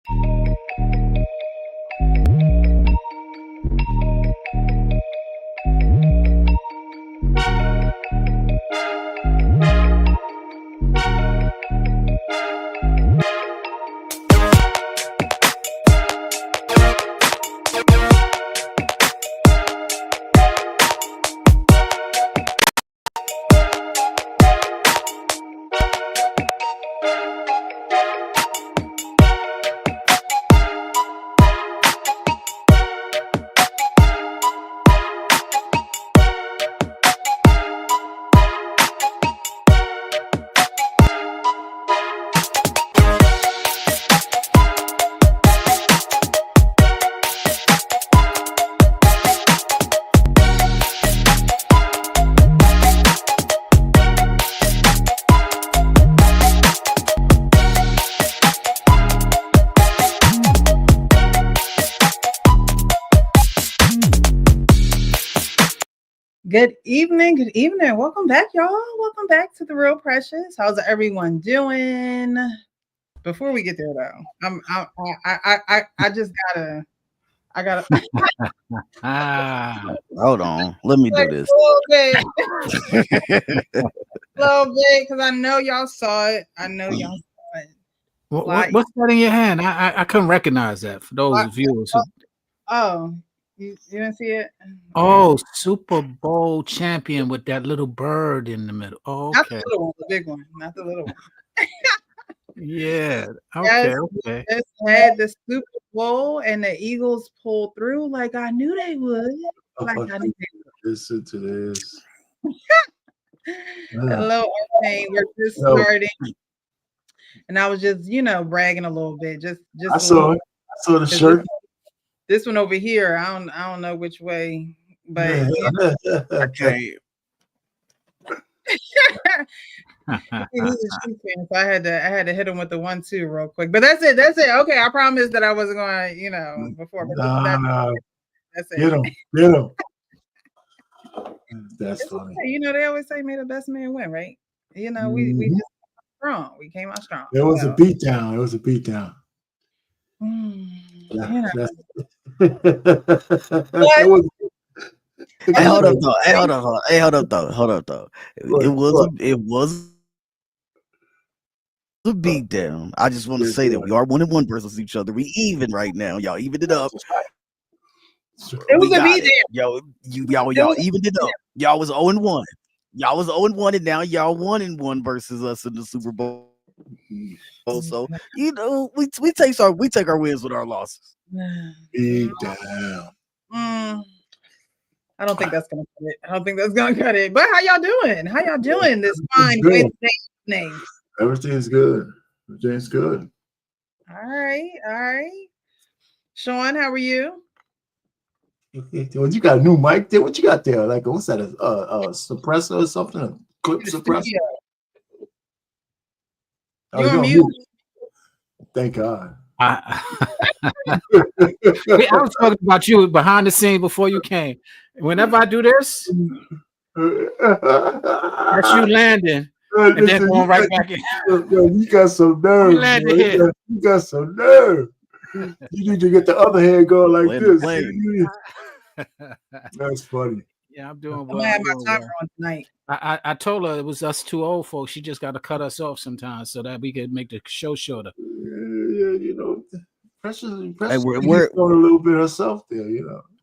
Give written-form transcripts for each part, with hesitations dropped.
Good evening. Good evening. Welcome back, y'all. Welcome back to the Real Precious. How's everyone doing? Before we get there, though, I just gotta, I gotta Hold on. Let me do this. a little bit, because I know y'all saw it. I know y'all saw it. What's that in your hand? I couldn't recognize that for those viewers. Oh, you didn't see it? Oh, Super Bowl champion with that little bird in the middle. Oh, okay. Not the little one, the big one, not the little one. Yeah. Okay. Okay. Just had the Super Bowl and the Eagles pulled through like I knew they would. Listen to this. Hello, Arcane. We're just starting. And I was just, bragging a little bit. Just I saw it. I saw the shirt. This one over here, I don't know which way, but Okay. So I had to hit him with the 1-2 real quick. But that's it. Okay, I promised that I wasn't going to, before. But that's it. Get him. That's funny. They always say, "May the best man win," right? We just strong. We came out strong. It was a beatdown. Hey, hold up though. It was a beatdown. I just want to say that we are 1-1 versus each other. We even right now. Y'all evened it up. It was a beatdown. Y'all evened it up. Y'all was 0-1. Y'all was 0-1, and now y'all 1-1 versus us in the Super Bowl. So we take our wins with our losses. Beatdown. I don't think that's gonna cut it. But how y'all doing this fine Wednesday evening? Everything's good. All right. Sean, how are you? When you got a new mic there, what you got there? Like, what's that? A suppressor or something? A clip suppressor? You're on mute. Thank God. I was talking about you behind the scenes before you came. Whenever I do this, that's you landing and then going right back in. You got some nerve. You got some nerve. You need to get the other hand going like this. That's funny. Yeah, I'm doing well. I'm gonna have my timer on tonight. I told her it was us two old folks. She just got to cut us off sometimes so that we could make the show shorter. Yeah, Precious we're a little bit herself there,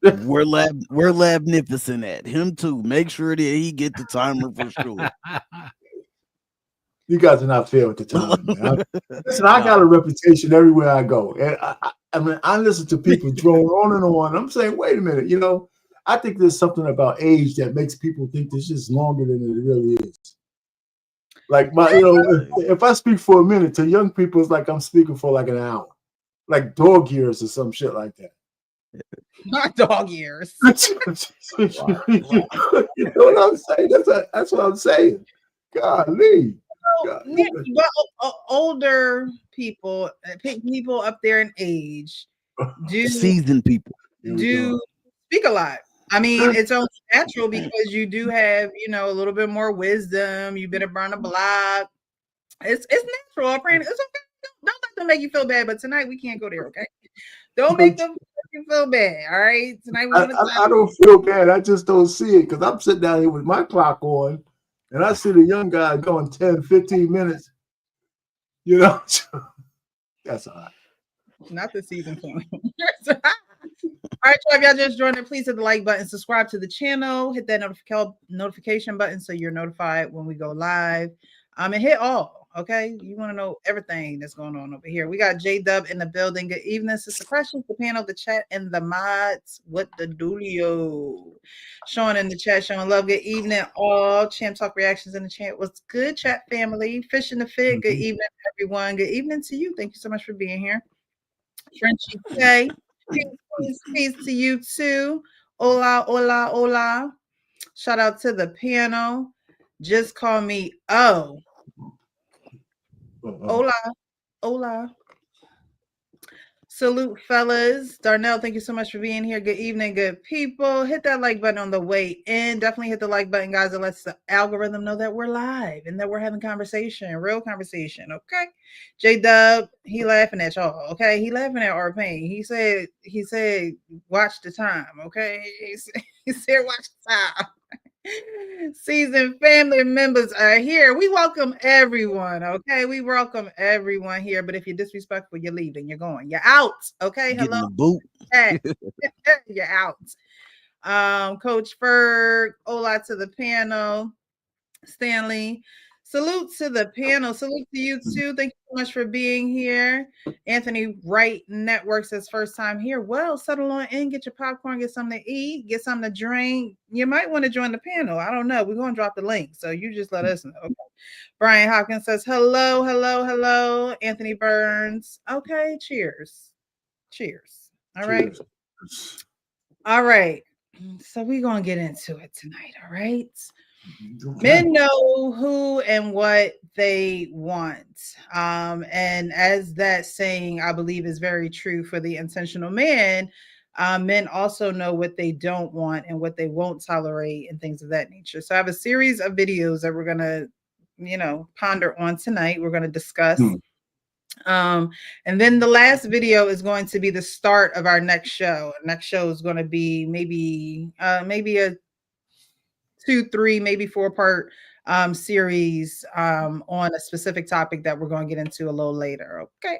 We're labnificent at him too. Make sure that he get the timer for sure. You guys are not fair with the time. Listen, I got a reputation everywhere I go. And I listen to people drone on and on. I'm saying, wait a minute, I think there's something about age that makes people think this is longer than it really is. Like if I speak for a minute to young people, it's like I'm speaking for like an hour, like dog years or some shit like that. Not dog years. You know what I'm saying? That's what I'm saying. Golly. But older people up there in age seasoned people do speak a lot. I mean, it's only natural because you do have, a little bit more wisdom. You've been around the block. It's natural, friend. It's okay. let them make you feel bad. But tonight we can't go there, okay? Don't make them make you feel bad. All right. Tonight we want to I don't feel bad. I just don't see it because I'm sitting down here with my clock on and I see the young guy going 10, 15 minutes. You know, that's all right. Not the season point. All right, so if y'all just joined in, please hit the like button, subscribe to the channel, hit that notification button so you're notified when we go live. And hit all. Okay, you want to know everything that's going on over here. We got J-Dub in the building. Good evening, Sister Precious, the panel, the chat, and the mods. What the doolio? Showing in the chat, showing love. Good evening, all. Champ Talk reactions in the chat. What's good, chat family? Fish in the Fit. Good evening, everyone. Good evening to you. Thank you so much for being here. Frenchie K. Peace to you too. Hola, hola, hola. Shout out to the panel. Just call me O. Hola, hola. Salute, fellas. Darnell, thank you so much for being here. Good evening, good people. Hit that like button on the way in. Definitely hit the like button, guys. It lets the algorithm know that we're live and that we're having conversation, real conversation. Okay. J-Dub, he laughing at y'all. Okay. He laughing at our pain. He said, watch the time. Okay. He said, watch the time. Seasoned family members are here. We welcome everyone. Okay, we welcome everyone here. But if you're disrespectful, you're leaving. You're going. You're out. Okay, hello. Getting the boot. You're out. Coach Ferg. Hola to the panel. Stanley. Salute to the panel. Salute to you too. Thank you so much for being here. Anthony Wright Network says first time here. Well, settle on in, get your popcorn, get something to eat, get something to drink. You might want to join the panel. I don't know. We're going to drop the link. So you just let us know. Okay. Brian Hopkins says hello, hello, hello. Anthony Burns. Okay. Cheers. Cheers. All right. Cheers. All right. So we're going to get into it tonight. All right. Men know who and what they want. And as that saying, I believe, is very true for the intentional man, men also know what they don't want and what they won't tolerate and things of that nature. So I have a series of videos that we're going to, ponder on tonight. We're going to discuss. And then the last video is going to be the start of our next show. Next show is going to be maybe a 2, 3, maybe 4-part series on a specific topic that we're going to get into a little later. Okay.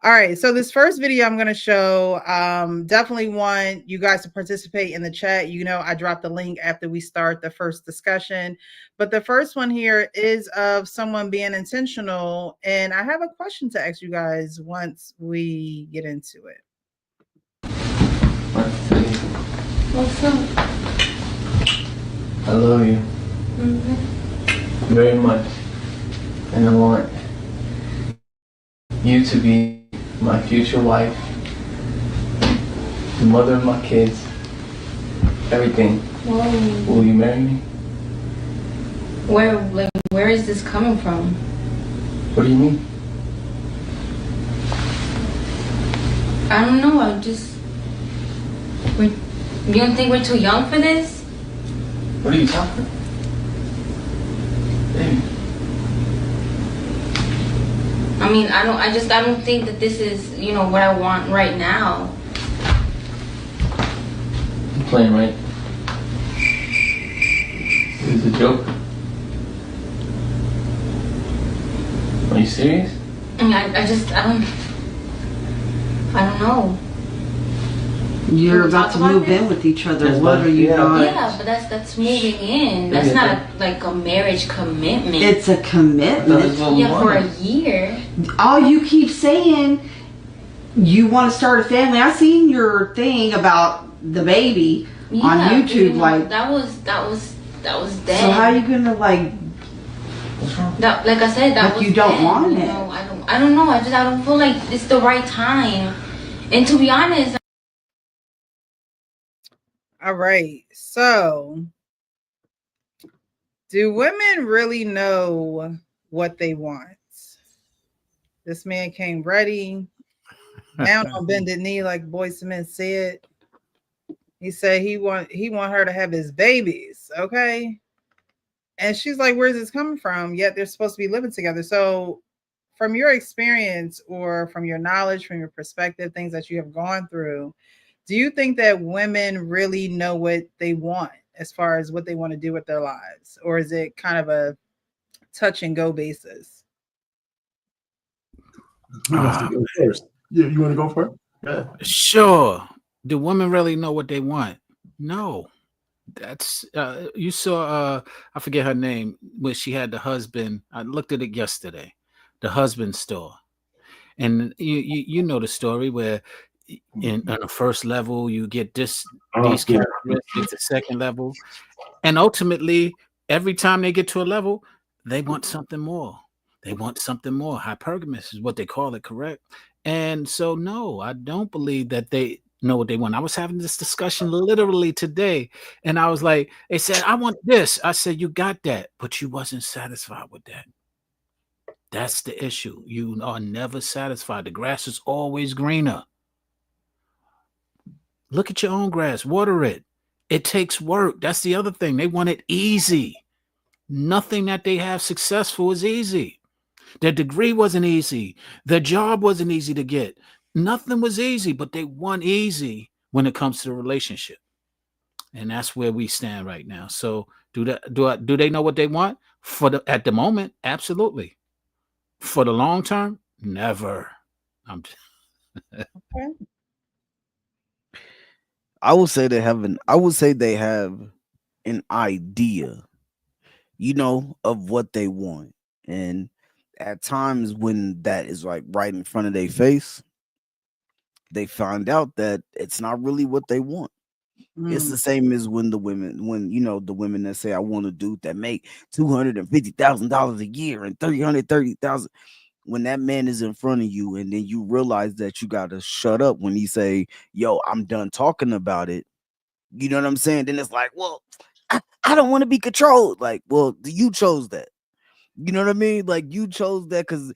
All right. So this first video I'm going to show, definitely want you guys to participate in the chat. I dropped the link after we start the first discussion. But the first one here is of someone being intentional. And I have a question to ask you guys once we get into it. What's up? I love you very much, and I want you to be my future wife, the mother of my kids, everything. Whoa. Will you marry me? Where is this coming from? What do you mean? I don't know. You don't think we're too young for this? What are you talking about? Baby. I mean, I don't think that this is, what I want right now. I'm playing, right? This is a joke. Are you serious? I mean, I don't know. You're about to move in with each other. That's What are you not? Yeah, but that's moving in. That's not a marriage commitment. It's a commitment. Yeah, for a year. All you keep saying, you want to start a family. I seen your thing about the baby on YouTube. That was dead. So how are you gonna What's wrong? Like I said, that was you don't dead, want it? I don't know. I don't feel like it's the right time. And to be honest. All right. So, do women really know what they want? This man came ready, down on bended knee, like Boyz II Men said. He said he want her to have his babies, okay? And she's like, where's this coming from? Yet they're supposed to be living together. So, from your experience or from your knowledge, from your perspective, things that you have gone through, do you think that women really know what they want as far as what they want to do with their lives? Or is it kind of a touch and go basis? Who wants to go first? You want to go first? Yeah. Sure. Do women really know what they want? No. That's you saw I forget her name, where she had the husband. I looked at it yesterday, the husband store. And you know the story where in on the first level you get these characteristics, the second level, and ultimately every time they get to a level, they want something more. They want something more. Hypergamous is what they call it, correct? And so no, I don't believe that they know what they want. I was having this discussion literally today, and I was like, they said, I want this. I said, you got that, but you wasn't satisfied with that. That's the issue. You are never satisfied. The grass is always greener. Look at your own grass, water it. It takes work. That's the other thing. They want it easy. Nothing that they have successful is easy. Their degree wasn't easy. Their job wasn't easy to get. Nothing was easy, but they want easy when it comes to the relationship. And that's where we stand right now. So do they know what they want? At the moment, absolutely. For the long term, never. Okay. I would say they have an idea, of what they want. And at times when that is like right in front of their face, they find out that it's not really what they want. It's the same as when the women that say I want a dude that make $250,000 a year and $330,000. When that man is in front of you, and then you realize that you gotta shut up when he say, "Yo, I'm done talking about it." You know what I'm saying? Then it's like, well, I don't want to be controlled. Like, well, you chose that. You know what I mean? Like, you chose that because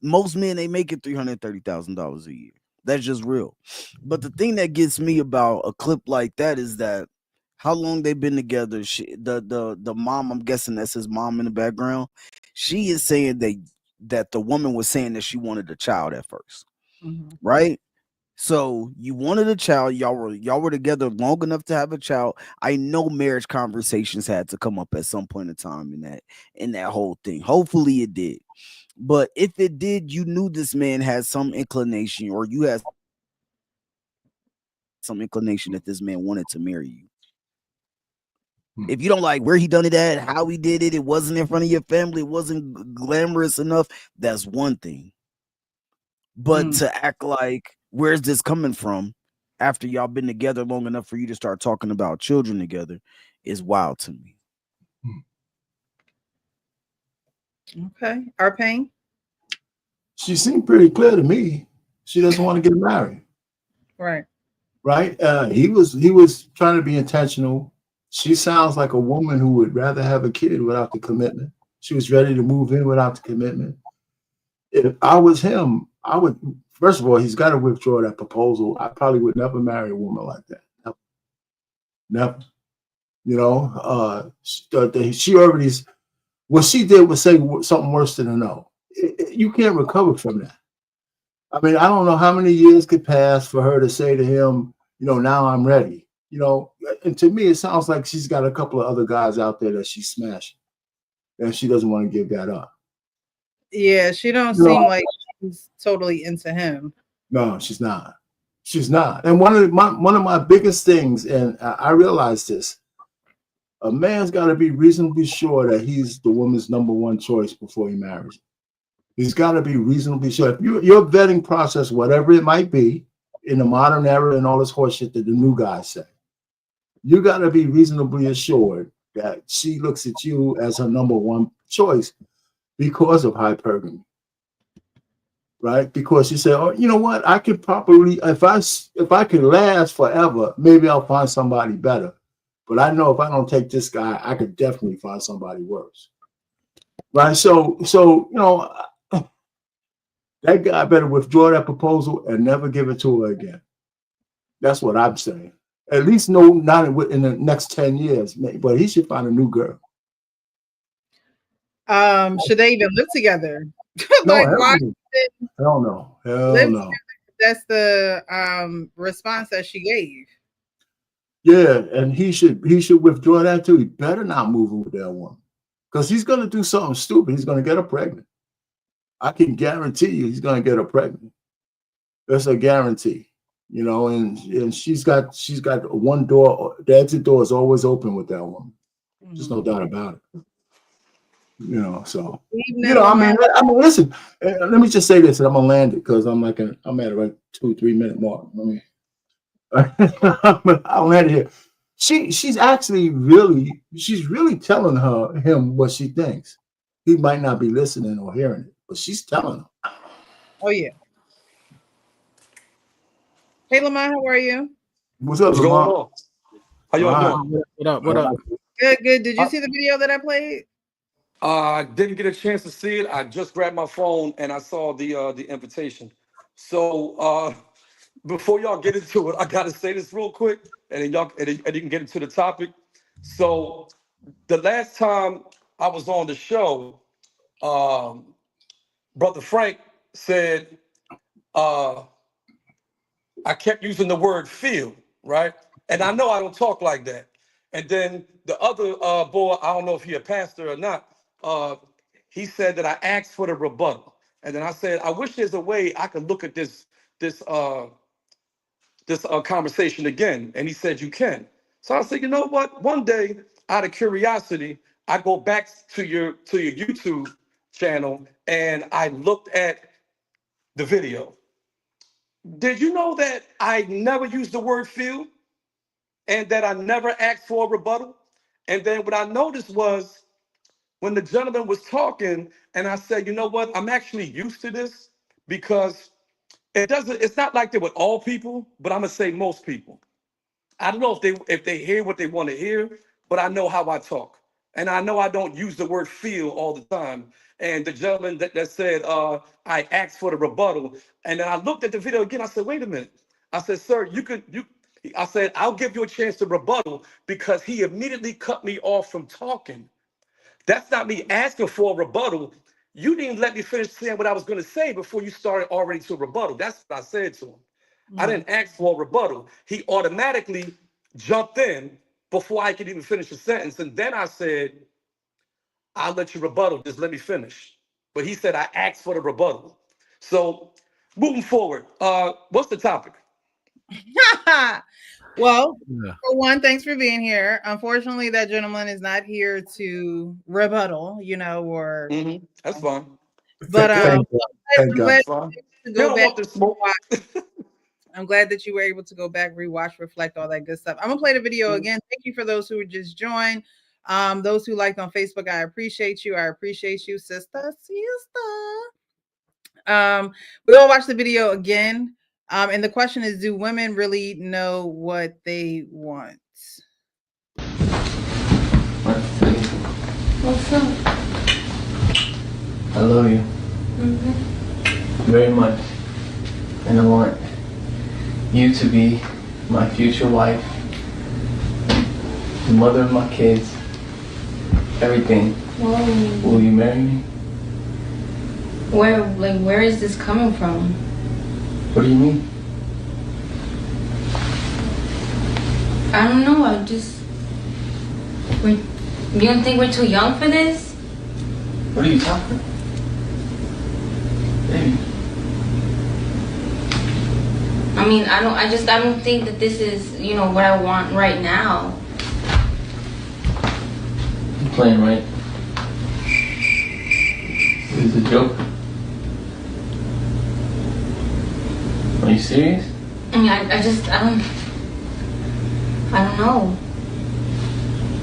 most men they make it $330,000 a year. That's just real. But the thing that gets me about a clip like that is that how long they've been together. The mom, I'm guessing that's his mom in the background. She is saying that the woman was saying that she wanted a child at first, right? So you wanted a child. Y'all were together long enough to have a child. I know marriage conversations had to come up at some point in time in that whole thing. Hopefully it did. But if it did, you knew this man had some inclination, or you had some inclination that this man wanted to marry you. If you don't like where he done it at, how he did it, it wasn't in front of your family, it wasn't glamorous enough, that's one thing. But to act like, where's this coming from after y'all been together long enough for you to start talking about children together is wild to me. Okay. Our pain? She seemed pretty clear to me. She doesn't want to get married. Right. Right? He was trying to be intentional. She sounds like a woman who would rather have a kid without the commitment. She was ready to move in without the commitment. If I was him, I would, first of all, he's got to withdraw that proposal. I probably would never marry a woman like that. Never. You know, she already, what she did was say something worse than a no. You can't recover from that. I mean, I don't know how many years could pass for her to say to him, now I'm ready. And to me, it sounds like she's got a couple of other guys out there that she's smashing, and she doesn't want to give that up. Yeah, she don't seem like she's totally into him. No, she's not. She's not. And one of my biggest things, and I realize this, a man's got to be reasonably sure that he's the woman's number one choice before he marries. He's got to be reasonably sure. If your vetting process, whatever it might be, in the modern era and all this horseshit that the new guys say, you got to be reasonably assured that she looks at you as her number one choice because of hypergamy, right? Because you say, oh, you know what? I could probably, if I could last forever, maybe I'll find somebody better. But I know if I don't take this guy, I could definitely find somebody worse, right? So that guy better withdraw that proposal and never give it to her again. That's what I'm saying. At least not in the next 10 years, but he should find a new girl. Should they even live together? No, Like, hell why? no. Hell no. Hell Live no. That's the response that she gave. Yeah, and he should withdraw that too. He better not move in with that woman. Because he's gonna do something stupid. He's gonna get her pregnant. I can guarantee you he's gonna get her pregnant. That's a guarantee. You know, and she's got one door, the exit door is always open with that woman. There's no doubt about it. You know, so I mean, listen. Let me just say this, and I'm gonna land it because I'm at a 2-3 minute mark. I'll land it here. She's really telling him what she thinks. He might not be listening or hearing it, but she's telling him. Oh yeah. Hey Lamont, how are you? What's up, What's going Lamont? on? How y'all doing? What up? Good. Did you see the video that I played? I didn't get a chance to see it. I just grabbed my phone and I saw the invitation. So before y'all get into it, I gotta say this real quick, and then you can get into the topic. So the last time I was on the show, Brother Frank said I kept using the word feel, right? And I know I don't talk like that. And then the other boy, I don't know if he a pastor or not, he said that I asked for the rebuttal. And then I said, I wish there's a way I could look at this conversation again. And he said, you can. So I said, you know what? One day, out of curiosity, I go back to your YouTube channel and I looked at the video. Did you know that I never used the word feel and that I never asked for a rebuttal? And then what I noticed was when the gentleman was talking and I said, you know what, I'm actually used to this because it's not like that with all people, but I'm gonna say most people. I don't know if they hear what they want to hear, but I know how I talk. And I know I don't use the word feel all the time. And the gentleman that said, I asked for the rebuttal. And then I looked at the video again. I said, wait a minute. I said, sir, I said, I'll give you a chance to rebuttal because he immediately cut me off from talking. That's not me asking for a rebuttal. You didn't let me finish saying what I was going to say before you started already to rebuttal. That's what I said to him. I didn't ask for a rebuttal. He automatically jumped in before I could even finish the sentence. And then I said, I'll let you rebuttal. Just let me finish. But he said, I asked for the rebuttal. So moving forward, what's the topic? Well, for one, thanks for being here. Unfortunately, that gentleman is not here to rebuttal, or That's fine. But I'm glad to go back. I'm glad that you were able to go back, rewatch, reflect, all that good stuff. I'm gonna play the video again. Thank you for those who just joined. Those who liked on Facebook, I appreciate you. I appreciate you, sister. We're gonna watch the video again. And the question is, do women really know what they want? What's up? I love you. Very much. And I want you to be my future wife, the mother of my kids, everything. Whoa. Will you marry me? Where is this coming from? What do you mean? I don't know. You don't think we're too young for this? What are you talking about? Baby. I mean, I don't think that this is, what I want right now. You're playing, right? Is it a joke? Are you serious? I mean, I don't know.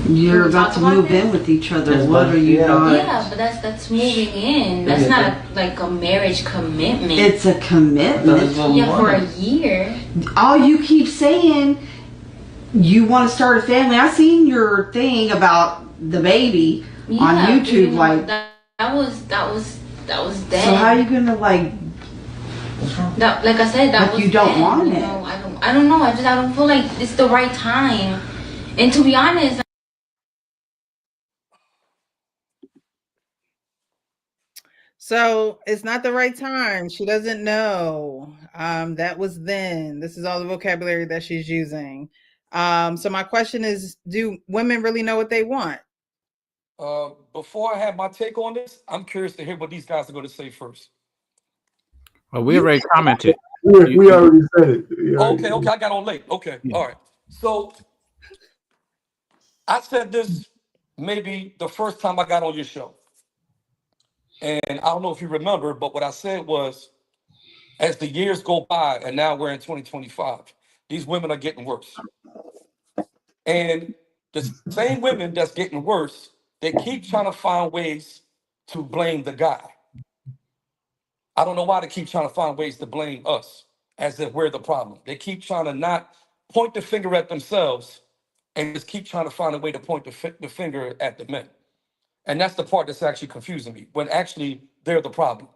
You're about to move in with each other. That's what are you not? Yeah, but that's moving in. That's not like a marriage commitment. It's a commitment. Yeah, for a year. All you keep saying, you want to start a family. I seen your thing about the baby on YouTube. That was dead. So how are you gonna That, like I said, that but was you don't dead. want it. I don't know. I don't feel like it's the right time. And to be honest. So it's not the right time. She doesn't know. That was then. This is all the vocabulary that she's using. So my question is, do women really know what they want? Before I have my take on this, I'm curious to hear what these guys are going to say first. Well, we already commented. We already said it. Okay, I got on late. Okay, all right. So I said this maybe the first time I got on your show. And I don't know if you remember, but what I said was, as the years go by, and now we're in 2025, these women are getting worse. And the same women that's getting worse, they keep trying to find ways to blame the guy. I don't know why they keep trying to find ways to blame us, as if we're the problem. They keep trying to not point the finger at themselves and just keep trying to find a way to point the finger at the men. And that's the part that's actually confusing me, when actually they're the problem.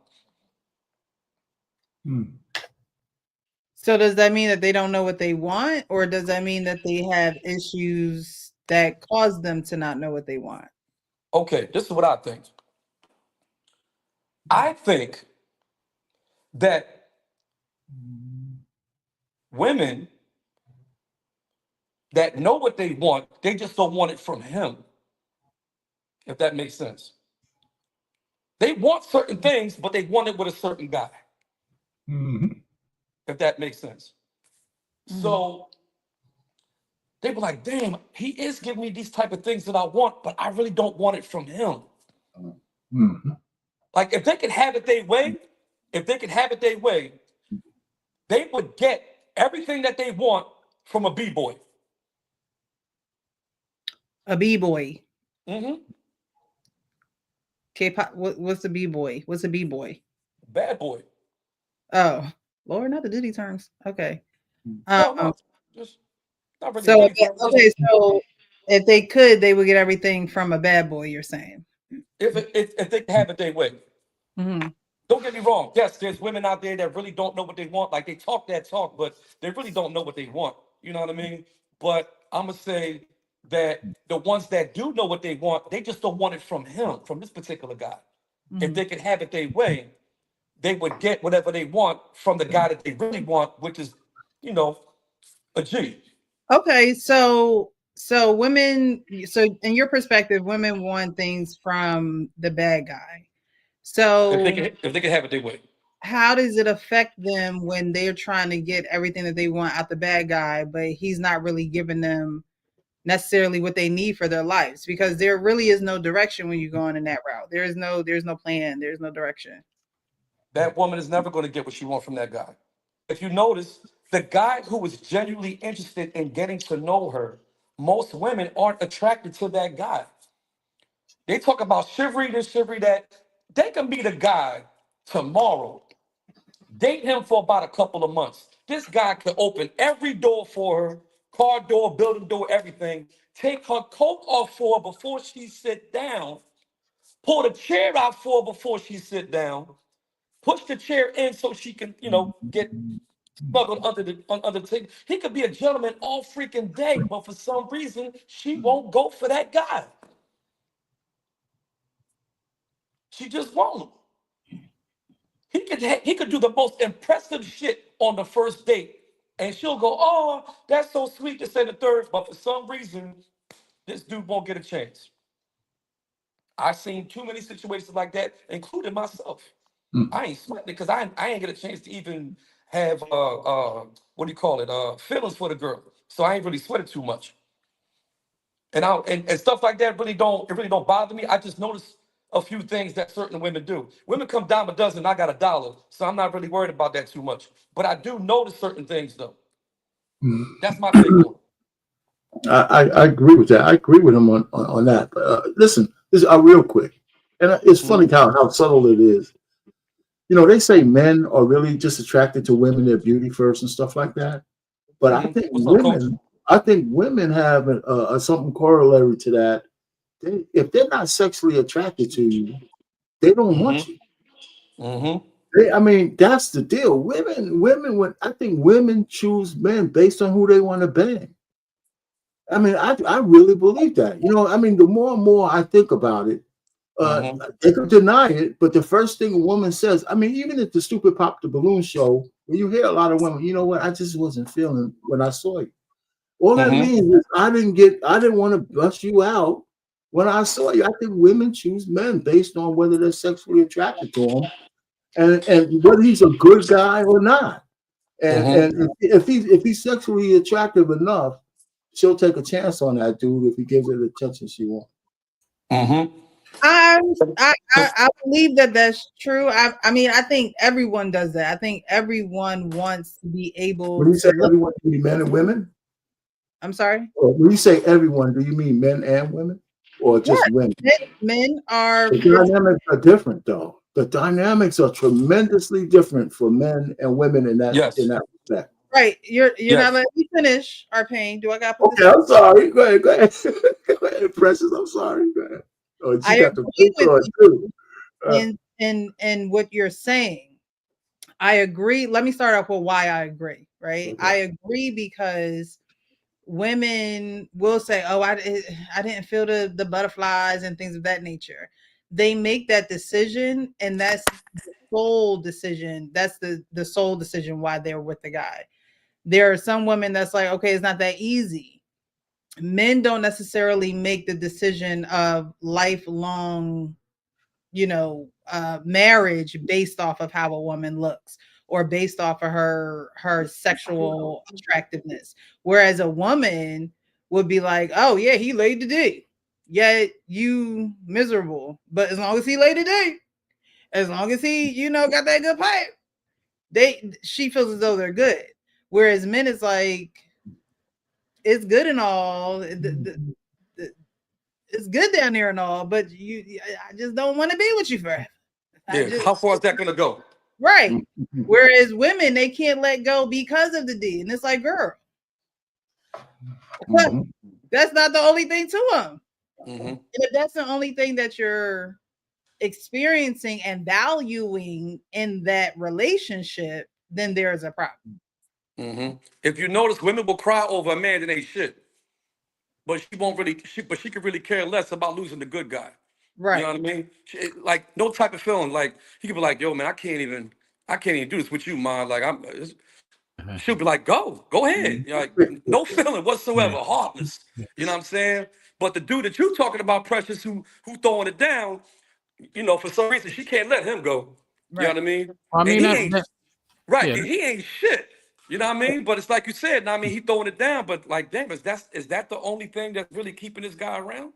So does that mean that they don't know what they want, or does that mean that they have issues that cause them to not know what they want? Okay, this is what I think. I think that women that know what they want, they just don't want it from him, if that makes sense. They want certain things, but they want it with a certain guy, if that makes sense. So they were like, damn, he is giving me these type of things that I want, but I really don't want it from him. Like, if they could have it their way, they would get everything that they want from a B-boy. A B-boy. Mm-hmm. K-pop. What's a B-boy? What's a B-boy? Bad boy. Oh, Lord, not the Diddy terms. Okay. No, just not really So Diddy terms. okay, so if they could, they would get everything from a bad boy. You're saying? If they have it their way. Mm-hmm. Don't get me wrong. Yes, there's women out there that really don't know what they want. Like, they talk that talk, but they really don't know what they want. You know what I mean? But I'm gonna say that the ones that do know what they want, they just don't want it from him, from this particular guy. If they could have it their way, they would get whatever they want from the guy that they really want, which is, a G. Okay, so women. So in your perspective, women want things from the bad guy. So if they could have it their way. How does it affect them when they're trying to get everything that they want out the bad guy, but he's not really giving them necessarily what they need for their lives? Because there really is no direction when you go on in that route. There's no plan. There's no direction. That woman is never going to get what she wants from that guy. If you notice, the guy who is genuinely interested in getting to know her, most women aren't attracted to that guy. They talk about chivalry this, chivalry that. They can be the guy tomorrow, date him for about a couple of months. This guy could open every door for her, car door, building door, everything. Take her coat off for her before she sit down. Pull the chair out for her before she sit down. Push the chair in so she can, get smuggled under the table. He could be a gentleman all freaking day, but for some reason, she won't go for that guy. She just won't. He could do the most impressive shit on the first date, and she'll go, "Oh, that's so sweet," to say the third, but for some reason, this dude won't get a chance. I've seen too many situations like that, including myself. I ain't sweating because I ain't get a chance to even have feelings for the girl. So I ain't really sweated too much. And stuff like that really don't bother me. I just notice a few things that certain women do. Women come dime a dozen, I got $1, so I'm not really worried about that too much. But I do notice certain things though. That's my take on it. I agree with that. I agree with him on that. But listen, this is real quick, and it's funny how subtle it is. They say men are really just attracted to women, their beauty first and stuff like that. But I think women have something corollary to that. If they're not sexually attracted to you, they don't want you. That's the deal. I think women choose men based on who they want to bang. I really believe that. The more and more I think about it, They could deny it, but the first thing a woman says, I mean, even at the Stupid Pop the Balloon show, where you hear a lot of women, you know what, I just wasn't feeling when I saw you. All that means is I didn't want to bust you out when I saw you. I think women choose men based on whether they're sexually attracted to him and whether he's a good guy or not. And if he's sexually attractive enough, she'll take a chance on that dude if he gives her the attention she wants. I believe that that's true. I mean, I think everyone does that. I think everyone wants to be able. When you say everyone, do you mean men and women? I'm sorry? When you say everyone, do you mean men and women or just women? Men are. The dynamics are different, though. The dynamics are tremendously different for men and women in that respect. Right. You're not letting me finish, Arpain. Do I got to put this? I'm sorry. Go ahead. Go ahead, Precious. I'm sorry. Go ahead. Oh, I agree with you in what you're saying. I agree. Let me start off with why I agree, right? Okay. I agree because women will say, oh, I didn't feel the butterflies and things of that nature. They make that decision, and that's the sole decision. That's the sole decision why they're with the guy. There are some women that's like, okay, it's not that easy. Men don't necessarily make the decision of lifelong, marriage based off of how a woman looks or based off of her sexual attractiveness. Whereas a woman would be like, oh yeah, he laid the dick. Yeah, you miserable. But as long as he laid the dick, as long as he, got that good pipe, she feels as though they're good. Whereas men is like, it's good and all. It's good down there and all, but I just don't want to be with you forever. How far is that going to go? Right. Whereas women, they can't let go because of the D. And it's like, girl, that's not the only thing to them. And if that's the only thing that you're experiencing and valuing in that relationship, then there's a problem. If you notice, women will cry over a man that ain't shit, but she could really care less about losing the good guy. Right. You know what I mean? Like no type of feeling. Like he could be like, yo, man, I can't even do this with you, man. Like she'll be like, go ahead. Like no feeling whatsoever, heartless. You know what I'm saying? But the dude that you talking about, Precious, who throwing it down, for some reason she can't let him go. You know what I mean? I mean, he ain't shit. You know what I mean? But it's like you said, I mean, he throwing it down, but like, damn, is that the only thing that's really keeping this guy around?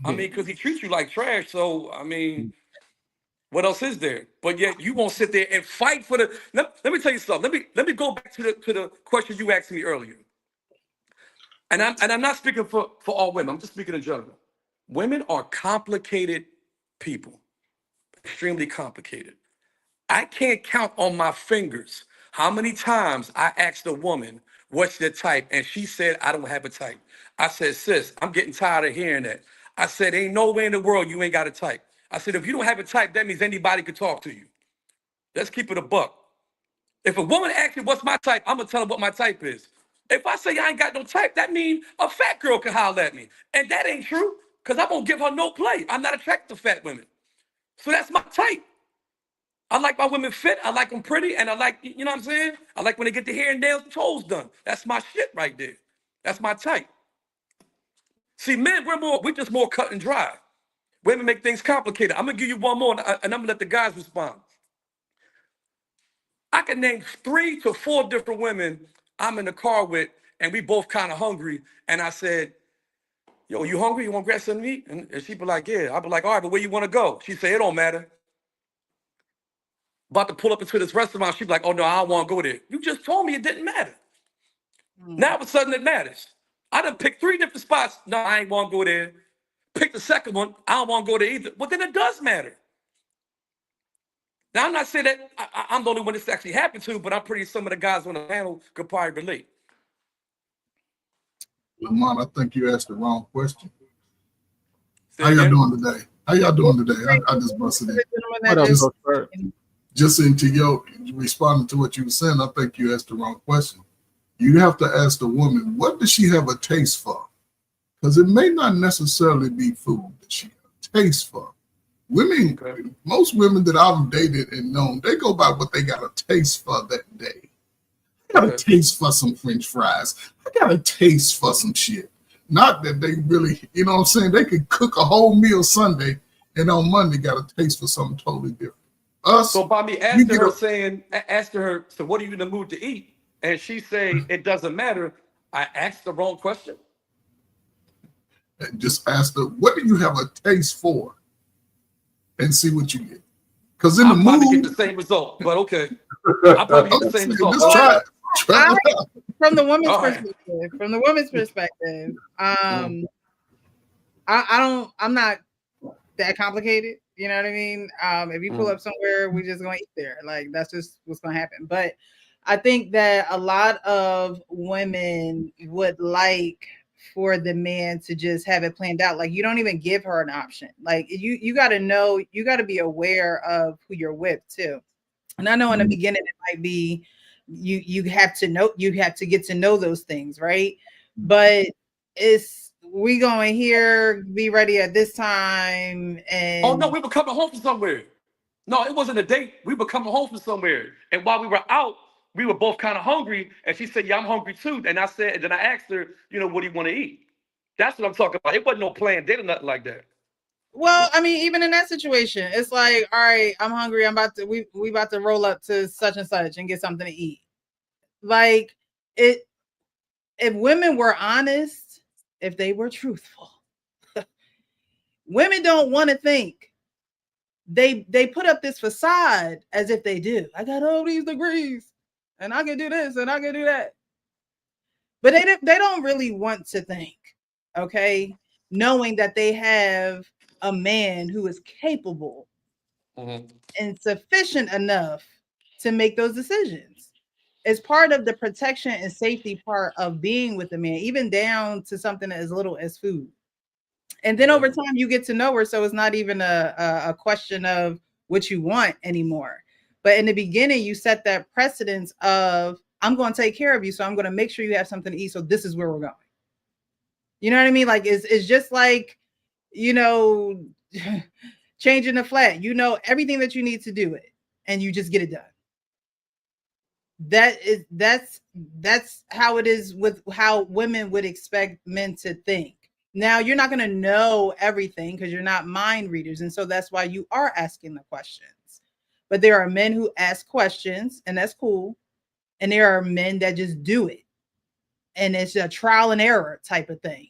I mean, because he treats you like trash. So, I mean, what else is there? But yet you won't sit there and fight for the. Let me tell you something. Let me go back to the question you asked me earlier. And I'm not speaking for all women. I'm just speaking in general. Women are complicated people, extremely complicated. I can't count on my fingers how many times I asked a woman, what's their type? And she said, I don't have a type. I said, sis, I'm getting tired of hearing that. I said, ain't no way in the world you ain't got a type. I said, if you don't have a type, that means anybody could talk to you. Let's keep it a buck. If a woman asks me what's my type, I'm going to tell her what my type is. If I say I ain't got no type, that means a fat girl can holler at me. And that ain't true, because I'm going to give her no play. I'm not attracted to fat women. So that's my type. I like my women fit. I like them pretty. And I like, you know what I'm saying? I like when they get the hair and nails and toes done. That's my shit right there. That's my type. See, men, we're just more cut and dry. Women make things complicated. I'm going to give you one more, and I'm going to let the guys respond. I can name 3 to 4 different women I'm in the car with, and we both kind of hungry. And I said, yo, you hungry? You want to grab something to eat? And she'd be like, yeah. I'd be like, all right, but where you want to go? She'd say, it don't matter. About to pull up into this restaurant, she'd be like, oh, no, I don't want to go there. You just told me it didn't matter. Now, all of a sudden, it matters. I done picked 3 different spots. No, I ain't want to go there. Pick the second one. I don't want to go there either. Well, then it does matter. Now, I'm not saying that I'm the only one this actually happened to, but I'm pretty sure some of the guys on the panel could probably relate. Lamont, I think you asked the wrong question. How y'all doing today? How y'all doing today? I just busted in. Just into your responding to what you were saying, I think you asked the wrong question. You have to ask the woman, what does she have a taste for? Because it may not necessarily be food that she has a taste for. Women, most women that I've dated and known, they go by what they got a taste for that day. I got a taste for some French fries. I got a taste for some shit. Not that they really, you know what I'm saying? They could cook a whole meal Sunday and on Monday got a taste for something totally different. Us, so by me asking her, so what are you in the mood to eat? And she say, it doesn't matter. I asked the wrong question. Just ask her, what do you have a taste for? And see what you get. Because in the mood, probably get the same result, but okay. I'll probably get the same result. Just try it. From the woman's perspective, I'm not that complicated. You know what I mean? If you pull up somewhere, we just gonna eat there. Like that's just what's gonna happen. But I think that a lot of women would like for the man to just have it planned out. Like you don't even give her an option. Like you got to know, you got to be aware of who you're with too. And I know in the beginning it might be you have to know, you have to get to know those things, right? But we going here, be ready at this time, and oh no, we were coming home from somewhere. No, it wasn't a date. We were coming home from somewhere, and while we were out, we were both kind of hungry, and she said, "Yeah, I'm hungry too." And I said, and then I asked her, "You know, what do you want to eat?" That's what I'm talking about. It wasn't no planned date or nothing like that. Well, I mean, even in that situation, it's like, all right, I'm hungry. We about to roll up to such and such and get something to eat. Like if women were honest, if they were truthful, women don't want to think. They put up this facade as if they do. I got all these degrees and I can do this and I can do that. But they don't really want to think, okay? Knowing that they have a man who is capable and sufficient enough to make those decisions. It's part of the protection and safety part of being with a man, even down to something as little as food. And then over time, you get to know her. So it's not even a question of what you want anymore. But in the beginning, you set that precedence of, I'm going to take care of you. So I'm going to make sure you have something to eat. So this is where we're going. You know what I mean? Like, it's just like, you know, changing the flat. You know everything that you need to do it, and you just get it done. That's how it is with how women would expect men to think. Now you're not going to know everything because you're not mind readers, and so that's why you are asking the questions. But there are men who ask questions, and that's cool, and there are men that just do it, and it's a trial and error type of thing.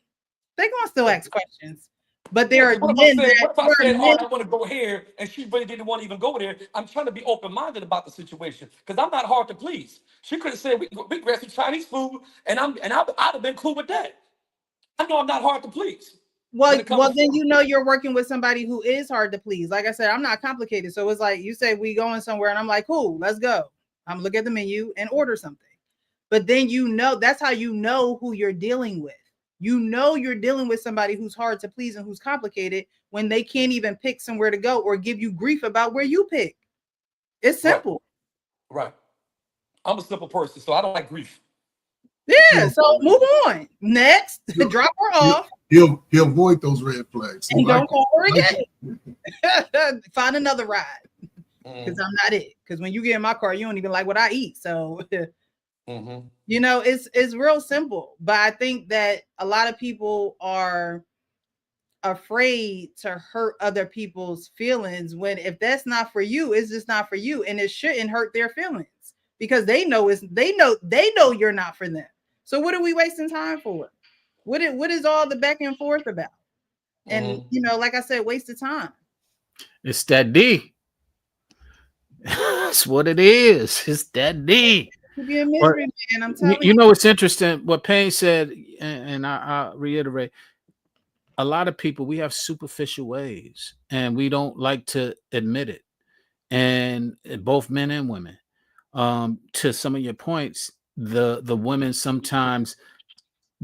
They're going to still ask questions. But there are men what if I said, "Oh, I want to go here," and she really didn't want to even go there? I'm trying to be open-minded about the situation because I'm not hard to please. She could have said, "We grab some Chinese food," and I'd have been cool with that. I know I'm not hard to please. Well, then you know you're working with somebody who is hard to please. Like I said, I'm not complicated, so it's like you say we going somewhere, and I'm like, cool, let's go. I'm look at the menu and order something. But then you know that's how you know who you're dealing with. You know you're dealing with somebody who's hard to please and who's complicated when they can't even pick somewhere to go or give you grief about where you pick. It's simple. Right. I'm a simple person, so I don't like grief. Yeah, so move on. Next, drop her off. He'll avoid those red flags. And don't call her again. Find another ride. Because I'm not it. Because when you get in my car, you don't even like what I eat. So you know, it's real simple. But I think that a lot of people are afraid to hurt other people's feelings when if that's not for you, it's just not for you. And it shouldn't hurt their feelings because they know you're not for them. So what are we wasting time for? What is all the back and forth about? And you know, like I said, waste of time. It's that D. That's what it is. It's that D. Be a mystery, man. I'm telling you. You know, it's interesting what Payne said, and I'll reiterate. A lot of people, we have superficial ways, and we don't like to admit it. And both men and women. To some of your points, the women sometimes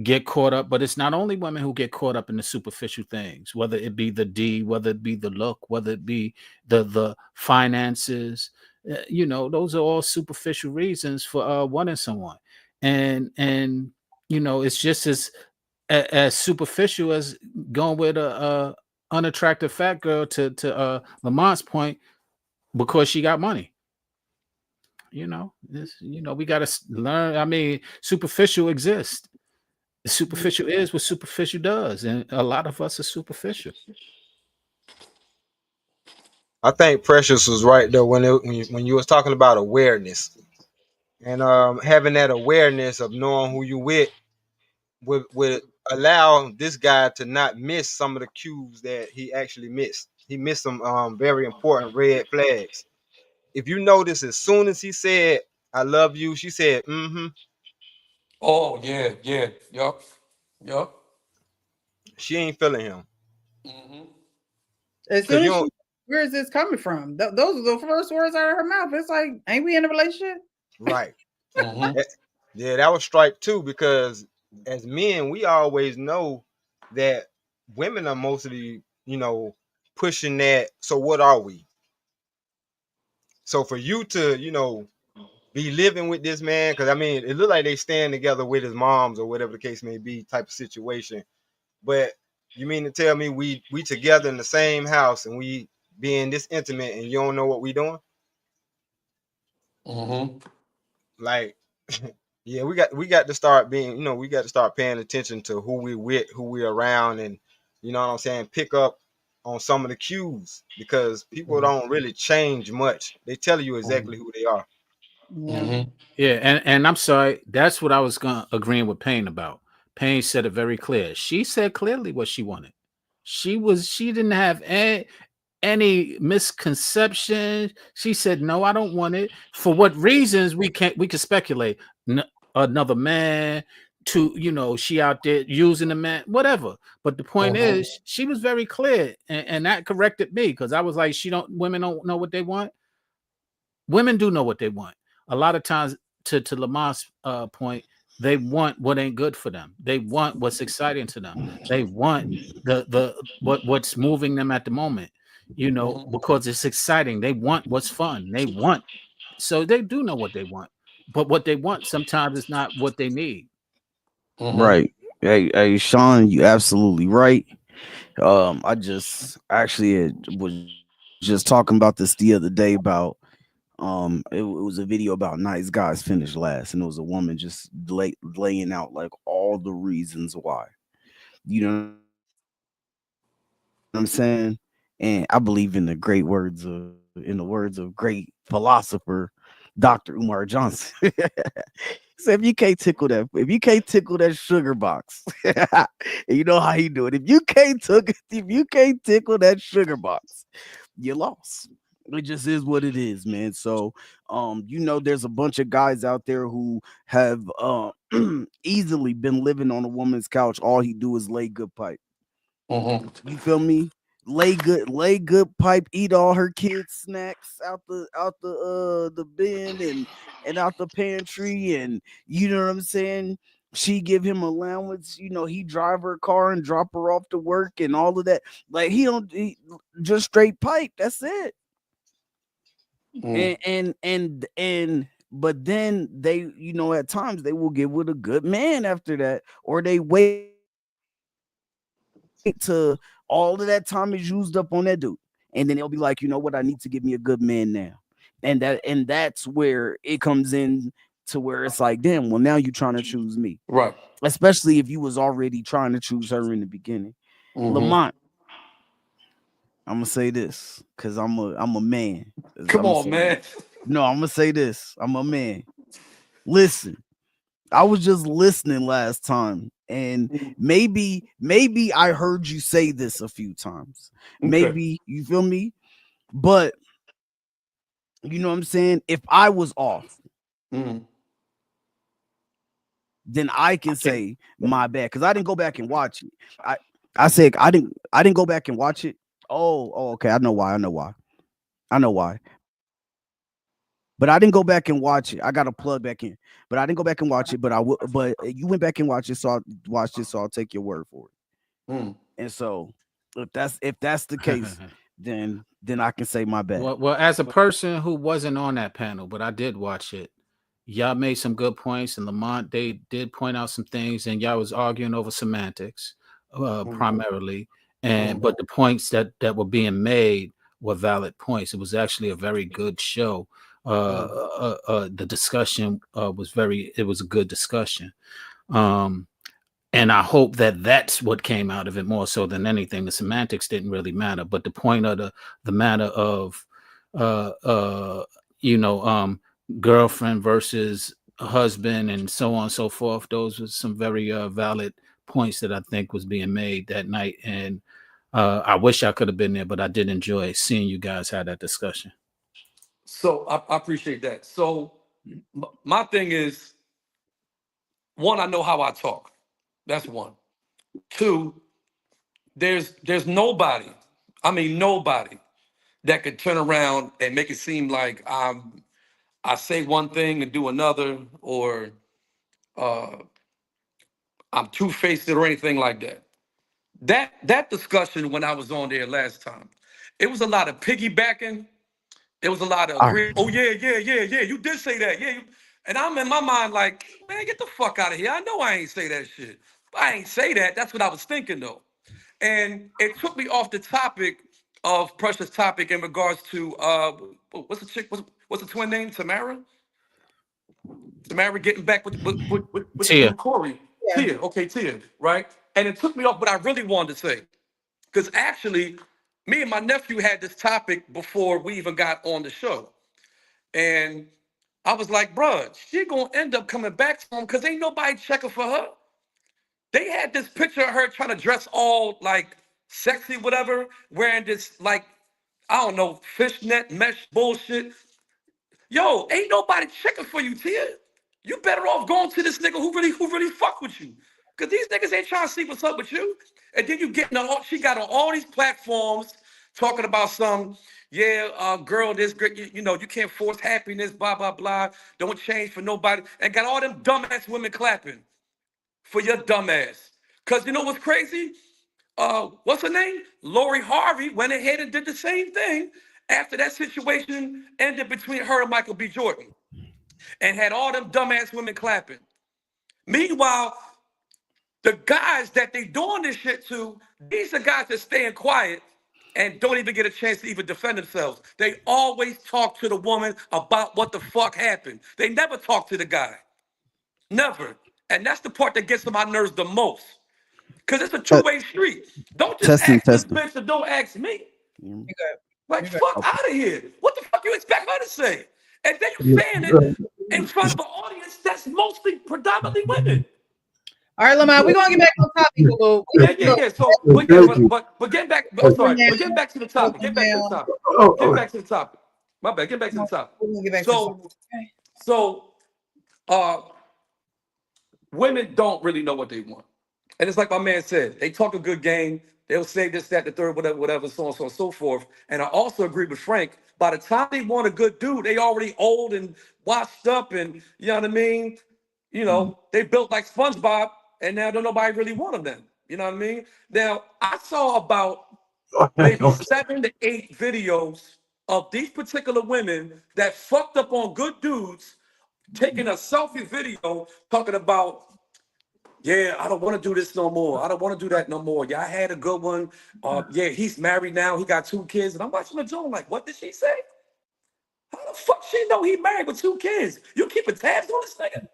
get caught up, but it's not only women who get caught up in the superficial things, whether it be the D, whether it be the look, whether it be the finances. You know, those are all superficial reasons for wanting someone, and you know, it's just as superficial as going with a unattractive fat girl to Lamont's point because she got money. You know, we got to learn. I mean, superficial exists. Superficial is what superficial does, and a lot of us are superficial. I think Precious was right though when you was talking about awareness and having that awareness of knowing who you with would allow this guy to not miss some of the cues that he actually missed. He missed some very important red flags. If you notice, as soon as he said "I love you," she said, "Mm-hmm." Oh yeah, yup. She ain't feeling him. As soon as where is this coming from? Those are the first words out of her mouth. It's like, ain't we in a relationship? Right. Yeah, that was strike two, because as men, we always know that women are mostly, pushing that. So what are we? So for you to, be living with this man, because I mean, it looked like they stand together with his moms or whatever the case may be, type of situation. But you mean to tell me we together in the same house and we being this intimate and you don't know what we doing? Like, yeah, we got to start being, we got to start paying attention to who we with, who we around, and you know what I'm saying, pick up on some of the cues, because people don't really change much. They tell you exactly who they are. Yeah, and I'm sorry, that's what I was agreeing with Payne about. Payne said it very clear. She said clearly what she wanted. She didn't have any misconception. She said, no, I don't want it. For what reasons we can speculate. Another man, she out there using the man, whatever. But the point is, she was very clear, and that corrected me, because I was like, women don't know what they want. Women do know what they want. A lot of times, to Lamont's point, they want what ain't good for them. They want what's exciting to them. They want what's moving them at the moment, because it's exciting. They want what's fun. So they do know what they want, but what they want sometimes is not what they need. Right. Hey, Sean, you absolutely right. I just actually was just talking about this the other day about it was a video about nice guys finish last, and it was a woman just laying out like all the reasons why. You know what I'm saying? And I believe in the words of great philosopher Dr. Umar Johnson. So if you can't tickle that sugar box, and you know how he do it. If you can't tickle that sugar box, you lost. It just is what it is, man. So there's a bunch of guys out there who have easily been living on a woman's couch. All he do is lay good pipe. You feel me? Lay good pipe, eat all her kids' snacks out the bin and out the pantry, and you know what I'm saying? She give him allowance, he drive her car and drop her off to work and all of that. Like he just straight pipe. That's it. And but then they, at times they will get with a good man after that, or they wait to all of that time is used up on that dude, and then they'll be like, you know what, I need to get me a good man now. And that's where it comes in to where it's like, damn, well, now you're trying to choose me, right? Especially if you was already trying to choose her in the beginning. Lamont, I'm gonna say this because I'm a man. Come on, man. No, I'm gonna say this. I'm a man. Listen, I was just listening last time, and maybe I heard you say this a few times. Okay. Maybe, you feel me? But you know what I'm saying? If I was off, then I can say my bad, because I didn't go back and watch it. I said I didn't go back and watch it. Oh, okay. I know why. But I didn't go back and watch it. I got to plug back in. But I didn't go back and watch it. But you went back and watched it, so I'll take your word for it. And so if that's the case, then I can say my bad. Well, as a person who wasn't on that panel, but I did watch it, y'all made some good points, and Lamont, they did point out some things, and y'all was arguing over semantics primarily. and but the points that were being made were valid points. It was actually a very good show. The discussion was it was a good discussion. And I hope that that's what came out of it more so than anything. The semantics didn't really matter, but the point of the matter of, girlfriend versus husband and so on and so forth. Those were some very valid points that I think was being made that night. And I wish I could have been there, but I did enjoy seeing you guys have that discussion. So I appreciate that. So my thing is, one, I know how I talk. That's one. Two, there's nobody, nobody that could turn around and make it seem like I say one thing and do another, or I'm two-faced or anything like that. That discussion when I was on there last time, it was a lot of piggybacking. It was a lot of agreeing. Oh yeah, you did say that. Yeah. And I'm in my mind like, man, get the fuck out of here. I know I ain't say that shit. I ain't say that. That's what I was thinking though. And it took me off the topic of Precious' topic in regards to what's the chick? What's the twin name? Tamara getting back with Tia. Corey. Yeah. Tia. Okay, Tia. Right. And it took me off what I really wanted to say, because actually, me and my nephew had this topic before we even got on the show, and I was like, bruh, she gonna end up coming back to him because ain't nobody checking for her. They had this picture of her trying to dress all like sexy, whatever, wearing this like, I don't know, fishnet mesh bullshit. Yo, ain't nobody checking for you, Tia. You better off going to this nigga who really fuck with you. Because these niggas ain't trying to see what's up with you. And then you she got on all these platforms talking about girl, this great, you can't force happiness, blah, blah, blah. Don't change for nobody. And got all them dumbass women clapping for your dumbass. Because you know what's crazy? What's her name? Lori Harvey went ahead and did the same thing after that situation ended between her and Michael B. Jordan. And had all them dumbass women clapping. Meanwhile, the guys that they doing this shit to, these are guys that staying quiet and don't even get a chance to even defend themselves. They always talk to the woman about what the fuck happened. They never talk to the guy. Never. And that's the part that gets on my nerves the most. Because it's a two-way street. Don't just ask this bitch and don't ask me. Like, fuck out of here. What the fuck you expect her to say? And then you saying it in front of an audience that's mostly predominantly women. All right, Lamar, we're gonna get back on topic. Yeah. So, but getting back. I'm sorry. But getting back to the topic. Get back to the topic. My bad. Get back to the topic. So, women don't really know what they want, and it's like my man said. They talk a good game. They'll say this, that, the third, whatever, so on and so forth. And I also agree with Frank. By the time they want a good dude, they already old and washed up, and you know what I mean. They built like SpongeBob. And now don't nobody really want them then. You know what I mean? Now, I saw about maybe 7 to 8 videos of these particular women that fucked up on good dudes, taking a selfie video, talking about, yeah, I don't want to do this no more. I don't want to do that no more. Yeah, I had a good one. Yeah, he's married now. He got 2 kids. And I'm watching the joint like, what did she say? How the fuck she know he married with 2 kids? You keeping tabs on this nigga?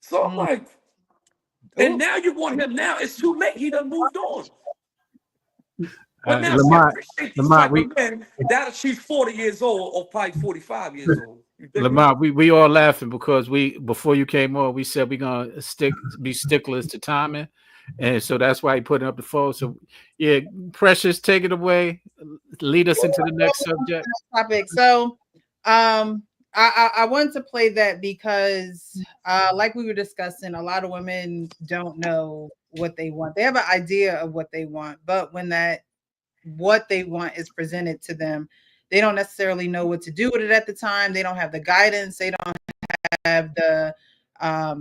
So I'm like, and now you want him now. It's too late. He done moved on. But now Lamar, that she's 40 years old or probably 45 years old. Lamar, we all laughing because before you came on, we said we're gonna be sticklers to timing. And so that's why he put up the phone. So yeah, Precious, take it away. Lead us into the next subject. Topic. So I wanted to play that because like we were discussing, a lot of women don't know what they want. They have an idea of what they want, but when what they want is presented to them, they don't necessarily know what to do with it at the time. They don't have the guidance. They don't have the I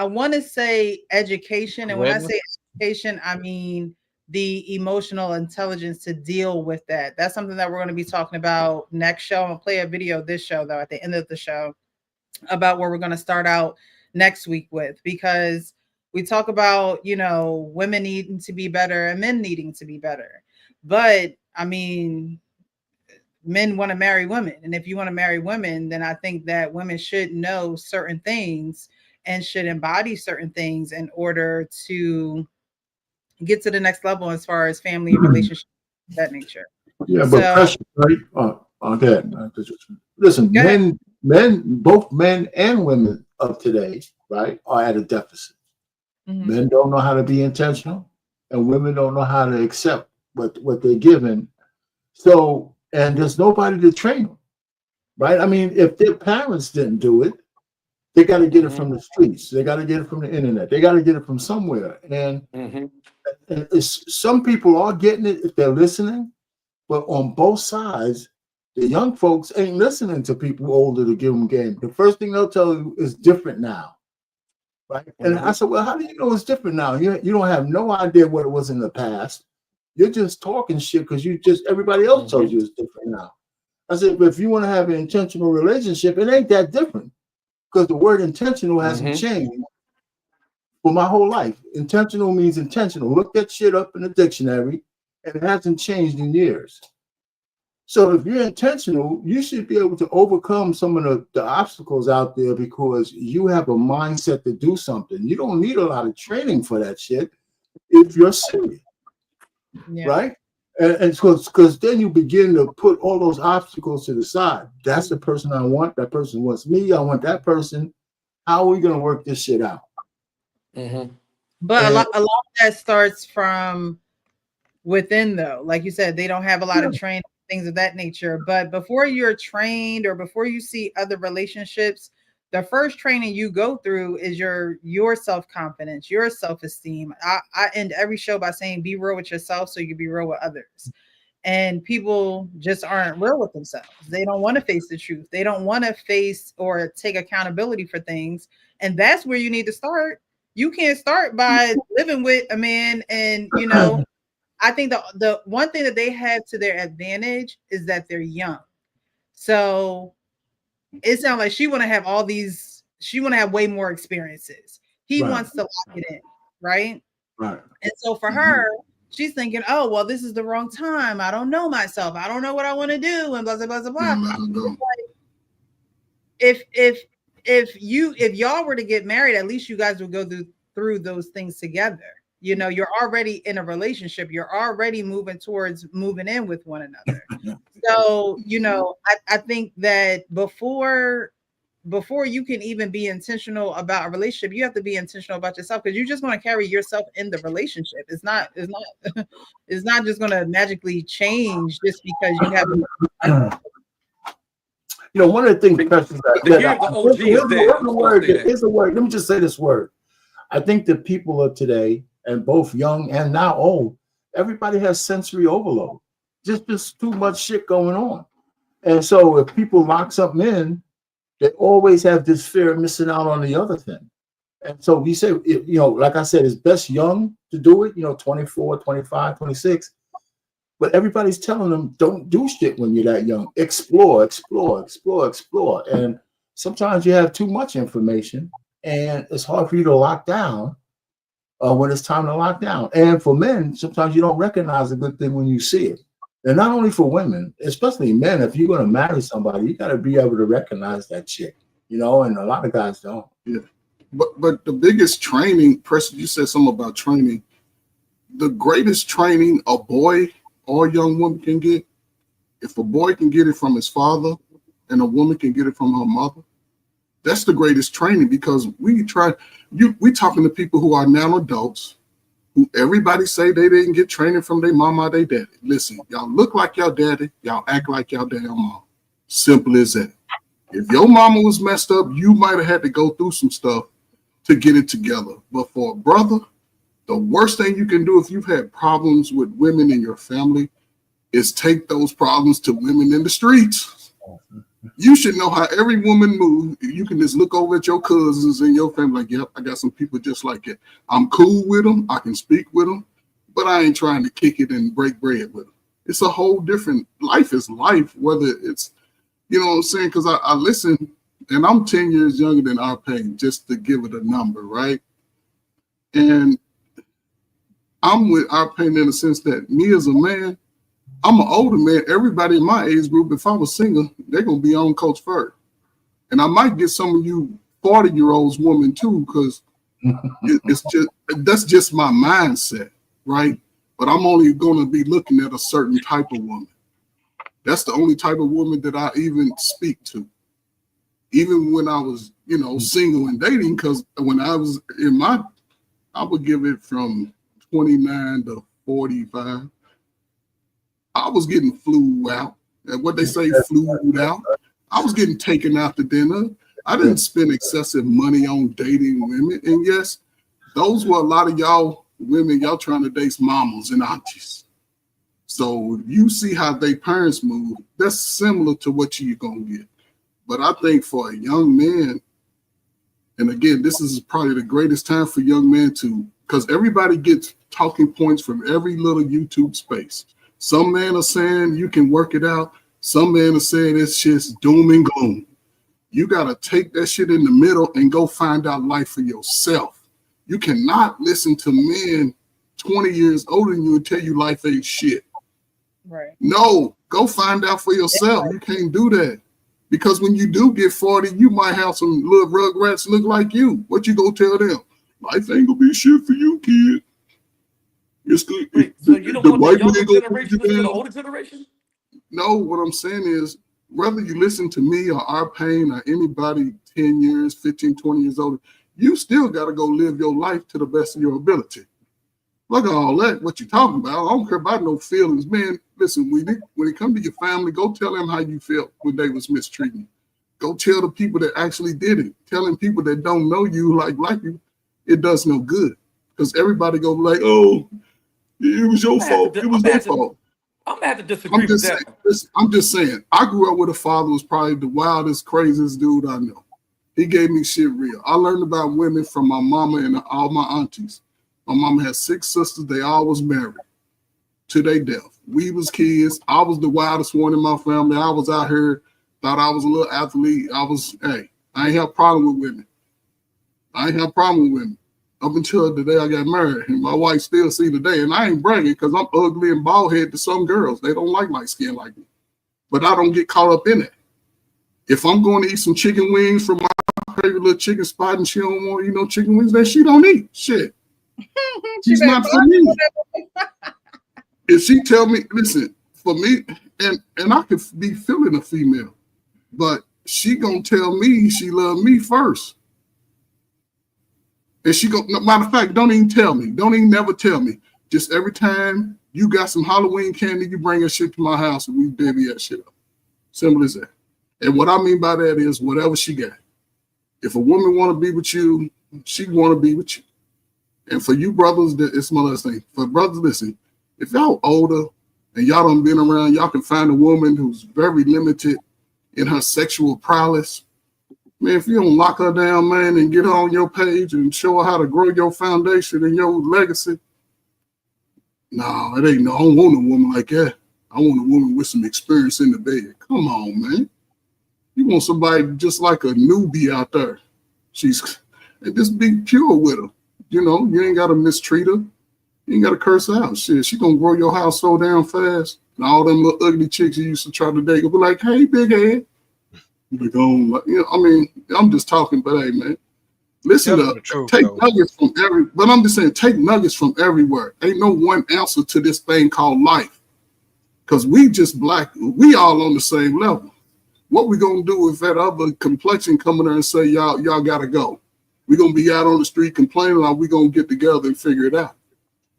want to say education. And when I say education, I mean the emotional intelligence to deal with that. That's something that we're going to be talking about next show. I'm going to play a video this show, though, at the end of the show about where we're going to start out next week with, because We talk about, women needing to be better and men needing to be better. But I mean, men want to marry women. And if you want to marry women, then I think that women should know certain things and should embody certain things in order to get to the next level as far as family and relationships of that nature. Yeah, but pressure, right? Okay. Listen, both men and women of today, right, are at a deficit. Mm-hmm. Men don't know how to be intentional, and women don't know how to accept what they're given. So, and there's nobody to train them, right? I mean, if their parents didn't do it, they got to get it from the streets. They got to get it from the internet. They got to get it from somewhere. And some people are getting it if they're listening, but on both sides, the young folks ain't listening to people older to give them game. The first thing they'll tell you is different now, right? And I said, well, how do you know it's different now? You don't have no idea what it was in the past. You're just talking shit because everybody else told you it's different now. I said, but if you want to have an intentional relationship, it ain't that different, because the word intentional hasn't changed for my whole life. Intentional means intentional. Look that shit up in the dictionary, and it hasn't changed in years. So if you're intentional, you should be able to overcome some of the obstacles out there because you have a mindset to do something. You don't need a lot of training for that shit if you're serious, right? And because then you begin to put all those obstacles to the side. That's the person I want. That person wants me. I want that person. How are we going to work this shit out? But a lot of that starts from within, though. Like you said, they don't have a lot of training, things of that nature. But before you're trained or before you see other relationships, the first training you go through is your self-confidence, your self-esteem. I end every show by saying, be real with yourself so you can be real with others. And people just aren't real with themselves. They don't want to face the truth. They don't want to face or take accountability for things. And that's where you need to start. You can't start by living with a man. And, I think the one thing that they have to their advantage is that they're young. So it sounds like she want to have way more experiences. He wants to lock it in, right? Right. And so for her, she's thinking, oh, well, this is the wrong time. I don't know myself. I don't know what I want to do, and blah, blah, blah, blah. If y'all were to get married, at least you guys would go through those things together. You're already in a relationship. You're already moving towards moving in with one another. So, I think that before you can even be intentional about a relationship, you have to be intentional about yourself, because you're just going to carry yourself in the relationship. It's not just going to magically change just because you have. One of the things, here's a word. Let me just say this word. I think the people of today, and both young and now old, everybody has sensory overload. Just too much shit going on. And so if people lock something in, they always have this fear of missing out on the other thing. And so we say, like I said, it's best young to do it, 24, 25, 26. But everybody's telling them, don't do shit when you're that young. Explore. And sometimes you have too much information, and it's hard for you to lock down when it's time to lock down. And for men, sometimes you don't recognize a good thing when you see it. And not only for women, especially men, if you're going to marry somebody, you got to be able to recognize that shit, and a lot of guys don't. Yeah. But the biggest training, Preston, you said something about training. The greatest training a boy or a young woman can get, if a boy can get it from his father and a woman can get it from her mother, that's the greatest training, because we talking to people who are now adults, who everybody say they didn't get training from their mama or their daddy. Listen, y'all look like y'all daddy, y'all act like y'all damn mom. Simple as that. If your mama was messed up, you might have had to go through some stuff to get it together. But for a brother, the worst thing you can do if you've had problems with women in your family is take those problems to women in the streets. You should know how every woman moves. You can just look over at your cousins and your family like, yep, I got some people just like that. I'm cool with them. I can speak with them, but I ain't trying to kick it and break bread with them. It's a whole different life is life, whether it's, what I'm saying? Because I listen, and I'm 10 years younger than Arpane, just to give it a number, right? And I'm with our pain in the sense that me as a man, I'm an older man. Everybody in my age group, if I was single, they're gonna be on Coach Ferg. And I might get some of you 40-year-olds women too, because it's just that's just my mindset, right? But I'm only gonna be looking at a certain type of woman. That's the only type of woman that I even speak to. Even when I was, single and dating, because when I was in I would give it from 29 to 45. I was getting flew out. And what they say, flew out. I was getting taken out to dinner. I didn't spend excessive money on dating women. And yes, those were a lot of y'all women, y'all trying to date mamas and aunties. So you see how they parents move. That's similar to what you're going to get. But I think for a young man, and again, this is probably the greatest time for young men because everybody gets talking points from every little YouTube space. Some men are saying you can work it out. Some men are saying it's just doom and gloom. You got to take that shit in the middle and go find out life for yourself. You cannot listen to men 20 years older than you and tell you life ain't shit. Right. No, go find out for yourself. You can't do that. Because when you do get 40, you might have some little rugrats look like you. What you gonna tell them? Life ain't gonna be shit for you, kid. It's good. Wait, so you don't want the younger generation to the older generation? No, what I'm saying is, whether you listen to me or our pain or anybody 10 years, 15, 20 years older, you still got to go live your life to the best of your ability. Look at all that, what you talking about. I don't care about no feelings. Man, listen, when it comes to your family, go tell them how you felt when they was mistreating you. Go tell the people that actually did it. Telling people that don't know you like you, it does no good. Because everybody go like, oh, it was your fault. It was their fault. I'm gonna have to disagree with that. I'm just saying, I grew up with a father who was probably the wildest, craziest dude I know. He gave me shit real. I learned about women from my mama and all my aunties. My mama had 6 sisters. They all was married to their death. We was kids. I was the wildest one in my family. I was out here, thought I was a little athlete. I ain't have a problem with women. Up until the day I got married. And my wife still see today. And I ain't bragging because I'm ugly and bald head to some girls. They don't like light skin like me. But I don't get caught up in it. If I'm going to eat some chicken wings from my favorite little chicken spot and she don't want to eat no chicken wings, then she don't eat. Shit. She's not for me. If she tell me, listen, for me, and I could be feeling a female, but she gonna tell me she love me first. And she go, matter of fact, don't even tell me. Don't even never tell me. Just every time you got some Halloween candy, you bring that shit to my house and we baby that shit up. Simple as that. And what I mean by that is whatever she got. If a woman want to be with you, she want to be with you. And for you brothers, it's my last thing. For brothers, listen, if y'all older and y'all done been around, y'all can find a woman who's very limited in her sexual prowess. Man, if you don't lock her down, man, and get her on your page and show her how to grow your foundation and your legacy, no, it ain't no. I don't want a woman like that. I want a woman with some experience in the bed. Come on, man. You want somebody just like a newbie out there. And just be pure with her. You ain't got to mistreat her. You ain't got to curse out. Shit, she gonna grow your house so damn fast. And all them little ugly chicks you used to try to date will be like, hey, big head. Be going, I'm just talking, but hey, man, listen up. Take nuggets from but I'm just saying, take nuggets from everywhere. Ain't no one answer to this thing called life. Because we just black, we all on the same level. What we gonna do if that other complexion come in there and say, y'all gotta go? We gonna be out on the street complaining, or we gonna get together and figure it out?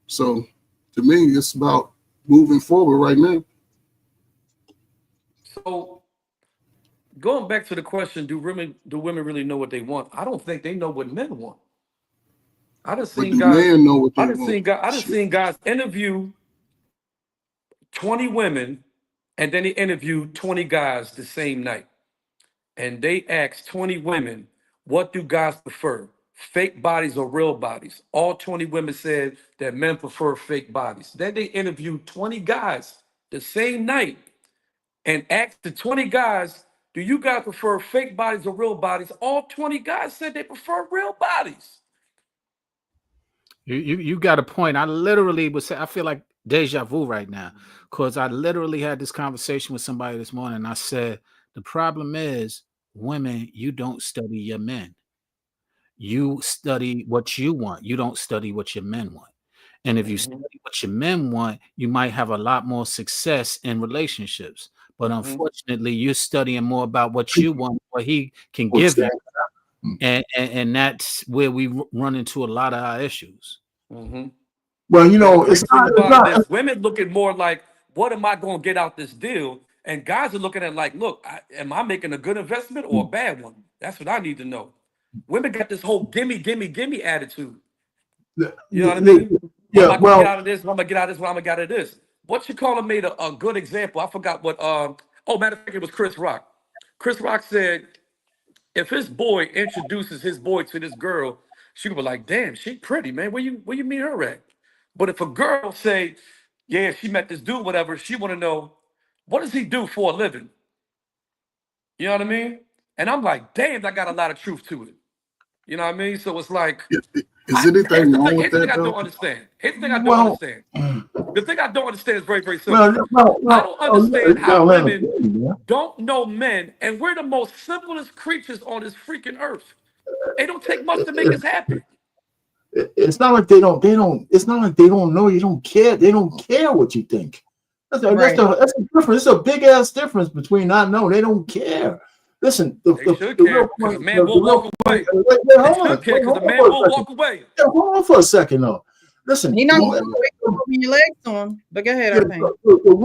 So to me, it's about moving forward right now. So going back to the question, do women really know what they want? I don't think they know what men want. I done seen guys interview 20 women, and then they interview 20 guys the same night. And they asked 20 women, what do guys prefer? Fake bodies or real bodies? All 20 women said that men prefer fake bodies. Then they interviewed 20 guys the same night and asked the 20 guys, do you guys prefer fake bodies or real bodies? All 20 guys said they prefer real bodies. You got a point. I literally was. I feel like deja vu right now because I literally had this conversation with somebody this morning. And I said the problem is women. You don't study your men. You study what you want. You don't study what your men want. And if you study what your men want, you might have a lot more success in relationships. But unfortunately, you're studying more about what you want, what he can give you. And that's where we run into a lot of our issues. Well, you know, it's not women looking more like, what am I going to get out this deal? And guys are looking at like, look, am I making a good investment or a bad one? That's what I need to know. Women got this whole gimme attitude. You know what I mean? Yeah, I'm gonna get out of this. I'm gonna get out of this. I'm gonna get out of this. What you calling made a good example. I forgot what. Matter of fact, it was Chris Rock. Chris Rock said, if his boy introduces his boy to this girl, she would be like, "Damn, she pretty, man. Where you meet her at?" But if a girl say, "Yeah, she met this dude, whatever," she want to know, what does he do for a living? You know what I mean? And I'm like, damn, that got a lot of truth to it. You know what I mean? So it's like, is anything wrong with that? I don't understand. Here's the thing I don't understand. The thing I don't understand is very, very simple. I don't understand how women don't know men, and we're the most simplest creatures on this freaking earth. It don't take much to make us happy. It's not like they don't. It's not like they don't know. You don't care. They don't care what you think. That's a difference. It's a big ass difference between not knowing. They don't care. Listen, the real point, the man will walk away. The man will walk away. Hold on for a second, though. Listen, you're not going to your legs on. But go ahead. The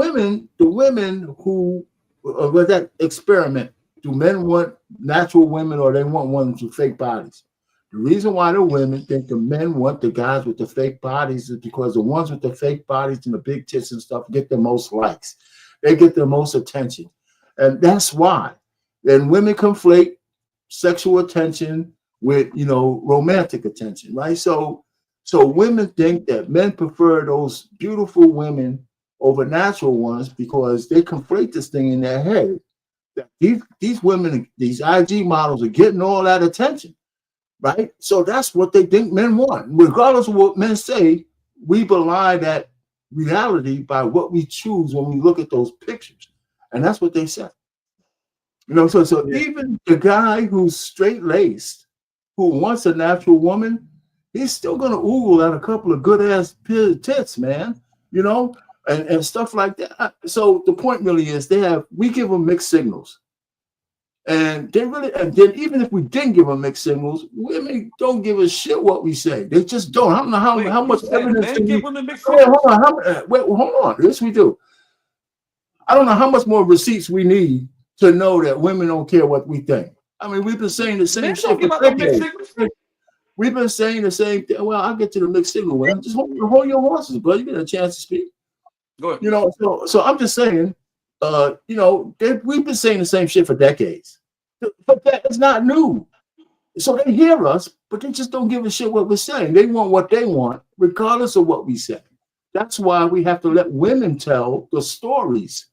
women who with that experiment, do men want natural women or they want ones with fake bodies? The reason why the women think the men want the guys with the fake bodies is because the ones with the fake bodies and the big tits and stuff get the most likes. They get the most attention. And that's why. And women conflate sexual attention with, romantic attention, right? So women think that men prefer those beautiful women over natural ones because they conflate this thing in their head. That these women, these IG models are getting all that attention, right? So that's what they think men want. Regardless of what men say, we belie that reality by what we choose when we look at those pictures. And that's what they said. So even the guy who's straight-laced, who wants a natural woman, he's still gonna oogle at a couple of good-ass tits, man, and stuff like that. So the point really is we give them mixed signals. And then even if we didn't give them mixed signals, women don't give a shit what we say. They just don't. I don't know how much evidence can we hold on. Yes, we do. I don't know how much more receipts we need to know that women don't care what we think. I mean, we've been saying the same shit for decades. We've been saying the same thing. Well, I'll get to the mixed signal. Well, just hold your horses, bro. You get a chance to speak. Go ahead. So I'm just saying, we've been saying the same shit for decades. But that is not new. So they hear us, but they just don't give a shit what we're saying. They want what they want, regardless of what we say. That's why we have to let women tell the stories.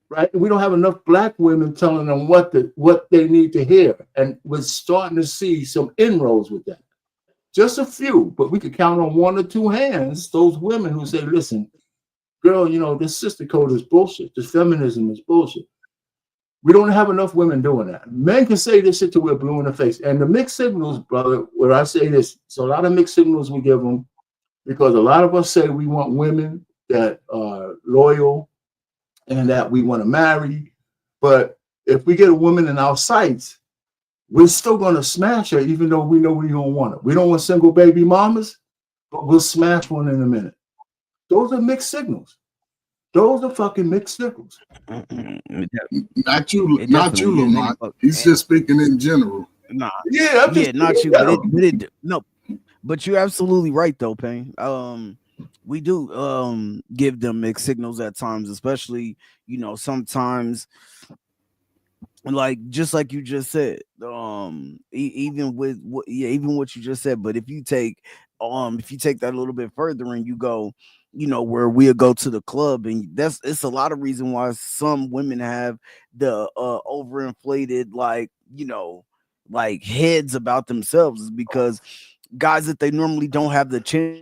Right? We don't have enough black women telling them what they need to hear. And we're starting to see some inroads with that. Just a few, but we could count on one or two hands those women who say, listen, girl, this sister code is bullshit. This feminism is bullshit. We don't have enough women doing that. Men can say this shit till we're blue in the face. And the mixed signals, brother, where I say this, so a lot of mixed signals we give them because a lot of us say we want women that are loyal, and that we want to marry. But if we get a woman in our sights, we're still going to smash her, even though we know we don't want her. We don't want single baby mamas, but we'll smash one in a minute. Those are mixed signals. Those are fucking mixed signals. Not you, Lamont. He's just speaking in general. Nah. Yeah, not you. But you're absolutely right, though, Payne. We do give them mixed signals at times, especially sometimes just like you just said, even with what you just said. But if you take that a little bit further and you go, where we'll go to the club, and it's a lot of reason why some women have the overinflated like heads about themselves, is because guys that they normally don't have the chance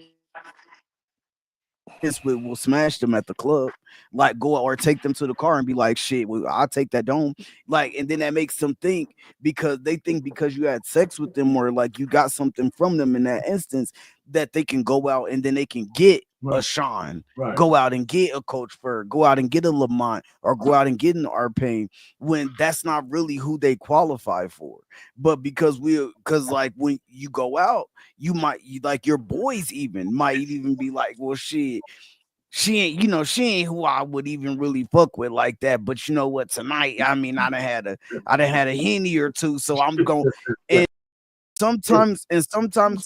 with will smash them at the club, like go or take them to the car and be like, shit, well, I'll take that dome. Like, and then that makes them think because they think because you had sex with them or like you got something from them in that instance that they can go out and then they can get a Sean, go out and get a Coach Ferg, go out and get a Lamont, or go out and get an Arpain, when that's not really who they qualify for. But because like when you go out, you like your boys might even be like, well, shit, she ain't who I would even really fuck with like that. But you know what? Tonight, I mean, I done had a Henny or two, so I'm going. And sometimes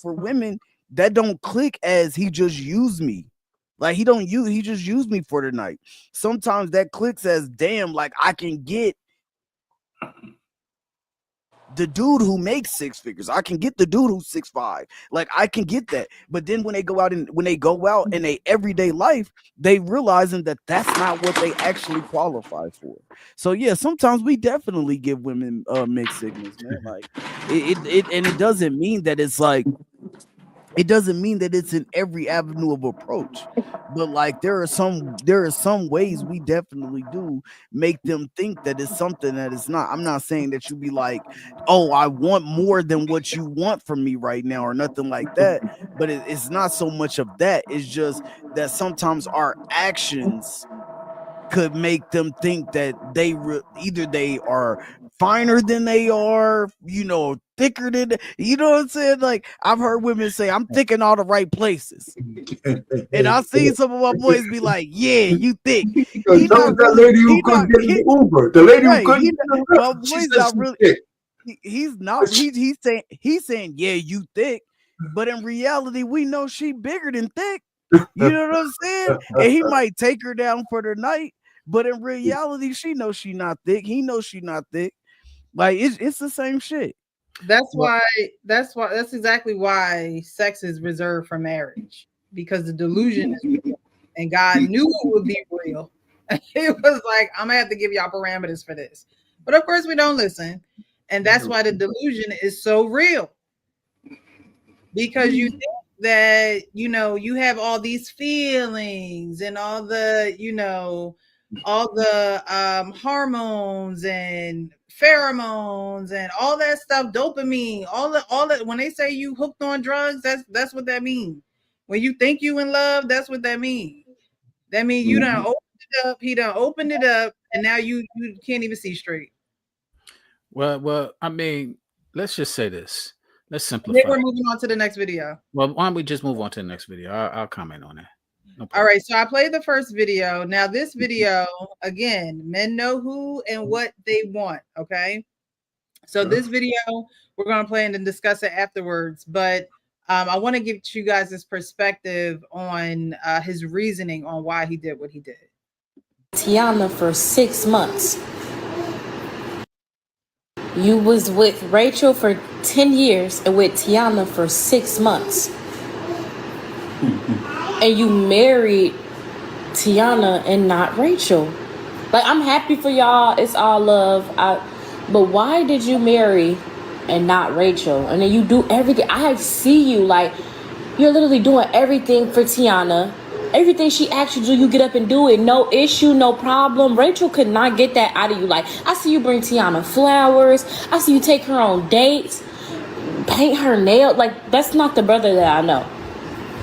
for women, that don't click as he just used me. Like he just used me for the night. Sometimes that clicks as, damn, like I can get the dude who makes six figures. I can get the dude who's 6'5". Like I can get that. But then when they go out in their everyday life, they realizing that that's not what they actually qualify for. So yeah, sometimes we definitely give women mixed signals, man. Like it doesn't mean that it's like. It doesn't mean that it's in every avenue of approach, but like there are some ways we definitely do make them think that it's something that it's not. I'm not saying that you be like, oh, I want more than what you want from me right now or nothing like that. But it's not so much of that. It's just that sometimes our actions could make them think that either they are finer than they are, thicker than, what I'm saying? Like I've heard women say, I'm thick in all the right places. And I've seen some of my boys be like, yeah, you thick. Because that lady who couldn't get the Uber. The lady who couldn't get the Uber. She's not really, he's not, he's saying, yeah, you thick. But in reality, we know she bigger than thick. You know what I'm saying? And he might take her down for the night, but in reality, she knows she not thick. He knows she not thick. Like it's the same shit. That's exactly why sex is reserved for marriage, because the delusion is real, and God knew it would be real. It was like, I'm gonna have to give y'all parameters for this, but of course we don't listen, and that's why the delusion is so real, because you think that you have all these feelings and all the hormones and pheromones and all that stuff, dopamine, all that. When they say you hooked on drugs, that's what that means. When you think you in love, that's what that means. That means you done opened it up, he done opened it up, and now you can't even see straight. Well, I mean, let's just say this. Let's simplify. Then we're moving on to the next video. Well, why don't we just move on to the next video? I'll comment on that. No all right, so I played the first video. Now this video, again, men know who and what they want, okay? So this video, we're going to play and then discuss it afterwards, but I want to give you guys this perspective on his reasoning on why he did what he did. Tiana for 6 months. You was with Rachel for 10 years and with Tiana for 6 months. And you married Tiana and not Rachel. Like, I'm happy for y'all. It's all love. But why did you marry and not Rachel? And then you do everything. I see you. Like, you're literally doing everything for Tiana. Everything she asks you to do, you get up and do it. No issue, no problem. Rachel could not get that out of you. Like, I see you bring Tiana flowers. I see you take her on dates. Paint her nails. Like, that's not the brother that I know.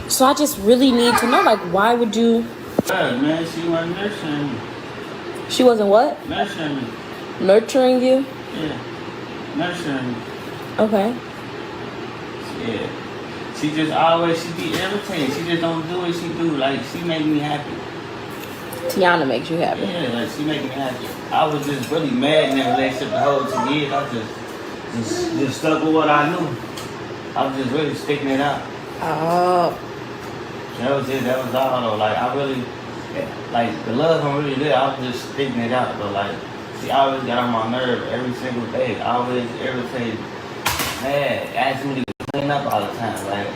So I just really need to know, like, why would you? Yeah, man, she wasn't nurturing me. She wasn't what? Nurturing me. Nurturing you? Yeah, nurturing me. Okay. Yeah. She be irritated. She just don't do what she do. Like, she make me happy. Tiana makes you happy? Yeah, like, she make me happy. I was just really mad in that relationship the whole 2 years. I just stuck with what I knew. I was just really sticking it out. Oh. That was it. That was all, though. Like, I really, like, the love wasn't really there. I was just sticking it out, though. Like, she always got on my nerve every single day. Always irritated. Mad. Asked me to clean up all the time. Like,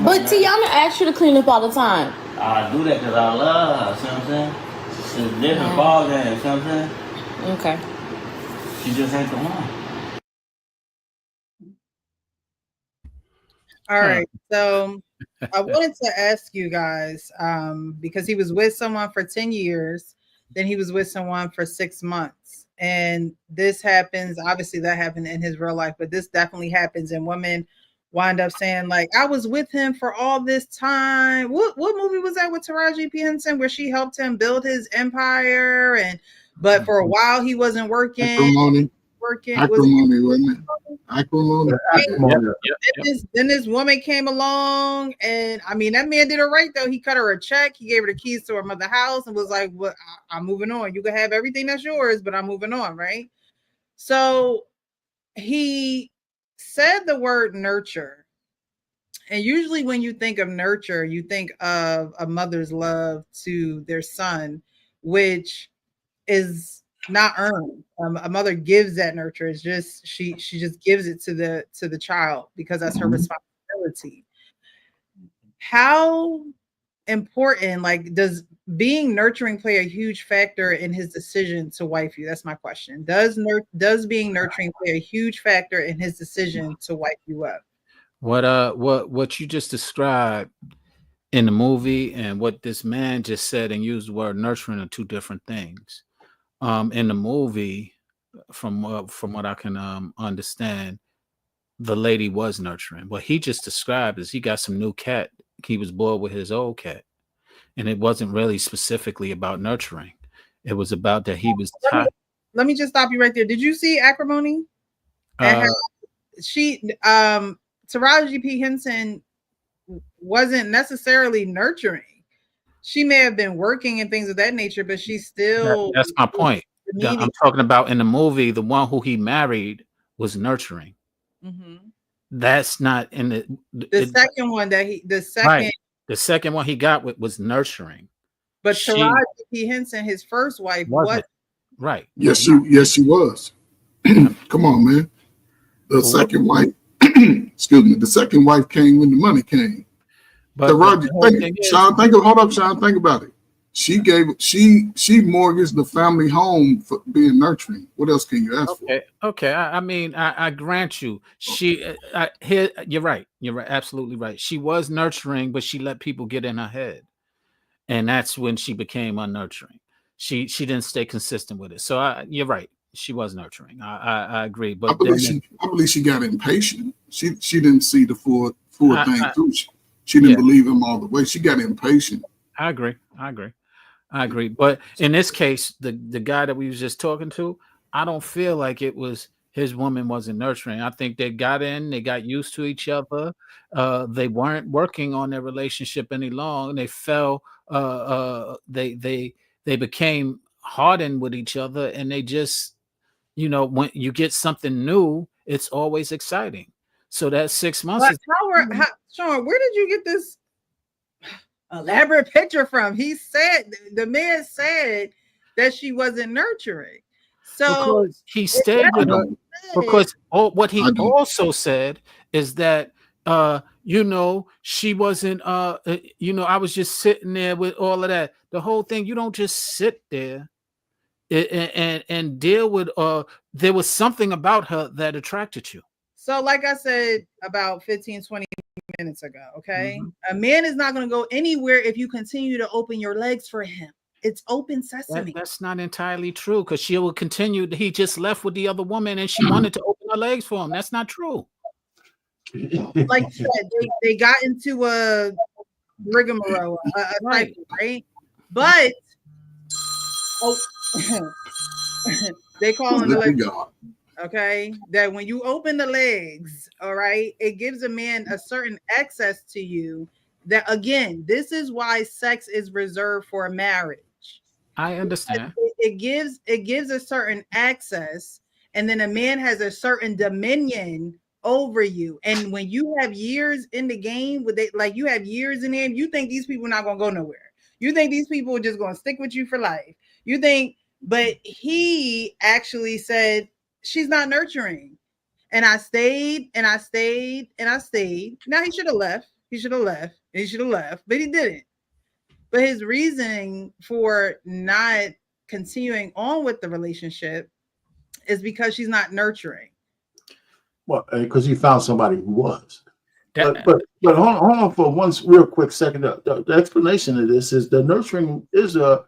but Tiana asked you to clean up all the time. I do that because I love her. See what I'm saying? It's a different ball game. See what I'm saying? Okay. She just ain't the one. All right. So I wanted to ask you guys, because he was with someone for 10 years, then he was with someone for 6 months. And this happens, obviously that happened in his real life, but this definitely happens, and women wind up saying, like, I was with him for all this time. What movie was that with Taraji P. Henson where she helped him build his empire, but for a while he wasn't working. Acrimony, wasn't it? Acrimony. Then this woman came along, and I mean, that man did it right though. He cut her a check. He gave her the keys to her mother's house and was like, "Well, I'm moving on. You can have everything that's yours, but I'm moving on." Right? So he said the word nurture, and usually when you think of nurture, you think of a mother's love to their son, which is not earned. A mother gives that nurture. It's just she just gives it to the child because that's her responsibility. How important, like, does being nurturing play a huge factor in his decision to wife you? That's my question. Does being nurturing play a huge factor in his decision to wife you up? What you just described in the movie and what this man just said and used the word nurturing are two different things. In the movie, from what I can understand, the lady was nurturing. What he just described is he got some new cat. He was bored with his old cat, and it wasn't really specifically about nurturing. It was about that he was. Let me just stop you right there. Did you see Acrimony? Taraji P. Henson wasn't necessarily nurturing. She may have been working and things of that nature, but she still. That's my point. I'm talking about in the movie, the one who he married was nurturing. Mm-hmm. That's not in the second one that the second one he got with was nurturing. But Taraji P. Henson, his first wife, wasn't. Right. Yes, she was. Come on, man. The second wife, excuse me, the second wife came when the money came. But Sean, think about it. She mortgaged the family home for being nurturing. What else can you ask for? Okay. I mean, I grant you. You're right. You're right. Absolutely right. She was nurturing, but she let people get in her head, and that's when she became unnurturing. She didn't stay consistent with it. So you're right. She was nurturing. I agree. But I believe she got impatient. She didn't see the full thing through. She didn't believe him all the way. She got impatient. I agree. But in this case, the guy that we was just talking to, I don't feel like it was his woman wasn't nurturing. I think they got used to each other. They weren't working on their relationship any longer. They fell. They became hardened with each other, and they just, when you get something new, it's always exciting. So that 6 months. Sean, where did you get this elaborate picture from? The man said that she wasn't nurturing. So because he stayed with her. Because what he also said is that she wasn't I was just sitting there with all of that. The whole thing, you don't just sit there and deal with there was something about her that attracted you. So like I said about 15, 20 minutes ago, okay? Mm-hmm. A man is not going to go anywhere if you continue to open your legs for him. It's open sesame. That's not entirely true, because she will continue. He just left with the other woman and she wanted to open her legs for him. That's not true. Like you said, they got into a rigmarole, right? But they call him okay, that when you open the legs, all right, it gives a man a certain access to you. That, again, this is why sex is reserved for a marriage. I understand. It gives a certain access, and then a man has a certain dominion over you. And when you have years in the game, you have years in them, you think these people are not going to go nowhere. You think these people are just going to stick with you for life. You think, but he actually said, she's not nurturing. And I stayed and I stayed and I stayed. Now he should have left. But he didn't. But his reasoning for not continuing on with the relationship is because she's not nurturing. Well, because he found somebody who was. But hold on for one real quick second. The explanation of this is the nurturing is a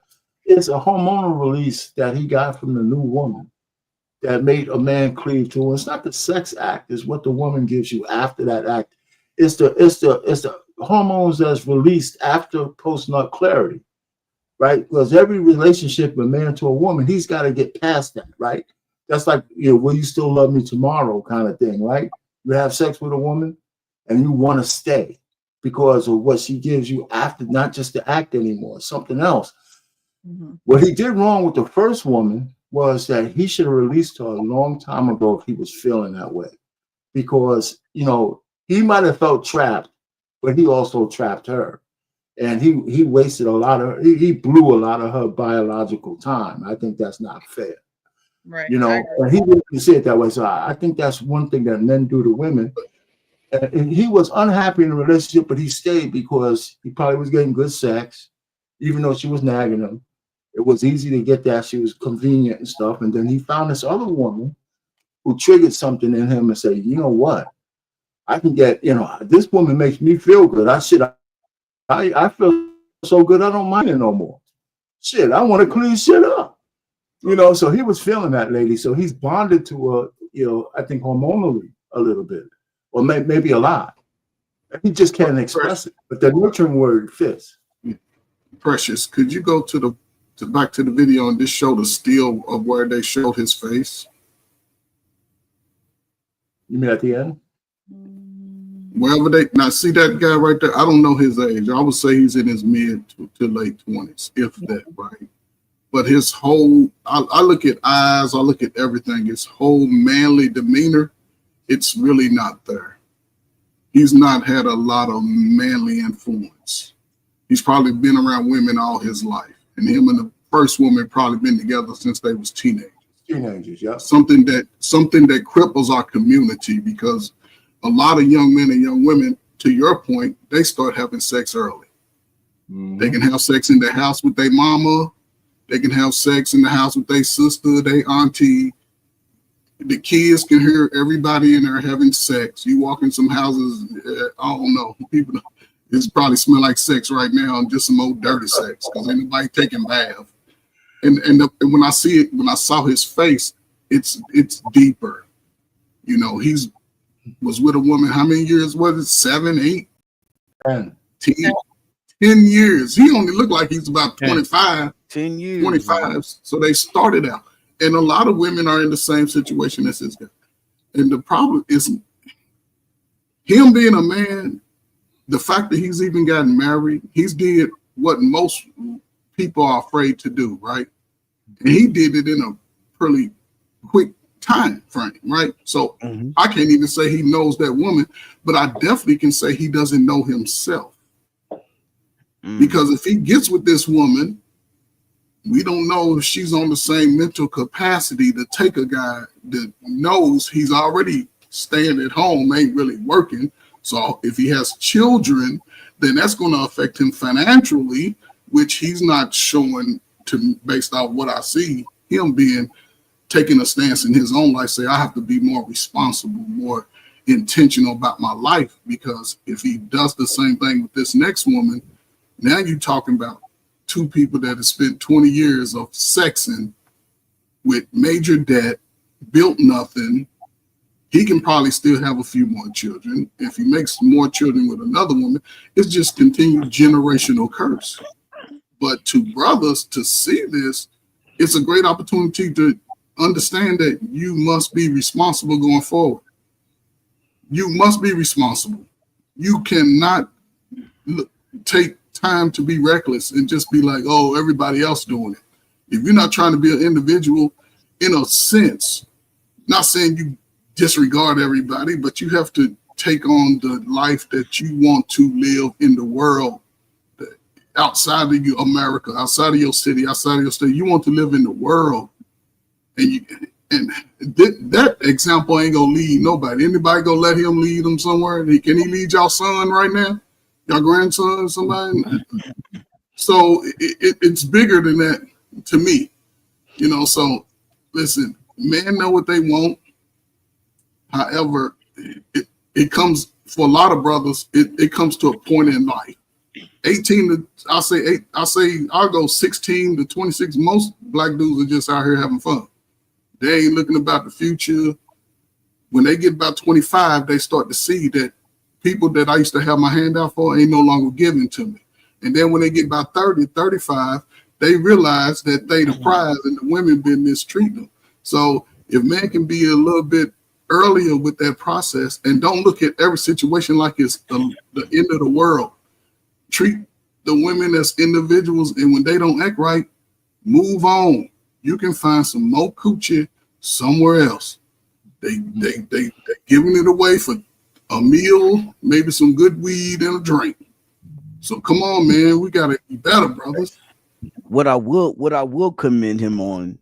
hormonal release that he got from the new woman that made a man cleave to her. It's not the sex act; it's what the woman gives you after that act. It's the hormones that's released after post-nut clarity, right? Because every relationship, a man to a woman, he's got to get past that, right? That's like, will you still love me tomorrow kind of thing, right? You have sex with a woman and you want to stay because of what she gives you after, not just the act anymore, something else. Mm-hmm. What he did wrong with the first woman was that he should have released her a long time ago if he was feeling that way. Because, he might have felt trapped, but he also trapped her. And he wasted he blew a lot of her biological time. I think that's not fair. Right. And he didn't see it that way. So I think that's one thing that men do to women. And he was unhappy in the relationship, but he stayed because he probably was getting good sex, even though she was nagging him. It was easy to get that. She was convenient and stuff. And then he found this other woman who triggered something in him and said, you know what? I can get, this woman makes me feel good. I feel so good, I don't mind it no more. Shit, I want to clean shit up. So he was feeling that lady. So he's bonded to her, I think hormonally a little bit, or maybe a lot. He just can't express it. But the nurturing word fits. Precious, could you go back to the video and just show the still of where they showed his face? You mean at the end? Wherever now see that guy right there. I don't know his age. I would say he's in his mid to late 20s, if that, right? But his whole, I look at eyes, I look at everything. His whole manly demeanor, it's really not there. He's not had a lot of manly influence. He's probably been around women all his life, and him and the first woman probably been together since they was teenagers. Yeah. Something that cripples our community, because a lot of young men and young women, to your point, they start having sex early. Mm-hmm. They can have sex in the house with their mama. They can have sex in the house with their sister, their auntie. The kids can hear everybody in there having sex. You walk in some houses, I don't know, people, it's probably smell like sex right now, and just some old dirty sex, because ain't nobody taking bath. And when I saw his face, it's deeper. He's was with a woman, how many years was it? 7, 8, 10 years. He only looked like he's about 25. 10 years. 25. So they started out. And a lot of women are in the same situation as this guy. And the problem is him being a man, the fact that he's even gotten married, he's did what most people are afraid to do, right? And he did it in a pretty quick time frame, right? So I can't even say he knows that woman, but I definitely can say he doesn't know himself. Because if he gets with this woman, we don't know if she's on the same mental capacity to take a guy that knows he's already staying at home, ain't really working. So if he has children, then that's going to affect him financially, which he's not showing to, based off what I see, him taking a stance in his own life, say, I have to be more responsible, more intentional about my life, because if he does the same thing with this next woman, now you're talking about two people that have spent 20 years of sexing with major debt, built nothing. He can probably still have a few more children. If he makes more children with another woman, it's just continued generational curse. But to brothers to see this, it's a great opportunity to understand that you must be responsible going forward. You must be responsible. You cannot take time to be reckless and just be like, oh, everybody else doing it. If you're not trying to be an individual, in a sense, not saying you disregard everybody, but you have to take on the life that you want to live in the world, outside of your America, outside of your city, outside of your state. You want to live in the world. And that example ain't gonna lead nobody. Anybody gonna let him lead them somewhere? Can he lead y'all son right now? Your grandson, somebody? So it's bigger than that to me. So listen, men know what they want. However, it comes for a lot of brothers, it comes to a point in life. 18 to I'll go 16 to 26. Most black dudes are just out here having fun. They ain't looking about the future. When they get about 25, they start to see that people that I used to have my hand out for ain't no longer giving to me. And then when they get about 30, 35, they realize that they the prize and the women been mistreating them. So if men can be a little bit earlier with that process and don't look at every situation like it's the end of the world, treat the women as individuals, and when they don't act right, move on. You can find some more coochie somewhere else. They giving it away for a meal, maybe some good weed and a drink. So come on, man, we gotta be better, brothers. What I will commend him on,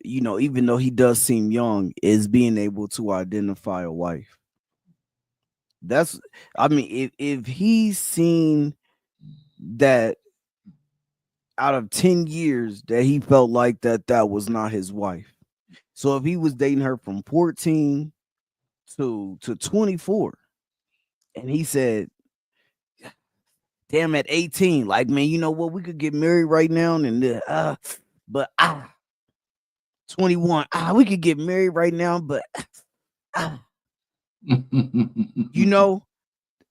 you know, even though he does seem young, is being able to identify a wife. That's, I mean, if he's seen that out of 10 years that he felt like that was not his wife. So if he was dating her from 14 to 24, and he said, damn, at 18, like, man, you know what, we could get married right now, and but 21, we could get married right now, but you know,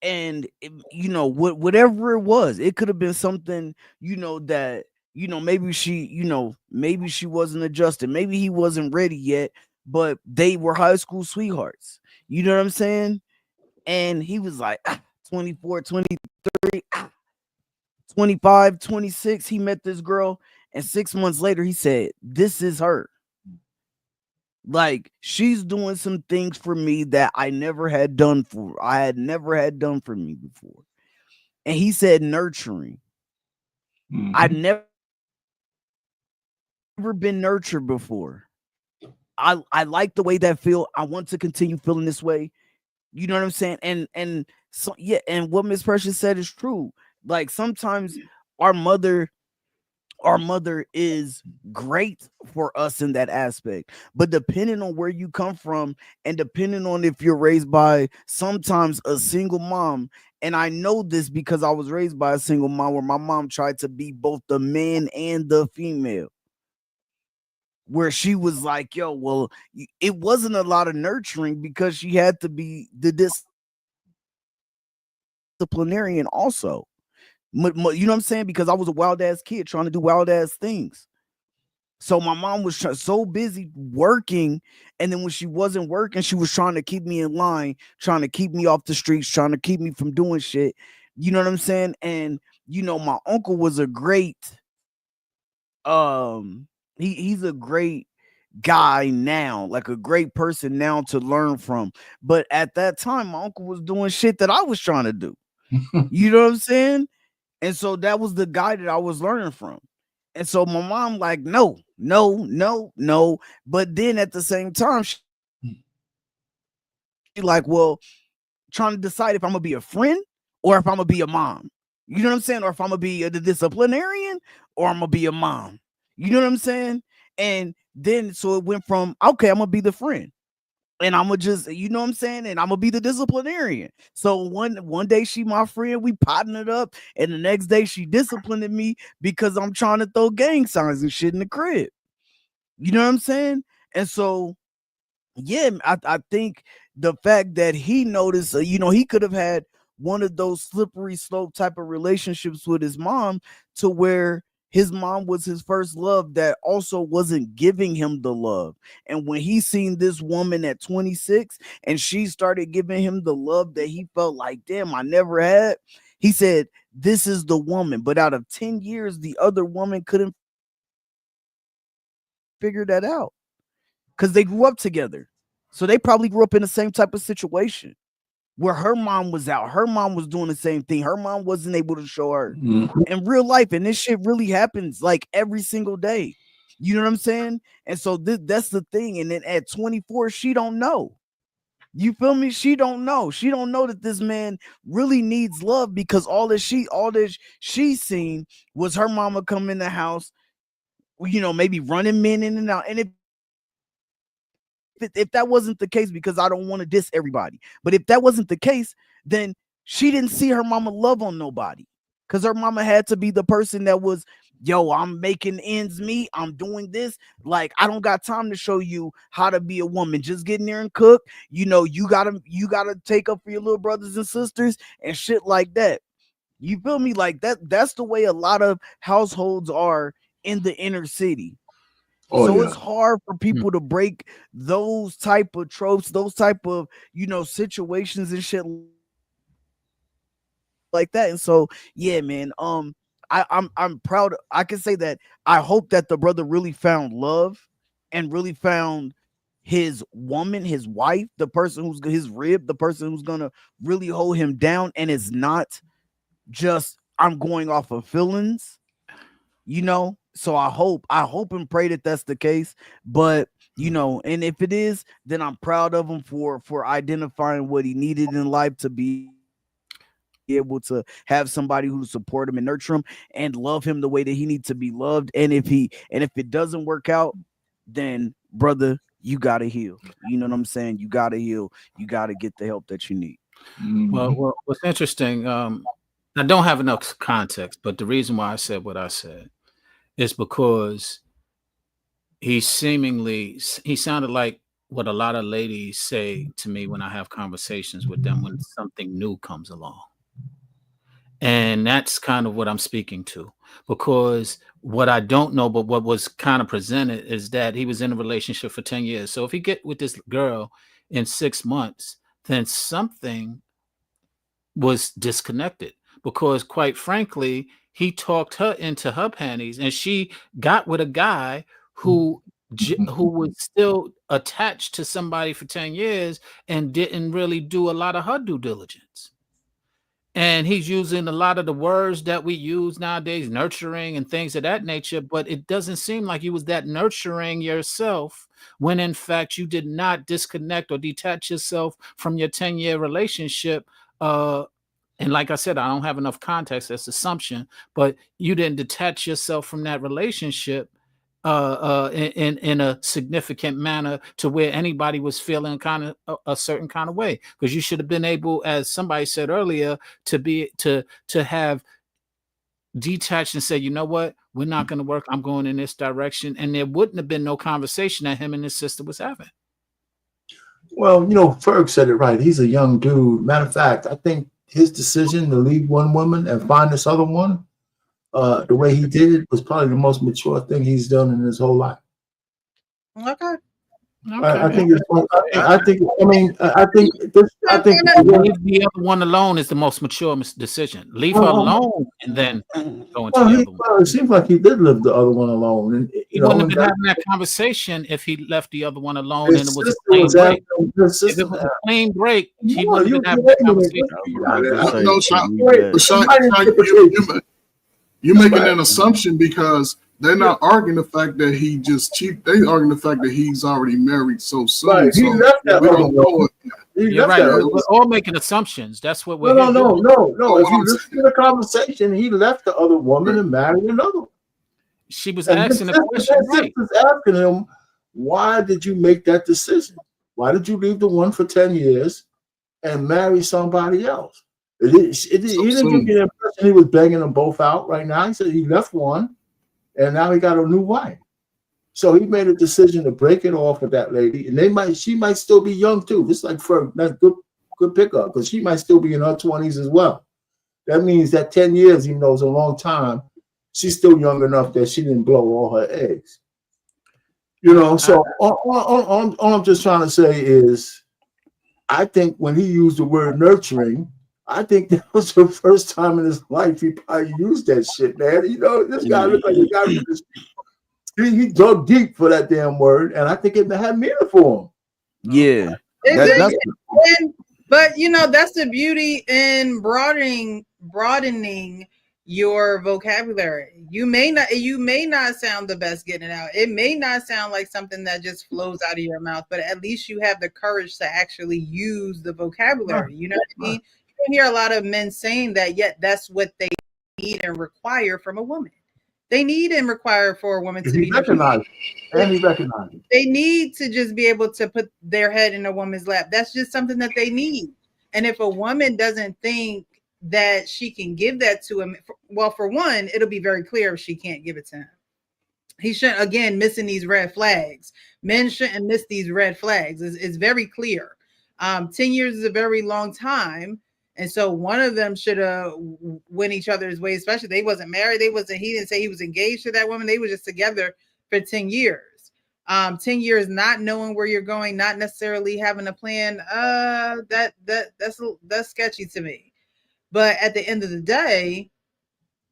and you know, whatever it was, it could have been something, you know, that, you know, maybe she wasn't adjusted, maybe he wasn't ready yet, but they were high school sweethearts, you know what I'm saying? And he was like 24, 23, 25, 26, he met this girl, and 6 months later he said, this is her. Like, she's doing some things for me that I had never had done for me before. And he said nurturing. I've never been nurtured before. I like the way that feel. I want to continue feeling this way. You know what I'm saying? And so yeah, and what Miss Precious said is true. Like, sometimes our mother is great for us in that aspect, but depending on where you come from and depending on if you're raised by sometimes a single mom, and I know this because I was raised by a single mom where my mom tried to be both the man and the female, where she was like, yo, well, it wasn't a lot of nurturing because she had to be the disciplinarian also. You know what I'm saying? Because I was a wild ass kid trying to do wild ass things. So my mom was so busy working, and then when she wasn't working, she was trying to keep me in line, trying to keep me off the streets, trying to keep me from doing shit. You know what I'm saying? And you know, my uncle was a great, he's a great guy now, like a great person now to learn from. But at that time, my uncle was doing shit that I was trying to do. You know what I'm saying? And so that was the guy that I was learning from. And so my mom like, no. But then at the same time, she like, well, trying to decide if I'm going to be a friend or if I'm going to be a mom. You know what I'm saying? Or if I'm going to be the disciplinarian or I'm going to be a mom. You know what I'm saying? And then so it went from, okay, I'm going to be the friend. And I'm gonna just, you know what I'm saying? And I'm gonna be the disciplinarian. So one day she my friend, we potting it up, and the next day she disciplining me because I'm trying to throw gang signs and shit in the crib. You know what I'm saying? And so, yeah, I think the fact that he noticed, you know, he could have had one of those slippery slope type of relationships with his mom to where his mom was his first love that also wasn't giving him the love. And when he seen this woman at 26 and she started giving him the love that he felt like, damn, I never had, he said, this is the woman. But out of 10 years, the other woman couldn't figure that out because they grew up together. So they probably grew up in the same type of situation where her mom was out. Her mom was doing the same thing. Her mom wasn't able to show her in real life. And this shit really happens like every single day. You know what I'm saying? And so that's the thing. And then at 24, she don't know. You feel me? She don't know. She don't know that this man really needs love because all that she seen was her mama come in the house, you know, maybe running men in and out. And if that wasn't the case, because I don't want to diss everybody, but if that wasn't the case, then she didn't see her mama love on nobody, because her mama had to be the person that was, yo, I'm making ends meet, I'm doing this. Like, I don't got time to show you how to be a woman. Just get in there and cook. You know, you gotta take up for your little brothers and sisters and shit like that. You feel me? Like that's the way a lot of households are in the inner city. So it's hard for people to break those type of tropes, those type of, you know, situations and shit like that. And so, yeah, man, I'm proud. I can say that I hope that the brother really found love and really found his woman, his wife, the person who's his rib, the person who's gonna really hold him down, and it's not just I'm going off of feelings, you know. So I hope and pray that that's the case. But you know, and if it is, then I'm proud of him for identifying what he needed in life to be able to have somebody who support him and nurture him and love him the way that he needs to be loved. And if it doesn't work out, then brother, you gotta heal. You know what I'm saying? You gotta heal. You gotta get the help that you need. Well, what's interesting, I don't have enough context, but the reason why I said what I said is because he sounded like what a lot of ladies say to me when I have conversations with them when something new comes along. And that's kind of what I'm speaking to, because what I don't know, but what was kind of presented is that he was in a relationship for 10 years. So if he get with this girl in 6 months, then something was disconnected, because quite frankly, he talked her into her panties and she got with a guy who was still attached to somebody for 10 years and didn't really do a lot of her due diligence. And he's using a lot of the words that we use nowadays, nurturing and things of that nature, but it doesn't seem like you was that nurturing yourself when in fact you did not disconnect or detach yourself from your 10-year relationship. And like I said, I don't have enough context, that's assumption, but you didn't detach yourself from that relationship in a significant manner to where anybody was feeling kind of a certain kind of way, because you should have been able, as somebody said earlier, to have detached and say, you know what, we're not going to work, I'm going in this direction, and there wouldn't have been no conversation that him and his sister was having. Well, you know, Ferg said it right. He's a young dude. Matter of fact, I think his decision to leave one woman and find this other one, the way he did it was probably the most mature thing he's done in his whole life. Okay. I think the other one alone is the most mature decision. Leave her alone and then go into the other one. It seems like he did leave the other one alone. And, he wouldn't have been having that conversation if he left the other one alone and it was a clean break. If it was a clean break, he wouldn't have been having that conversation. You're making an assumption because they're not arguing the fact that he just cheated. They arguing the fact that he's already married so soon. Right. He left that we don't know it. You're right. We're all making assumptions. That's what we're No. If you listen to the conversation, he left the other woman and married another one. She was asking the question. Right. Was asking him, why did you make that decision? Why did you leave the one for 10 years and marry somebody else? He didn't give the impression he was banging them both out right now. He said he left one and now he got a new wife. So he made a decision to break it off with that lady, and she might still be young too. Just like that's good pickup, because she might still be in her 20s as well. That means that 10 years, even though it's a long time, she's still young enough that she didn't blow all her eggs. You know, so all I'm just trying to say is, I think when he used the word nurturing, I think that was the first time in his life he probably used that shit, man. You know, this guy looked like a guy who just, he dug deep for that damn word, and I think it had meaning for him. Yeah. But you know, that's the beauty in broadening your vocabulary. You may not sound the best getting it out. It may not sound like something that just flows out of your mouth, but at least you have the courage to actually use the vocabulary. You know what I mean? You hear a lot of men saying that, yet that's what they need and require from a woman. They need and require for a woman to be recognized, and he recognized it. They need to just be able to put their head in a woman's lap. That's just something that they need. And if a woman doesn't think that she can give that to him, well, for one, it'll be very clear if she can't give it to him. He shouldn't, again, missing these red flags. Men shouldn't miss these red flags. It's very clear. 10 years is a very long time. And so one of them should win each other's way, especially they wasn't married. He didn't say he was engaged to that woman. They were just together for 10 years. 10 years not knowing where you're going, not necessarily having a plan. That's sketchy to me. But at the end of the day,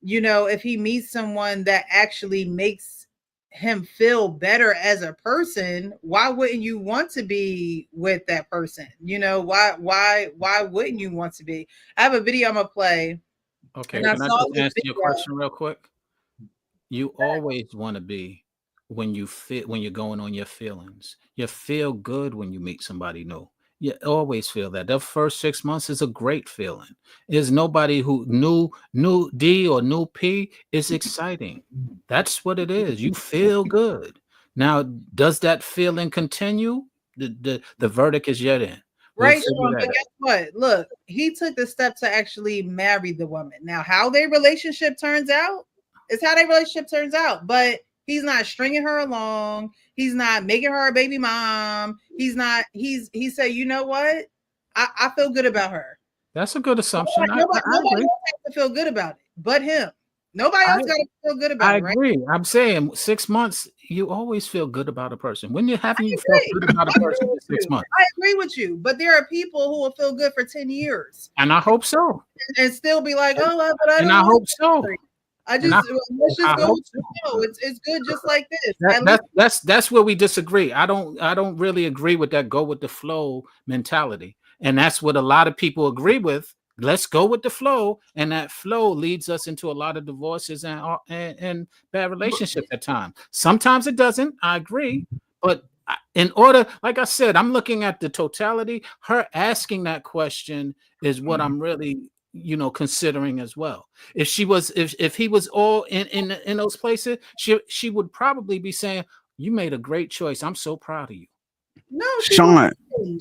you know, if he meets someone that actually makes him feel better as a person, why wouldn't you want to be with that person? You know, why wouldn't you want to be? I have a video I'm gonna play. Okay, can I just answer your question real quick? You always want to be when you're going on your feelings. You feel good when you meet somebody new. You always feel that. The first 6 months is a great feeling. There's nobody who new D or new P is exciting. That's what it is. You feel good. Now, does that feeling continue? The verdict is yet in. Right, but guess what? Look, he took the step to actually marry the woman. Now, how their relationship turns out is how their relationship turns out. But he's not stringing her along. He's not making her a baby mom. He said, you know what? I feel good about her. That's a good assumption. Nobody else has to feel good about it but him. Nobody else got to feel good about it. I agree. Right? I'm saying 6 months, you always feel good about a person. When you haven't you felt good about a person in 6 months? I agree with you, but there are people who will feel good for 10 years. And I hope so. And still be like, oh, but I don't and I hope so. Let's just go. It's good just like this. That's where we disagree. I don't really agree with that go with the flow mentality. And that's what a lot of people agree with. Let's go with the flow, and that flow leads us into a lot of divorces and bad relationships at times. Sometimes it doesn't. I agree, but in order, like I said, I'm looking at the totality. Her asking that question is what I'm really, considering as well. If she was, if he was all in those places, she would probably be saying, "You made a great choice. I'm so proud of you." No, Sean.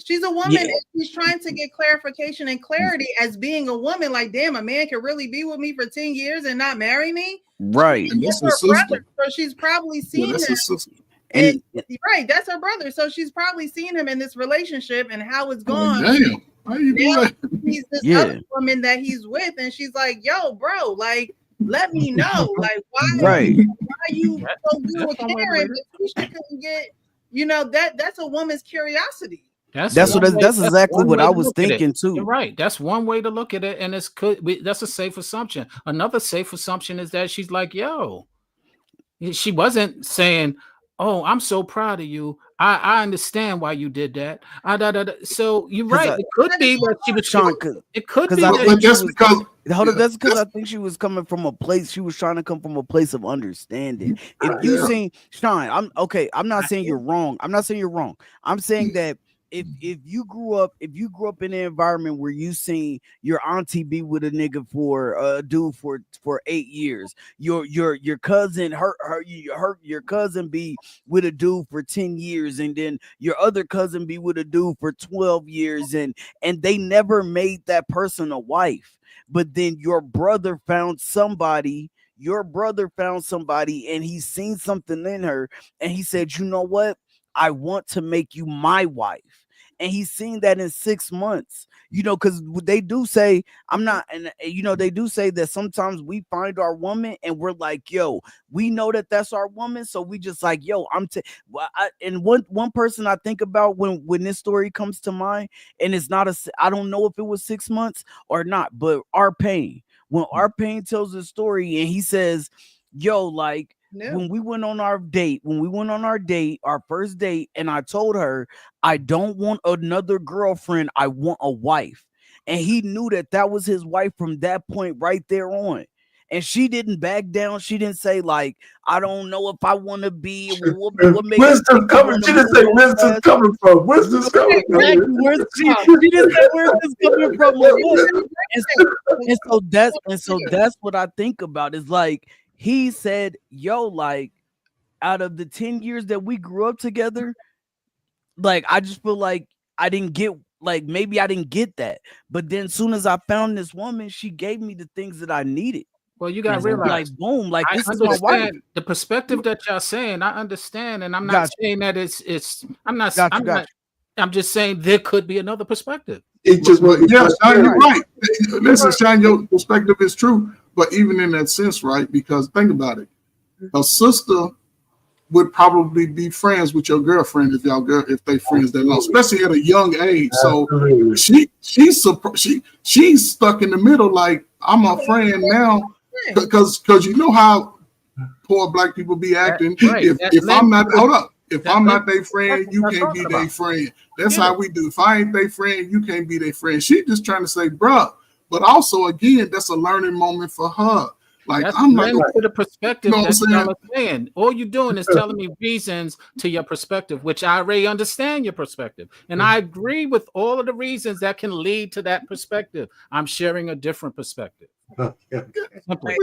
She's a woman, and she's trying to get clarification and clarity as being a woman. Like, damn, a man can really be with me for 10 years and not marry me, right? And that's her brother, so she's probably seen him. And right, that's her brother, so she's probably seen him in this relationship and how it's gone. Damn. How you do that? He's this other woman that he's with, and she's like, "Yo, bro, like, let me know, like, why you so good with Karen, but she couldn't get." That's a woman's curiosity. That's exactly what I was thinking too. You're right. That's one way to look at it, and that's a safe assumption. Another safe assumption is that she's like, "Yo," she wasn't saying, "Oh, I'm so proud of you. I understand why you did that." So you're right. It could be that she was Sean. It could be just because. That's because I think she was coming from a place. She was trying to come from a place of understanding. If you seen Sean, I'm not saying you're wrong. I'm not saying you're wrong. I'm saying that if you grew up in an environment where you seen your auntie be with a nigga for a dude for 8 years, your cousin your cousin be with a dude for 10 years, and then your other cousin be with a dude for 12 years, and they never made that person a wife. But then your brother found somebody, and he's seen something in her, and he said, "You know what? I want to make you my wife." And he's seen that in 6 months, because they do say, they do say that sometimes we find our woman and we're like, "Yo, we know that that's our woman." So we just like, "Yo, and one person I think about when this story comes to mind, and it's not I don't know if it was 6 months or not, but R-Pain, when R-Pain tells the story and he says, "Yo, like, when we went on our date, our first date, and I told her, I don't want another girlfriend, I want a wife." And he knew that was his wife from that point right there on. And she didn't back down. She didn't say, like, "I don't know if I want to be." Wisdom coming. She didn't say wisdom's coming from. Wisdom's coming from. She didn't say where's this coming from. And so that's what I think about. Is like, he said, yo, like, out of the 10 years that we grew up together, like, I just feel like I didn't get, like, maybe I didn't get that. But then as soon as I found this woman, she gave me the things that I needed. Well, you got to And realize, like, boom, like, I this is my wife. understand the perspective that y'all saying. I understand, and I'm not saying that it's. I'm just saying there could be another perspective. It just Sean, you're right. Listen, Sean, your perspective is true, but even in that sense, right? Because think about it, a sister would probably be friends with your girlfriend if they friends that long, especially at a young age. So she's stuck in the middle, like I'm a friend now, because you know how poor black people be acting. If I'm not if I'm not their friend, you can't be their friend. That's how we do. If I ain't their friend, you can't be their friend. She just trying to say, bruh. But also, again, that's a learning moment for her. Like, That's I'm not to the perspective you know that what I'm y'all are saying. All you're doing is telling me reasons to your perspective, which I already understand your perspective. And I agree with all of the reasons that can lead to that perspective. I'm sharing a different perspective. We're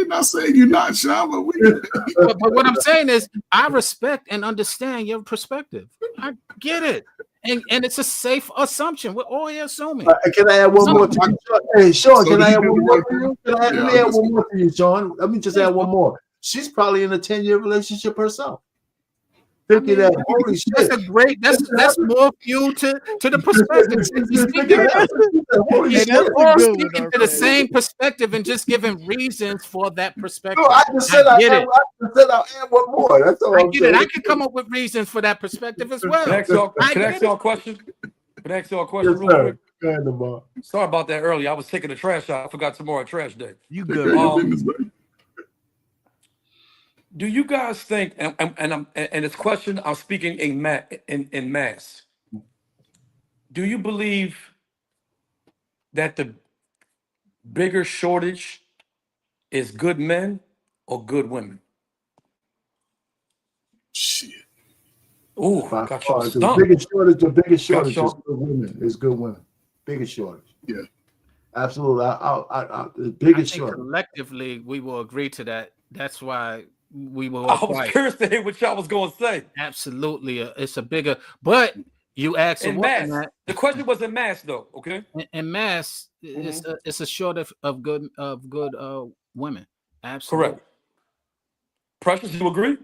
not saying you're not, Sean, but what I'm saying is I respect and understand your perspective. I get it. And it's a safe assumption. We're all assuming. Can I add one more to you? Hey, Sean, can I add one more to you? Let me add one more to you, Sean. Let me just add one more. She's probably in a 10-year relationship herself. Thinking that, holy shit. That's a great, that's more fuel to the perspective. They're all speaking to the same perspective and just giving reasons for that perspective. No, I just said I'll add one more. That's all I'm saying. I can come up with reasons for that perspective as well. Can I ask y'all a question? Real quick? Sorry about that earlier. I was taking the trash out. I forgot tomorrow trash day. You good? Do you guys think, and this question I'm speaking in mass, do you believe that the bigger shortage is good men or good women? Shit. Ooh, got you the biggest shortage is good women. Is good women. Biggest shortage. Yeah. Absolutely. The biggest shortage. Collectively, we will agree to that. That's why we will. I was curious to hear what y'all was going to say. Absolutely, it's a bigger. But you asked in mass. The question was in mass, though. Okay. In mass, it's a shortage of good women. Absolutely. Correct. Precious, you agree?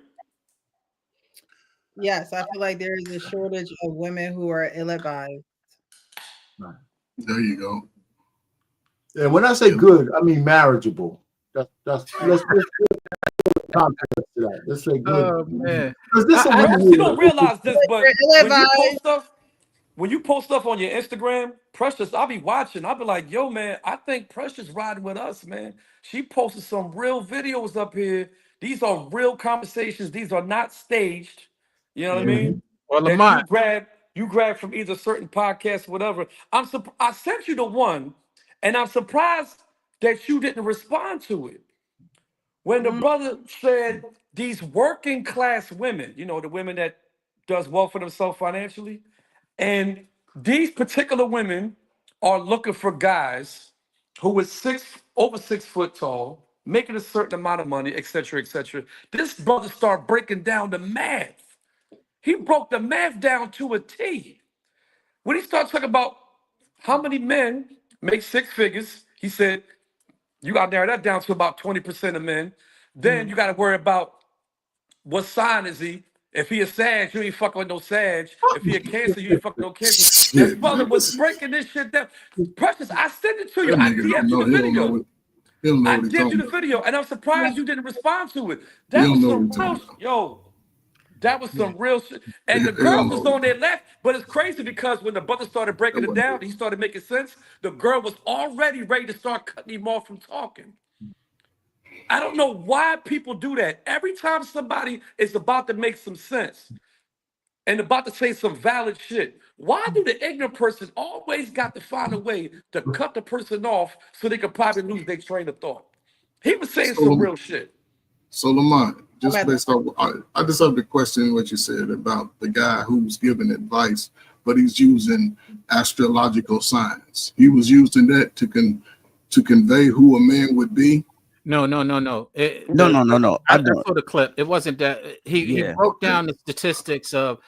Yes, I feel like there is a shortage of women who are ill-advised. There you go. And when I say good, I mean marriageable. Let's say good. Oh man, you don't realize this, but when you post stuff on your Instagram, Precious, I'll be watching. I'll be like, yo, man, I think Precious riding with us, man. She posted some real videos up here. These are real conversations. These are not staged. You know what I mean? Well, Lamont, you grab from either certain podcast or whatever. I sent you the one, and I'm surprised that you didn't respond to it. When the brother said these working class women, you know, the women that does well for themselves financially, and these particular women are looking for guys who is over 6 foot tall, making a certain amount of money, etc., etc. This brother started breaking down the math. He broke the math down to a T. When he started talking about how many men make 6 figures, he said, you got to narrow that down to about 20% of men. Then you got to worry about what sign is he. If he a Sag, you ain't fucking with no Sag. If he a Cancer, you ain't fucking with no Cancer. This brother was breaking this shit down. Precious, I sent it to you. I DM'd you the video. I DM'd you the video, and I'm surprised you didn't respond to it. That was some real yo. That was some real shit. And the girl was on their left, but it's crazy because when the brother started breaking it down, he started making sense. The girl was already ready to start cutting him off from talking. I don't know why people do that. Every time somebody is about to make some sense and about to say some valid shit, why do the ignorant person always got to find a way to cut the person off so they could probably lose their train of thought? He was saying some real shit. So Lamont, just based off, I just have to question what you said about the guy who's giving advice, but he's using astrological signs. He was using that to convey who a man would be. No. No. I saw the clip. It wasn't that he broke down the statistics of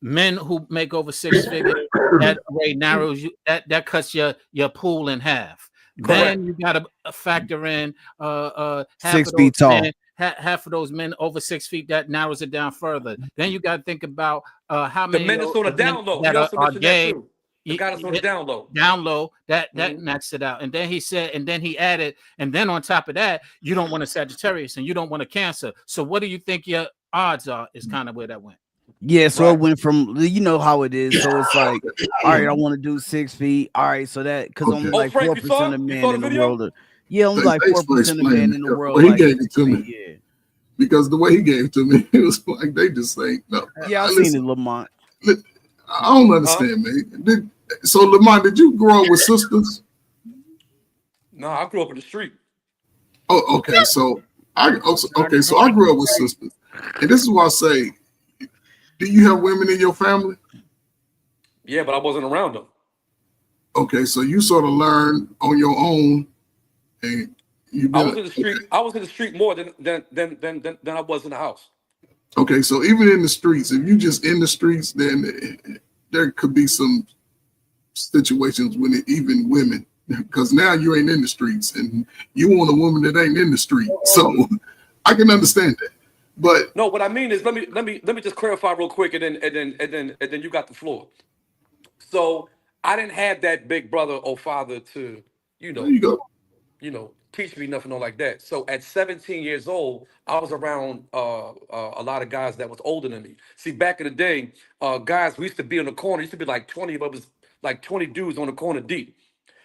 men who make over 6 figures. That way narrows you. That cuts your pool in half. Correct. Then you got to factor in half 6 of feet those tall. men, half of those men over 6 feet. That narrows it down further. Then you got to think about how many the men that's on the down low. that You also are mentioned that gay. too. The guy that's on the down low. Down low, that knocks it out. And then he said, and then he added, and then on top of that, you don't want a Sagittarius and you don't want a Cancer. So what do you think your odds are? Is kind of where that went. Yeah, so it went from, you know how it is. So it's like, all right, I want to do 6 feet. All right, so that because only like 4% of men in the world. Only like 4% of men in the world. Well, he gave it to me. Because the way he gave it to me, it was like they just say no. Yeah, I've seen it, Lamont. I don't understand, man. So Lamont, did you grow up with sisters? No, I grew up in the street. Oh, okay. So I grew up with sisters, and this is why I say, do you have women in your family? Yeah, but I wasn't around them. Okay, so you sort of learned on your own, and I was in the street. I was in the street more than I was in the house. Okay, so even in the streets, if you just in the streets, then there could be some situations when even women, because now you ain't in the streets and you want a woman that ain't in the street. So I can understand that. But no, what I mean is let me just clarify real quick, and then you got the floor. So I didn't have that big brother or father to there you go. Teach me nothing like that. So at 17 years old, I was around a lot of guys that was older than me. See, back in the day, guys, we used to be in the corner. Used to be like 20 of us, like 20 dudes on the corner deep.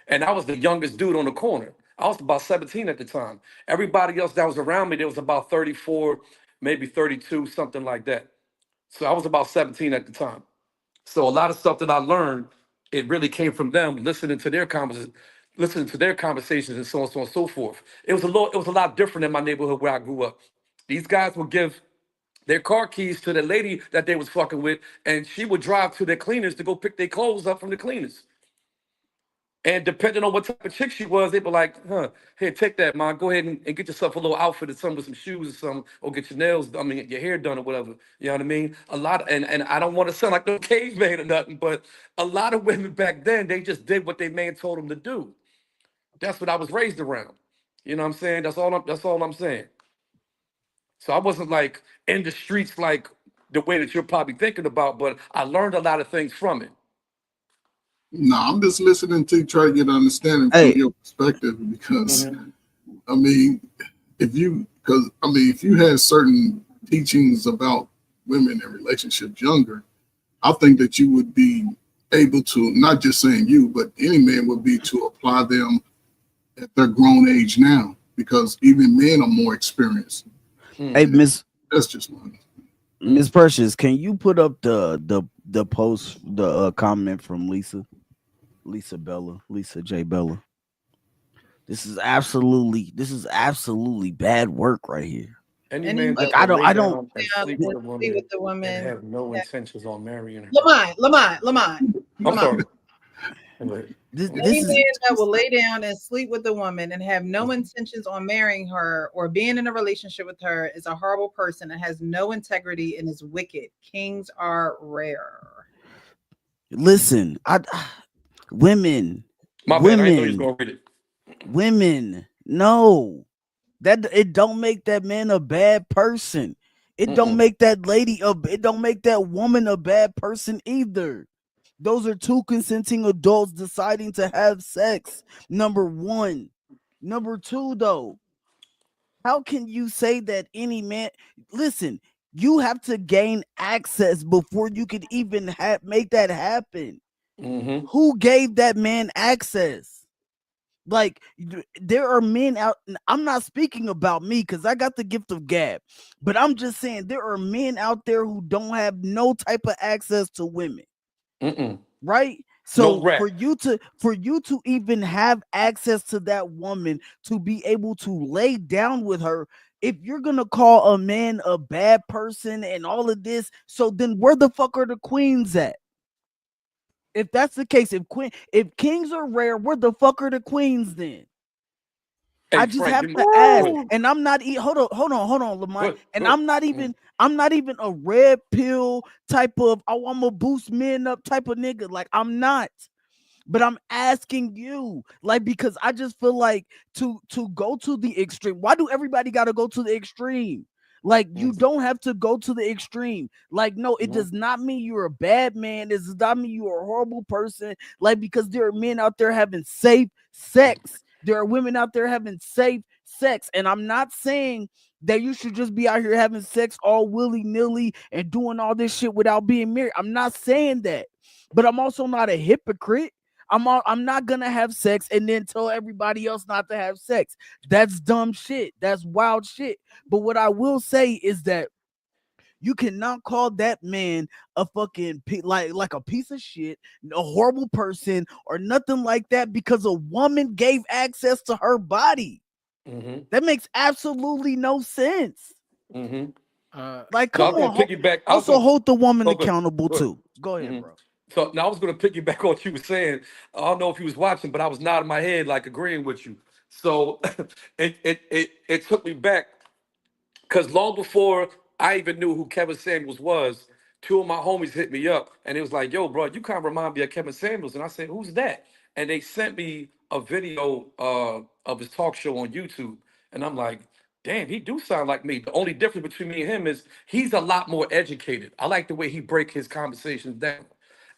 And I was the youngest dude on the corner. I was about 17 at the time. Everybody else that was around me, there was about 34, maybe 32, something like that. So I was about 17 at the time. So a lot of stuff that I learned, it really came from them, listening to their conversations and so on and so forth. It was a lot different in my neighborhood where I grew up. These guys would give their car keys to the lady that they was fucking with, and she would drive to their cleaners to go pick their clothes up from the cleaners. And depending on what type of chick she was, they'd be like, here, take that, man. Go ahead and get yourself a little outfit or something with some shoes or something, or get your nails, your hair done or whatever. You know what I mean? A lot, and I don't want to sound like no caveman or nothing, but a lot of women back then, they just did what their man told them to do. That's what I was raised around. You know what I'm saying? That's all I'm saying. So I wasn't like in the streets like the way that you're probably thinking about, but I learned a lot of things from it. No, I'm just listening to you, try to get an understanding from your perspective, because if you had certain teachings about women and relationships younger, I think that you would be able to, not just saying you, but any man would be to apply them at their grown age now, because even men are more experienced. Hey, that's just one. Miss Precious, can you put up the post, the comment from Lisa J. Bella? This is absolutely bad work right here. Any man like that I don't sleep with a woman and have no intentions on marrying her. Lamont. I'm sorry. Any man that will lay down and sleep with a woman and have no intentions on marrying her or being in a relationship with her is a horrible person and has no integrity and is wicked. Kings are rare. Listen, women. My bad, I didn't know you was gonna read it. Women, no. That it don't make that man a bad person. It don't make that lady it don't make that woman a bad person either. Those are two consenting adults deciding to have sex. Number one. Number two, though, how can you say that any man? Listen, you have to gain access before you could even make that happen. Who gave that man access? Like, there are men out. I'm not speaking about me because I got the gift of gab, but I'm just saying there are men out there who don't have no type of access to women. Right? So for you to even have access to that woman, to be able to lay down with her, if you're gonna call a man a bad person and all of this, so then where the fuck are the queens at? If that's the case, if kings are rare, where the fuck are the queens then? I just Frank, have give me- to Go ask, ahead. and I'm not. Hold on, Lamont. Good, And good. I'm not even a red pill type of. Oh, I'm a boost men up type of nigga. Like I'm not. But I'm asking you, like, because I just feel like to go to the extreme. Why do everybody got to go to the extreme? Like, you don't have to go to the extreme. Like, no, it does not mean you're a bad man. It does not mean you're a horrible person. Like, because there are men out there having safe sex. There are women out there having safe sex. And I'm not saying that you should just be out here having sex all willy-nilly and doing all this shit without being married. I'm not saying that. But I'm also not a hypocrite. I'm not gonna have sex and then tell everybody else not to have sex. That's dumb shit. That's wild shit. But what I will say is that you cannot call that man a fucking like a piece of shit, a horrible person, or nothing like that because a woman gave access to her body. That makes absolutely no sense. Like, come on. Also hold the woman accountable too. Go ahead, bro. So now I was going to piggyback on what you were saying. I don't know if you was watching, but I was nodding my head like agreeing with you. So it took me back because long before I even knew who Kevin Samuels was, two of my homies hit me up and it was like, yo, bro, you kind of remind me of Kevin Samuels. And I said, who's that? And they sent me a video of his talk show on YouTube. And I'm like, damn, he do sound like me. The only difference between me and him is he's a lot more educated. I like the way he break his conversations down.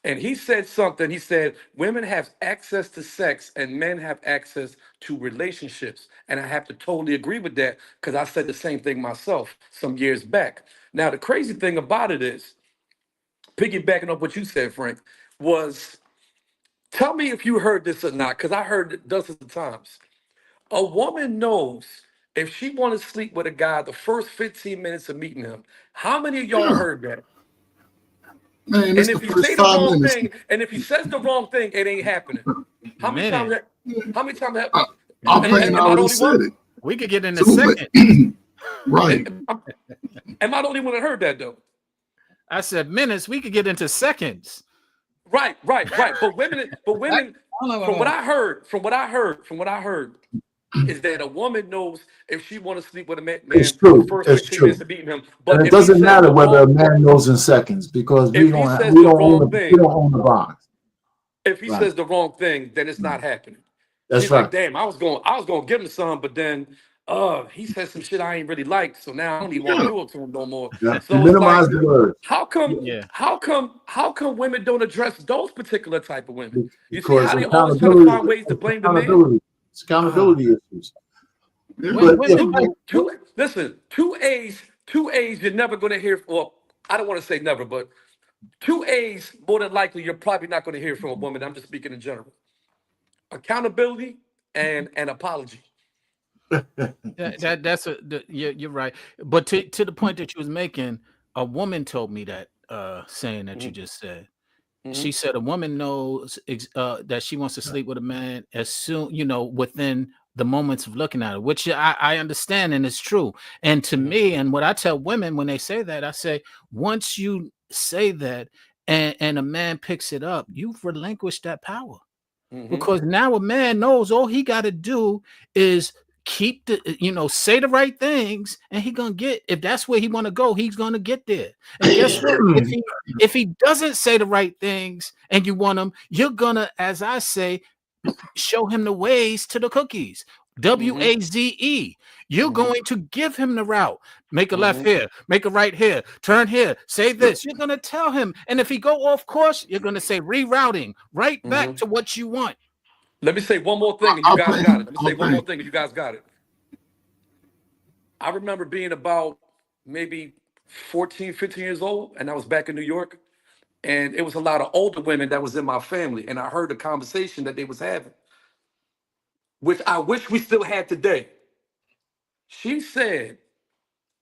And he said something. He said, women have access to sex and men have access to relationships. And I have to totally agree with that because I said the same thing myself some years back. Now, the crazy thing about it is, piggybacking up what you said, Frank, was tell me if you heard this or not, because I heard it dozens of times. A woman knows if she wants to sleep with a guy the first 15 minutes of meeting him. How many of y'all heard that? Man, And it's if the he first say the 5 wrong minutes. thing, and if he says the wrong thing, it ain't happening. How many times? How many times? I'm thinking I already said it. We could get in a So, second. Right. Am I the only one that heard that though? I said minutes. We could get into seconds. Right. But women, from what I heard, is that a woman knows if she want to sleep with a man It's true. the first It's 15 true. minutes of beating him. But And it if he doesn't says matter the whether a wrong- man knows in seconds because we If he don't says we the don't wrong own the thing- we don't own the box. If he Right. says the wrong thing, then it's not happening. That's She's right. like, damn, I was gonna give him some, but then he said some shit I ain't really like, so now I don't even want to do it to him no more. Yeah. So it's Minimize like, the words how come women don't address those particular type of women? You see because how they always try to accountability. find ways to blame the man? Accountability. It's accountability issues. Two A's you're never gonna hear. Well, I don't want to say never, but two A's more than likely you're probably not gonna hear from a woman. I'm just speaking in general. Accountability and an apology. You're right. But to the point that you was making, a woman told me that saying that you just said. She said a woman knows that she wants to sleep with a man as soon, within the moments of looking at her, which I understand and it's true. And to me, and what I tell women when they say that, I say, once you say that and a man picks it up, you've relinquished that power. Because now a man knows all he got to do is keep say the right things, and he gonna get, if that's where he want to go, he's gonna get there. And guess what? if he doesn't say the right things and you want him, you're gonna, as I say, show him the ways to the cookies. WAZE. You're going to give him the route. Make a left here, make a right here, turn here, say this. You're going to tell him. And if he go off course, you're going to say rerouting right back to what you want. Let me say one more thing, and you guys got it. Let me say one more thing, and you guys got it. I remember being about maybe 14, 15 years old, and I was back in New York, and it was a lot of older women that was in my family, and I heard the conversation that they was having, which I wish we still had today. She said,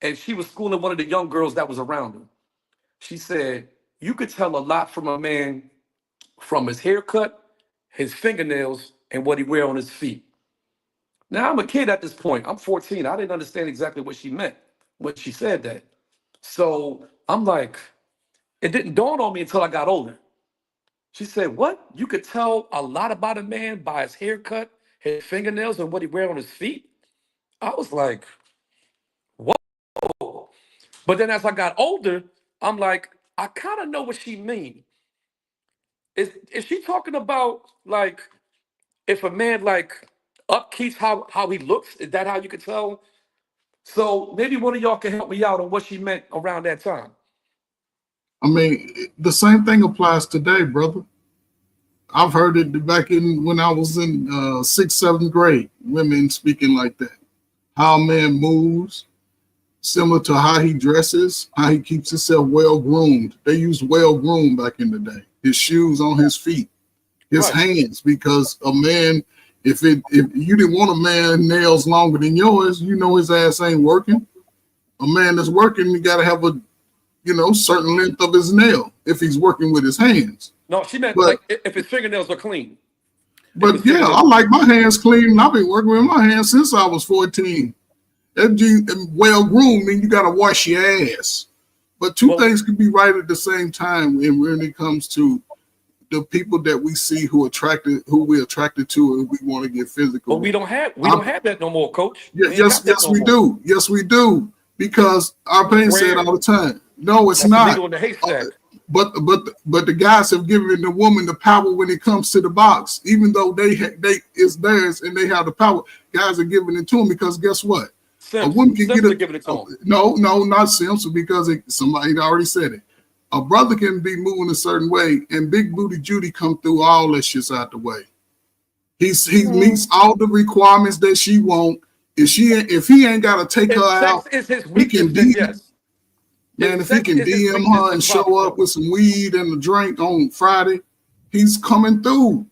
and she was schooling one of the young girls that was around her. She said, you could tell a lot from a man from his haircut, his fingernails, and what he wear on his feet. Now, I'm a kid at this point. I'm 14. I didn't understand exactly what she meant when she said that. So I'm like, it didn't dawn on me until I got older. She said, what? You could tell a lot about a man by his haircut, his fingernails, and what he wear on his feet? I was like, whoa. But then as I got older, I'm like, I kind of know what she mean. Is she talking about like if a man like upkeeps how he looks? Is that how you could tell? So maybe one of y'all can help me out on what she meant around that time. I mean, the same thing applies today, brother. I've heard it back in when I was in 6th, 7th grade, women speaking like that. How a man moves, similar to how he dresses, how he keeps himself well groomed. They used well groomed back in the day. His shoes on his feet, his hands, because a man, if you didn't want a man nails longer than yours, you know his ass ain't working. A man that's working, you got to have a certain length of his nail if he's working with his hands. No, she meant like if his fingernails are clean. But yeah, I like my hands clean. I've been working with my hands since I was 14. That well groomed mean you got to wash your ass. But two things can be right at the same time when it comes to the people that we see who we're attracted to and we want to get physical. But we don't have that no more, Coach. Yes, we do. Yes, we do. Because our parents say it all the time. No, it's not. But the guys have given the woman the power when it comes to the box, even though it's theirs and they have the power. Guys are giving it to them because guess what? A woman can give it to them. No, not Simpson, because somebody already said it. A brother can be moving a certain way, and Big Booty Judy come through all that shit's out the way. He meets all the requirements that she want. If he ain't got to take her out, he can DM. Man, if he can DM her and show up with some weed and a drink on Friday, he's coming through.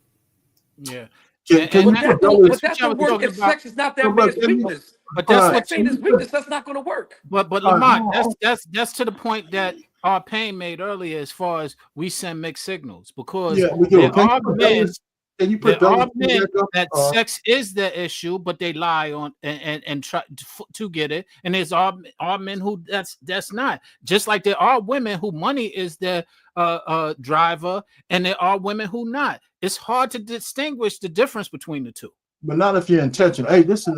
Yeah. But that's the work. If sex is not that man's weakness. But that's what his weakness. That's not going to work. But Lamont, that's to the point that our pain made earlier, as far as we send mixed signals, because there are men that sex is their issue, but they lie on and try to get it, and there's our men who that's not. Just like there are women who money is their driver, and there are women who not. It's hard to distinguish the difference between the two. But not if you're intentional. Hey, listen,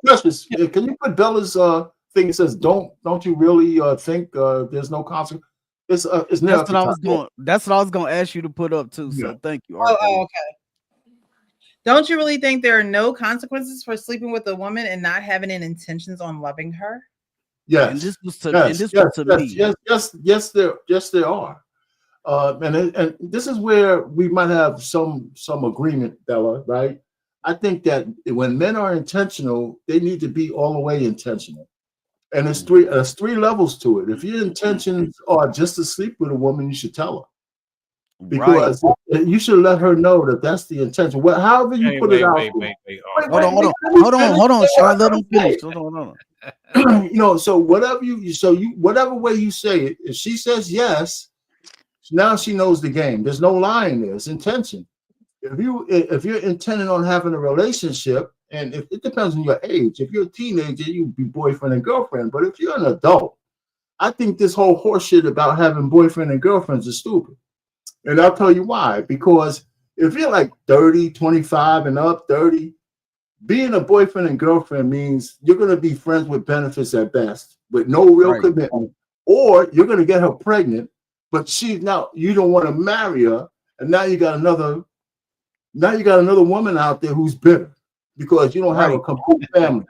Justice, can you put Bella's thing that says, "Don't you really think there's no consequence?" That's what I was going to ask you to put up too. So thank you. Oh, okay. Don't you really think there are no consequences for sleeping with a woman and not having any intentions on loving her? Yes. And this was to me. Yes, there are. And this is where we might have some agreement, Bella, right? I think that when men are intentional, they need to be all the way intentional. And there's three levels to it. If your intentions are just to sleep with a woman, you should tell her. Because you should let her know that that's the intention. However you put it out. Hold on, Sean. Let him finish. Hold on. So whatever way you say it, if she says yes, now she knows the game. There's no lying there. It's intention. If you're intending on having a relationship, and if it depends on your age. If you're a teenager, you be boyfriend and girlfriend. But if you're an adult, I think this whole horseshit about having boyfriend and girlfriends is stupid. And I'll tell you why. Because if you're like 30, 25 and up, 30, being a boyfriend and girlfriend means you're going to be friends with benefits at best, with no real commitment. Or you're going to get her pregnant, but you don't want to marry her, and now you got another woman out there who's bitter because you don't have a complete family.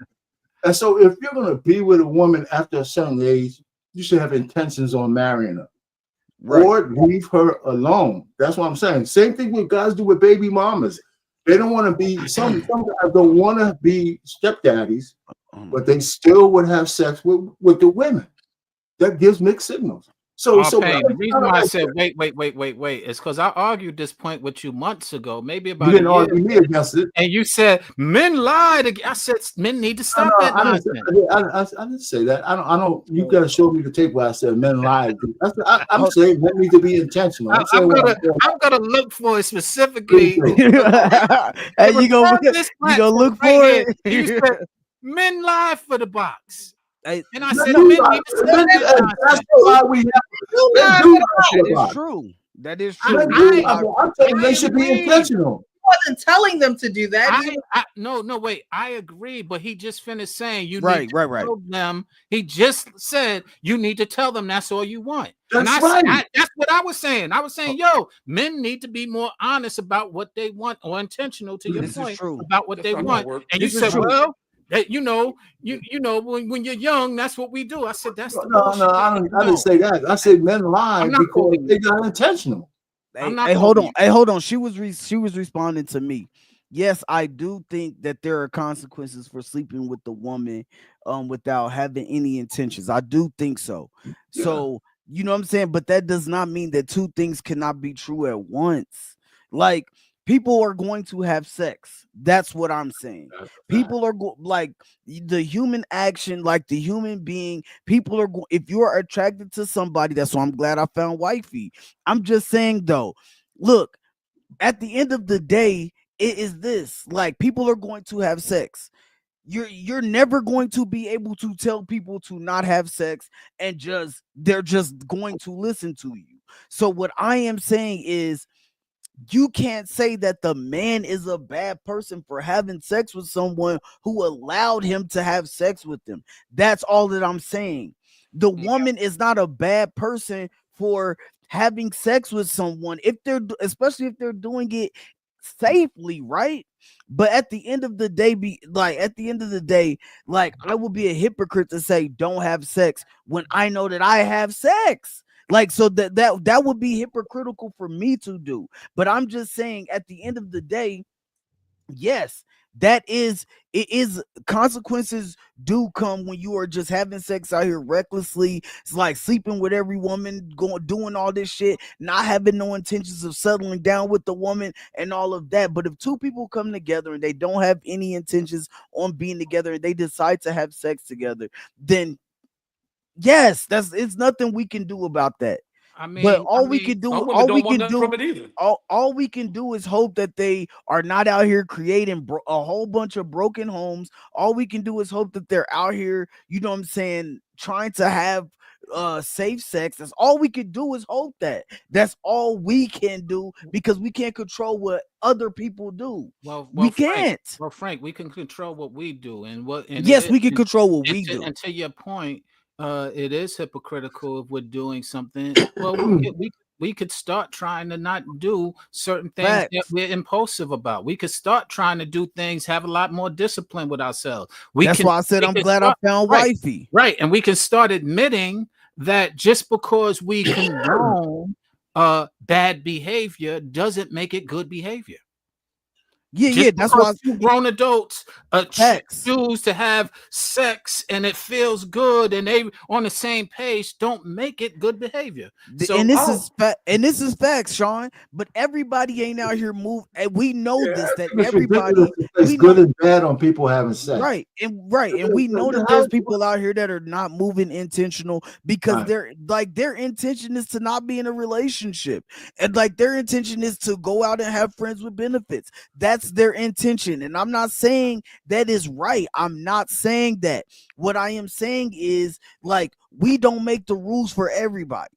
And so if you're going to be with a woman after a certain age, you should have intentions on marrying her. Or leave her alone. That's what I'm saying. Same thing with guys do with baby mamas. They don't want to be, some guys don't want to be stepdaddies, but they still would have sex with the women. That gives mixed signals. The reason why I said wait is because I argued this point with you months ago, maybe about you didn't argue me against it, and you said men lied. I said men need to stop that nonsense. I didn't say that. I don't. You got to show me the tape where I said men lied. I'm saying men need to be intentional. I'm gonna look for it specifically. Hey, you gonna look for it? You said men lie for the box. And I said, men need to stop that. That's why we have. That is true. That is true. I'm saying they should be intentional. wasn't telling them to do that. No, wait. I agree, but he just finished saying you Right, need to right. tell them. He just said you need to tell them that's all you want. That's right. That's what I was saying. I was saying, yo, men need to be more honest about what they want or intentional to your This is point true. about what they want. And you This is said, true. well, that you know, when you're young, that's what we do. I said that's the No, bullshit. I didn't say that. I said men lie because they're not intentional. Hey, hold on. Hey, hold on. She was responding to me. Yes, I do think that there are consequences for sleeping with the woman without having any intentions. I do think so. Yeah. So, you know what I'm saying? But that does not mean that two things cannot be true at once. Like, people are going to have sex. That's what I'm saying. People are like the human action, like the human being. People are if you are attracted to somebody, that's why I'm glad I found wifey. I'm just saying though, look, at the end of the day, it is this. Like, people are going to have sex. You're never going to be able to tell people to not have sex and they're just going to listen to you. So what I am saying is, you can't say that the man is a bad person for having sex with someone who allowed him to have sex with them. That's all that I'm saying. The woman is not a bad person for having sex with someone especially if they're doing it safely, right? But at the end of the day, I will be a hypocrite to say don't have sex when I know that I have sex. Like, so that would be hypocritical for me to do. But I'm just saying, at the end of the day, yes, it is consequences do come when you are just having sex out here recklessly. It's like sleeping with every woman, doing all this shit, not having no intentions of settling down with the woman and all of that. But if two people come together and they don't have any intentions on being together and they decide to have sex together, then yes, it's nothing we can do about that. But all we can do is hope that they are not out here creating a whole bunch of broken homes. All we can do is hope that they're out here, you know what I'm saying, trying to have safe sex. That's all we can do is hope that. That's all we can do, because we can't control what other people do. We can't. Frank, we can control what we do, we can control what we do. And to your point, it is hypocritical if we're doing something. Well, we could start trying to not do certain things that we're impulsive about. We could start trying to do things, have a lot more discipline with ourselves. That's why I said I'm glad I found wifey. Right. And we can start admitting that just because we condone bad behavior doesn't make it good behavior. Yeah, that's why two grown adults choose to have sex and it feels good and they on the same page, don't make it good behavior. So, and this is facts, Sean. But everybody ain't out here moving, and we know this. That everybody it's good and bad on people having sex, right? And we know that there's people out here that are not moving intentional because their intention is to not be in a relationship, and like their intention is to go out and have friends with benefits. That's their intention, and I'm not saying that is right. I'm not saying that. What I am saying is, like, we don't make the rules for everybody.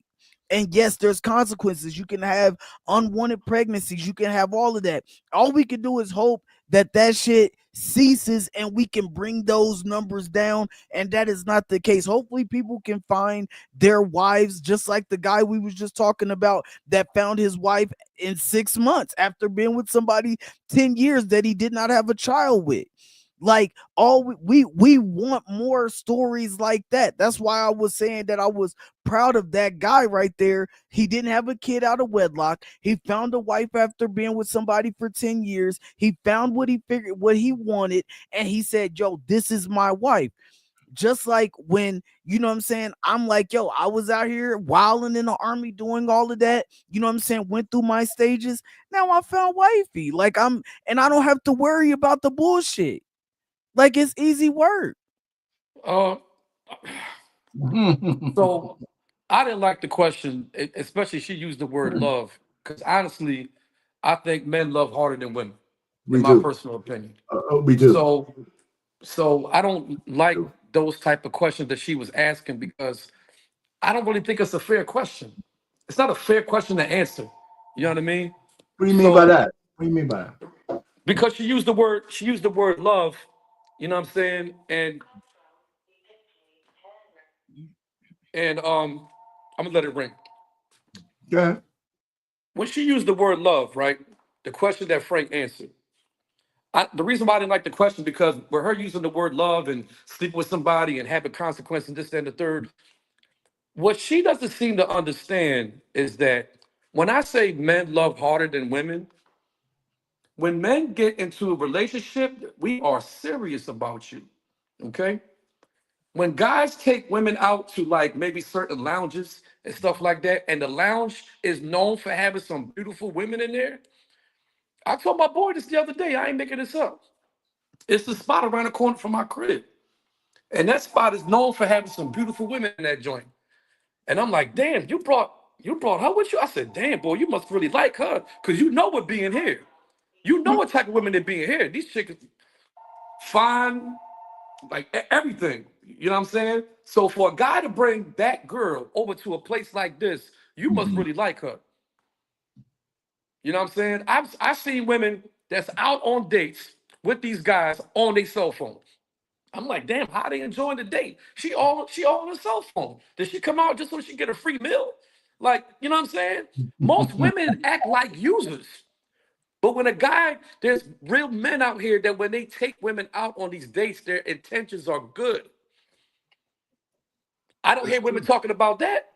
And yes, there's consequences. You can have unwanted pregnancies. You can have all of that. All we can do is hope that shit ceases and we can bring those numbers down. And that is not the case. Hopefully people can find their wives, just like the guy we was just talking about that found his wife in 6 months after being with somebody 10 years that he did not have a child with. Like, we want more stories like that. That's why I was saying that I was proud of that guy right there. He didn't have a kid out of wedlock. He found a wife after being with somebody for 10 years. He found what he figured, what he wanted, and he said, yo, this is my wife. Just like when, you know what I'm saying, I'm like, yo, I was out here wilding in the army doing all of that, you know what I'm saying, went through my stages. Now I found wifey. Like, and I don't have to worry about the bullshit. Like, it's easy work. So I didn't like the question, especially she used the word love, because honestly, I think men love harder than women, in my personal opinion. We do. So I don't like those type of questions that she was asking, because I don't really think it's a fair question. It's not a fair question to answer. You know what I mean? What do you mean by that? What do you mean by that? Because she used the word love, you know what I'm saying? And I'm gonna let it ring. Yeah. When she used the word love, right? The question that Frank answered. The reason why I didn't like the question because with her using the word love and sleeping with somebody and having consequences and this, that, and the third, what she doesn't seem to understand is that when I say men love harder than women, when men get into a relationship, we are serious about you. Okay? When guys take women out to like maybe certain lounges and stuff like that, and the lounge is known for having some beautiful women in there. I told my boy this the other day, I ain't making this up. It's the spot around the corner from my crib. And that spot is known for having some beautiful women in that joint. And I'm like, damn, you brought her with you? I said, damn, boy, you must really like her. Cause you know what being here. You know what type of women that being here. These chicks fine, like everything. You know what I'm saying? So for a guy to bring that girl over to a place like this, you must really like her. You know what I'm saying? I've seen women that's out on dates with these guys on their cell phone. I'm like, damn, how they enjoying the date? She all on her cell phone. Did she come out just so she can get a free meal? Like, you know what I'm saying? Most women act like users. But when there's real men out here that when they take women out on these dates, their intentions are good. I don't hear women talking about that.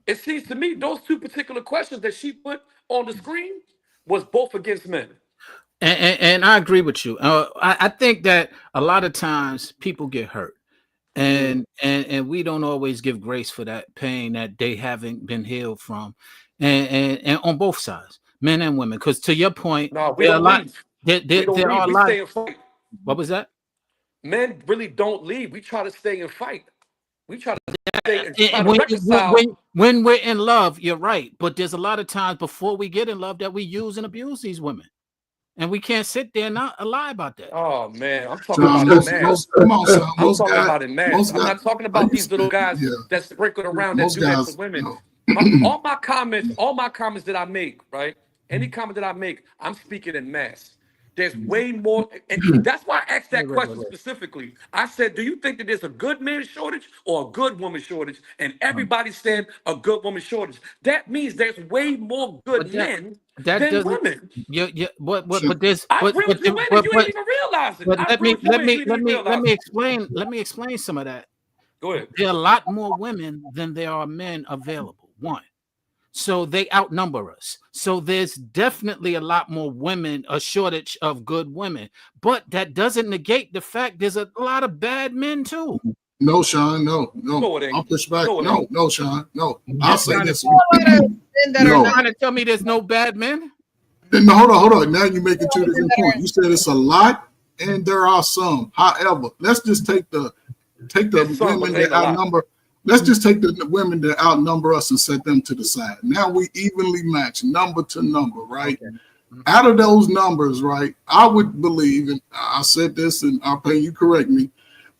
It seems to me those two particular questions that she put on the screen was both against men. And I agree with you. I think that a lot of times people get hurt, and we don't always give grace for that pain that they haven't been healed from, and on both sides, men and women. Because to your point, no, we don't leave. There are a we lot. Stay and fight. What was that? Men really don't leave. We try to stay and fight. We try to stay and try to reconcile. When we're in love, you're right. But there's a lot of times before we get in love that we use and abuse these women. And we can't sit there and not lie about that. Oh man, I'm talking about it, man. I'm talking about it, man. I'm not talking about these little guys that sprinkled around that do that to women. All my comments that I make, right? Any comment that I make, I'm speaking in mass. There's way more, and that's why I asked that question specifically. I said, do you think that there's a good man shortage or a good woman shortage? And everybody said a good woman shortage. That means there's way more good men than women. But there's you didn't even realize it. But let me explain some of that. Go ahead. There are a lot more women than there are men available. One. So they outnumber us. So there's definitely a lot more women, a shortage of good women. But that doesn't negate the fact there's a lot of bad men too. No, Sean, no. I'll push back. No, Sean, no. I'll say this. You're trying to tell me there's no bad men? No, hold on. Now you're making two different points. You said it's a lot and there are some. However, let's just take the women that outnumber. Let's just take the women that outnumber us and set them to the side. Now we evenly match number to number, right? Okay. Out of those numbers, right, I would believe, and I said this and I'll pay you correct me,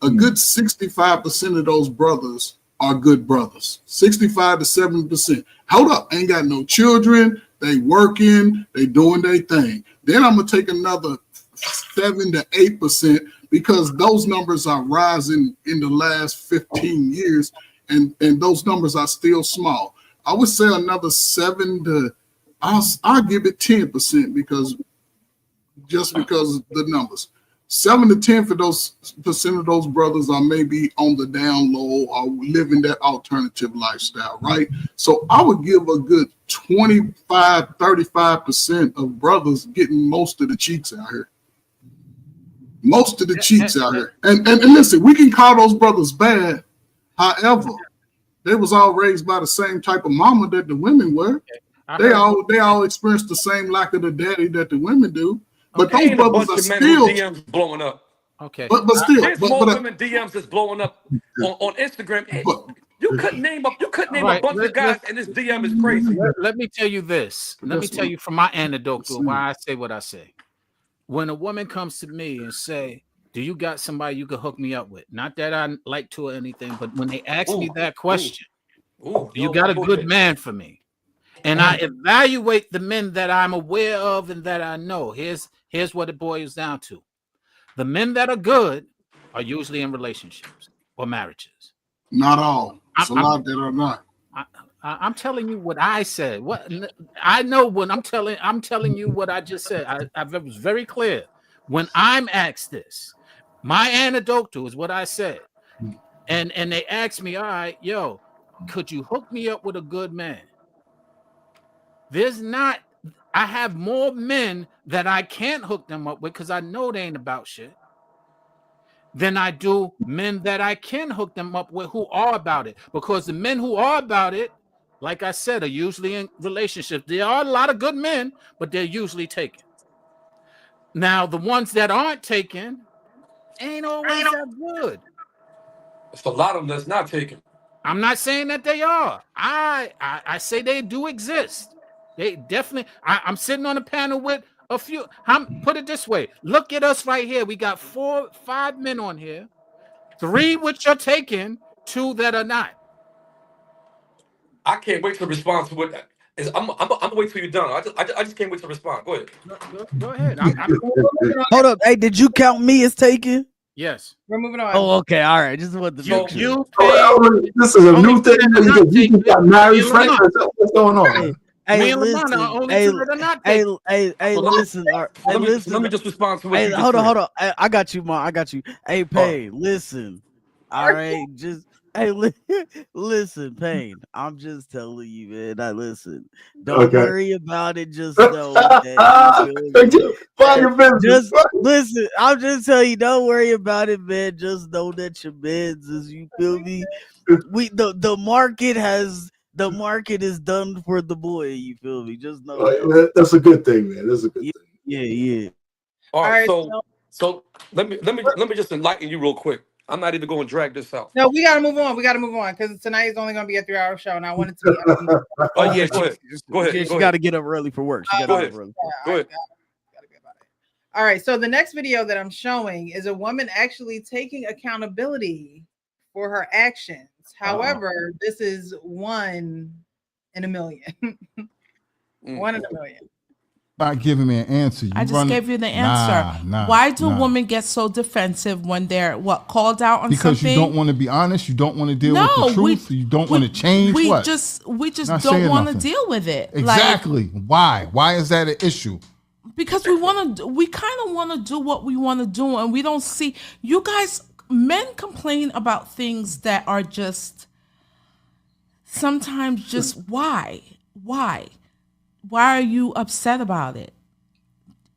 a good 65% of those brothers are good brothers. 65 to 70%. Hold up, ain't got no children, they working, they doing their thing. Then I'm going to take another 7 to 8% because those numbers are rising in the last 15 years. And those numbers are still small. I would say another 7 to, I'll give it 10% because the numbers. 7 to 10 for those % of those brothers are maybe on the down low or living that alternative lifestyle, right? So I would give a good 25, 35% of brothers getting most of the cheeks out here. Most of the cheeks out here. And listen, we can call those brothers bad. However, they was all raised by the same type of mama that the women were. They all experienced the same lack of the daddy that the women do. But those brothers are still DMs blowing up. Okay. But still, there's more women DMs that's blowing up on Instagram. You couldn't name a bunch of guys, and this DM is crazy. Let me tell you this. Let me tell you from my anecdote why I say what I say. When a woman comes to me and say, do you got somebody you could hook me up with? Not that I like to or anything, but when they ask me that question, you got a good man for me? And I evaluate the men that I'm aware of and that I know. Here's what it boils down to. The men that are good are usually in relationships or marriages. Not all. There's a lot that are not. I'm telling you what I said. What I know when I'm telling you what I just said. I was very clear. When I'm asked this, my anecdote is what I said. And they asked me, all right, yo, could you hook me up with a good man? I have more men that I can't hook them up with because I know they ain't about shit than I do men that I can hook them up with who are about it. Because the men who are about it, like I said, are usually in relationships. There are a lot of good men, but they're usually taken. Now, the ones that aren't taken ain't always that good. It's a lot of them that's not taken. I'm not saying that they are. I say they do exist. They definitely. I'm sitting on a panel with a few. Put it this way. Look at us right here. We got 5 men on here. 3 which are taken, 2 that are not. I can't wait to respond to what. I'm gonna wait till you're done. I just can't wait to respond. Go ahead. Go ahead. Hold up. Hey, did you count me as taken? Yes. We're moving on. Oh, okay. All right. Just what the this is a new thing. You just got married, Frank. What's going on? Hey, listen. Hey, listen. Let me just respond to what you just hold said. on. I got you, Ma. I got you. Hey, Payne, listen. All right, just listen, Payne. I'm just telling you, man. Listen. Don't worry about it. Just know that. Just listen. I'm just telling you. Don't worry about it, man. Just know that your meds is. You feel me? The market is done for the boy. You feel me? Just know that's a good thing, man. That's a good thing. Yeah. All right. So let me just enlighten you real quick. I'm not even going to drag this out. No, we got to move on. Because tonight is only going to be a 3-hour show, and I wanted to be. Oh yeah, go ahead. She got to get up early for work. Go ahead. Go ahead. All right. So the next video that I'm showing is a woman actually taking accountability for her actions. However, this is 1 in a million. 1 in a million. Not giving me an answer. I just gave you the answer. Why do women get so defensive when they're called out on because something? You don't want to be honest. You don't want to deal with the truth. You don't want to change. We what? just don't want to deal with it. Exactly. Why? Why is that an issue? Because we kind of want to do what we want to do, and we don't see you guys. Men complain about things that are just sometimes just why are you upset about it?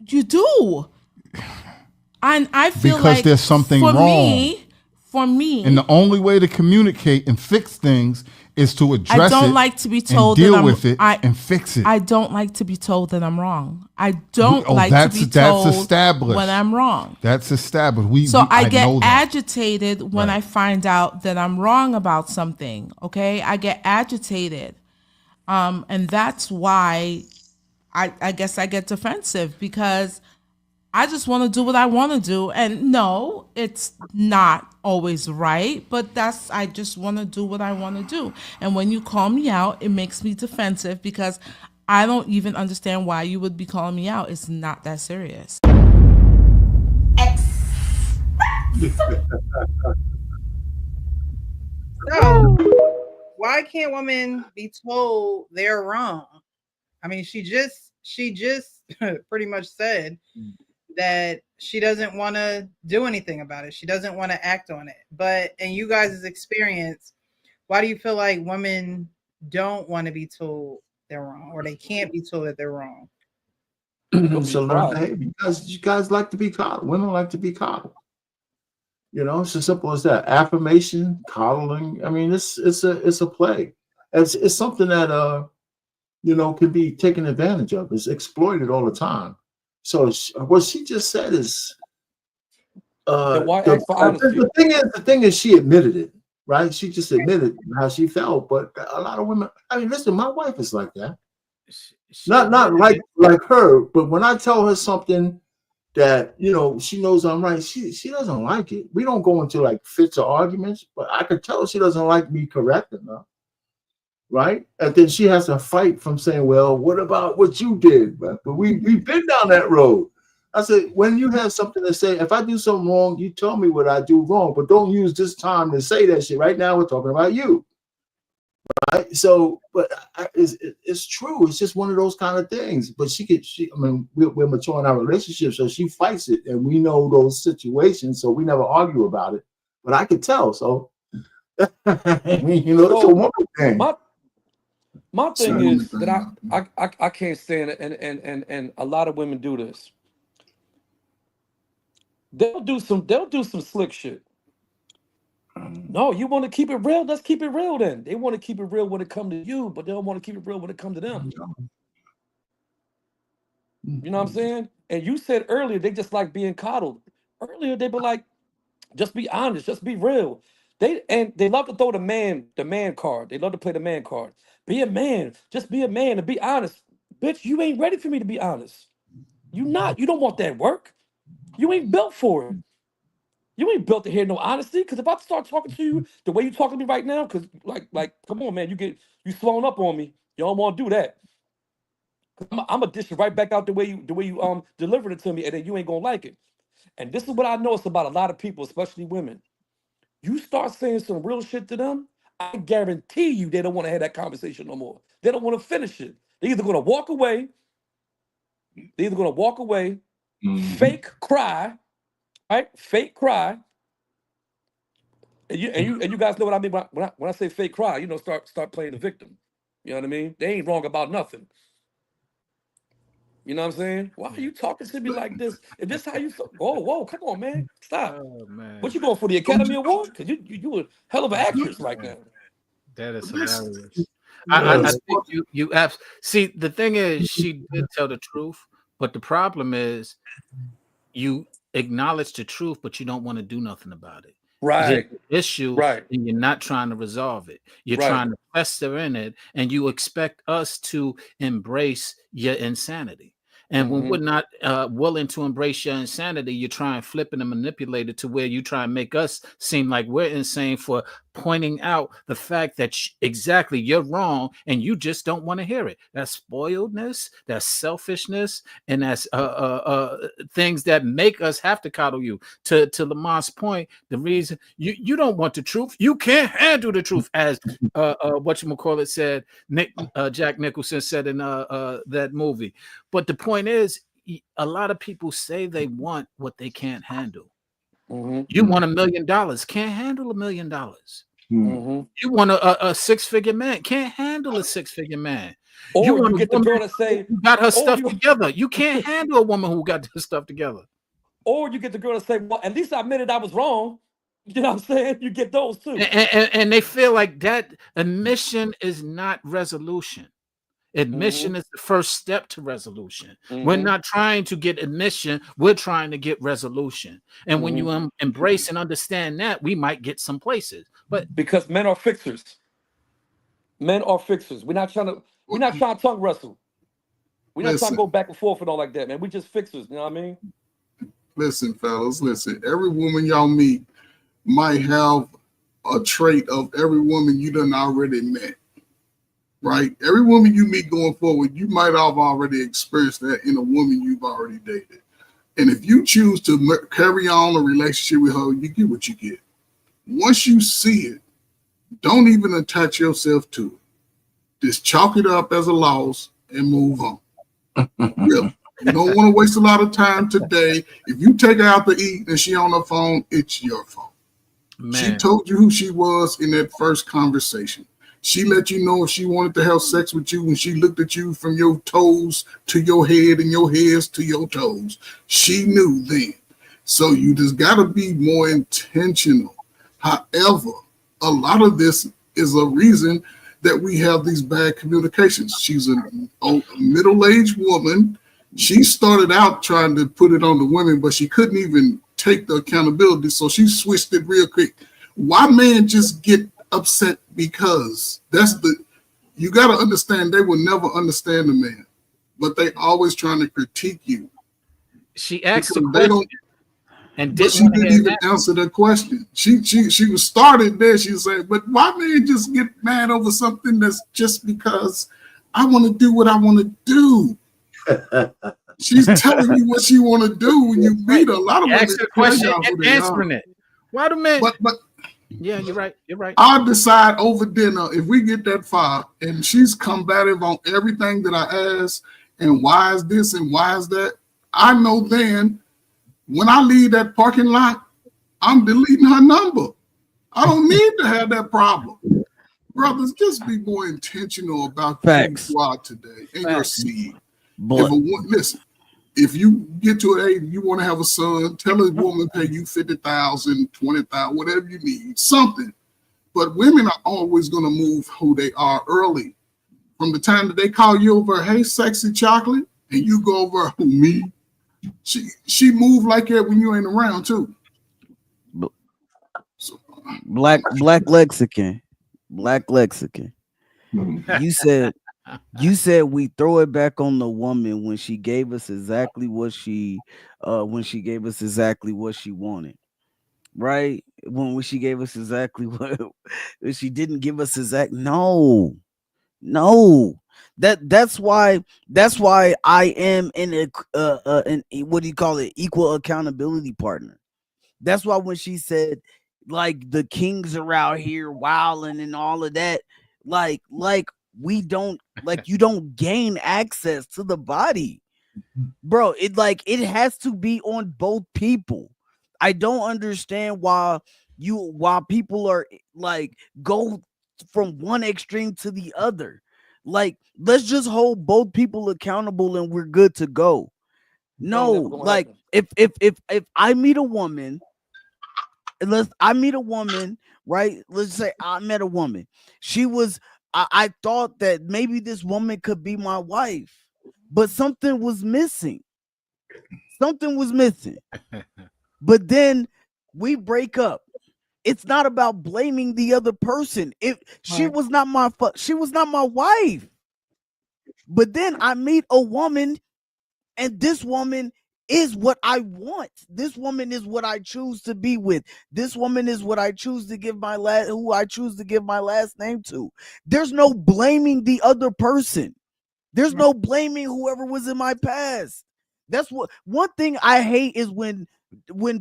You do. And I feel because like there's something wrong. For me. And the only way to communicate and fix things is to address it. I don't like to be told and deal with it and fix it. I don't like to be told that I'm wrong. I don't like to be told when I'm wrong. That's established. I get agitated when I find out that I'm wrong about something. Okay, I get agitated, and that's why I guess I get defensive because I just want to do what I want to do. And no, it's not always right, but I just want to do what I want to do. And when you call me out, it makes me defensive because I don't even understand why you would be calling me out. It's not that serious. So, why can't women be told they're wrong? I mean, she just pretty much said that she doesn't want to do anything about it. She doesn't want to act on it. But in you guys' experience, why do you feel like women don't want to be told they're wrong or they can't be told that they're wrong? Because you guys like to be coddled. Women like to be coddled. You know, it's as simple as that. Affirmation, coddling. I mean, it's a plague. It's something that can be taken advantage of. It's exploited all the time. So what she just said is the thing is she admitted it, right? She just admitted how she felt. But a lot of women, I mean, listen, my wife is like that. Not like her, but when I tell her something that she knows I'm right, she doesn't like it. We don't go into like fits or arguments, but I could tell she doesn't like me correcting her. right? And then she has to fight from saying, well, what about what you did? But we've been down that road. I said, when you have something to say, if I do something wrong, you tell me what I do wrong, but don't use this time to say that shit. Right now, we're talking about you. Right? So, but it's true. It's just one of those kind of things. But I mean, we're mature in our relationship, so she fights it, and we know those situations, so we never argue about it. But I could tell. So, you know, it's a woman thing. My thing is that I can't stand it, and a lot of women do this. They'll do some slick shit. No, you want to keep it real? Let's keep it real then. They want to keep it real when it comes to you, but they don't want to keep it real when it comes to them. You know what I'm saying? And you said earlier they just like being coddled. Earlier they were like, just be honest, just be real. They love to throw the man card. They love to play the man card. Be a man, just be a man and be honest. Bitch, you ain't ready for me to be honest. You don't want that work. You ain't built for it. You ain't built to hear no honesty. Because if I start talking to you the way you talking to me right now, because like, come on, man, you slowing up on me. You don't want to do that. I'm gonna dish it right back out the way you delivered it to me, and then you ain't gonna like it. And this is what I notice about a lot of people, especially women. You start saying some real shit to them, I guarantee you they don't want to have that conversation no more. They don't want to finish it. They're either gonna walk away. Fake cry, right? Fake cry. And you guys know what I mean when I say fake cry. You know, start playing the victim. You know what I mean? They ain't wrong about nothing. You know what I'm saying? Why are you talking to me like this? If this how you feel, whoa, come on, man, stop. Oh, man. What you going for the Academy Award? Because you a hell of an actress right now. That is hilarious. I think you see, the thing is, she did tell the truth, but the problem is you acknowledge the truth, but you don't want to do nothing about it. Right. Issue, right. And you're not trying to resolve it. You're right. trying to fester in it, and you expect us to embrace your insanity. And when we're not willing to embrace your insanity, you try and flip it and manipulate it to where you try and make us seem like we're insane for pointing out the fact that exactly you're wrong and you just don't want to hear it. That's spoiledness, that's selfishness, and that's things that make us have to coddle you. To Lamont's point, the reason you don't want the truth, you can't handle the truth, as whatchamacallit said, Jack Nicholson said in that movie. But the point is, a lot of people say they want what they can't handle. You want $1 million, can't handle $1 million. You want a six-figure man, can't handle a six-figure man. Or you want you get the girl to say, who got her stuff together. You can't handle a woman who got her stuff together. Or you get the girl to say, well, at least I admitted I was wrong. You know what I'm saying? You get those too. And they feel like that admission is not resolution. Admission is the first step to resolution. We're not trying to get admission. We're trying to get resolution. And when you embrace and understand that, we might get some places. But because men are fixers. Men are fixers. We're not trying to tongue wrestle. We're not trying to go back and forth and all like that, man. We just fixers. You know what I mean? Listen, fellas, listen. Every woman y'all meet might have a trait of every woman you done already met. Right? Every woman you meet going forward, you might have already experienced that in a woman you've already dated. And if you choose to carry on a relationship with her, you get what you get. Once you see it, don't even attach yourself to it. Just chalk it up as a loss and move on. Really. You don't want to waste a lot of time today. If you take her out to eat and she on her phone, it's your fault. Man. She told you who she was in that first conversation. She let you know if she wanted to have sex with you when she looked at you from your toes to your head and your heads to your toes. She knew then. So you just got to be more intentional. However, a lot of this is a reason that we have these bad communications. She's a middle-aged woman. She started out trying to put it on the women, but she couldn't even take the accountability. So she switched it real quick. Why men just get upset? Because you got to understand, they will never understand a man, but they always trying to critique you. She asked the question. And but she didn't even answer the question. She was started there. She said, "But why man just get mad over something that's just because I want to do what I want to do?" She's telling you what she want to do when you meet her. A lot of women ask the question and answering it. Why do men? But yeah, you're right. You're right. I'll decide over dinner if we get that far, and she's combative on everything that I ask, and why is this and why is that. I know then when I leave that parking lot, I'm deleting her number. I don't need to have that problem. Brothers, just be more intentional about who you are today and your seed. Listen, if you get to an age you want to have a son, tell a woman pay you $50,000, $20,000, whatever you need, something. But women are always going to move who they are early. From the time that they call you over, hey, sexy chocolate, and you go over, who, me? She moved like that when you ain't around too. Black lexicon. You said we throw it back on the woman when she gave us exactly what she wanted. Right? When she gave us exactly what she didn't give us no. That's why I am in what do you call it, equal accountability partner. That's why when she said like the kings are out here wilding and all of that, like we don't, like, you don't gain access to the body, bro. It has to be on both people. I don't understand why people are like go from one extreme to the other. Like, let's just hold both people accountable and we're good to go. No, like if I meet a woman, right? Let's say I met a woman. I thought that maybe this woman could be my wife, but something was missing. But then we break up. It's not about blaming the other person. If she was not my wife. But then I meet a woman, and this woman is what I want. This woman is what I choose to be with. This woman is what I choose to give who I choose to give my last name to. There's no blaming the other person. There's no blaming whoever was in my past. That's what one thing I hate is when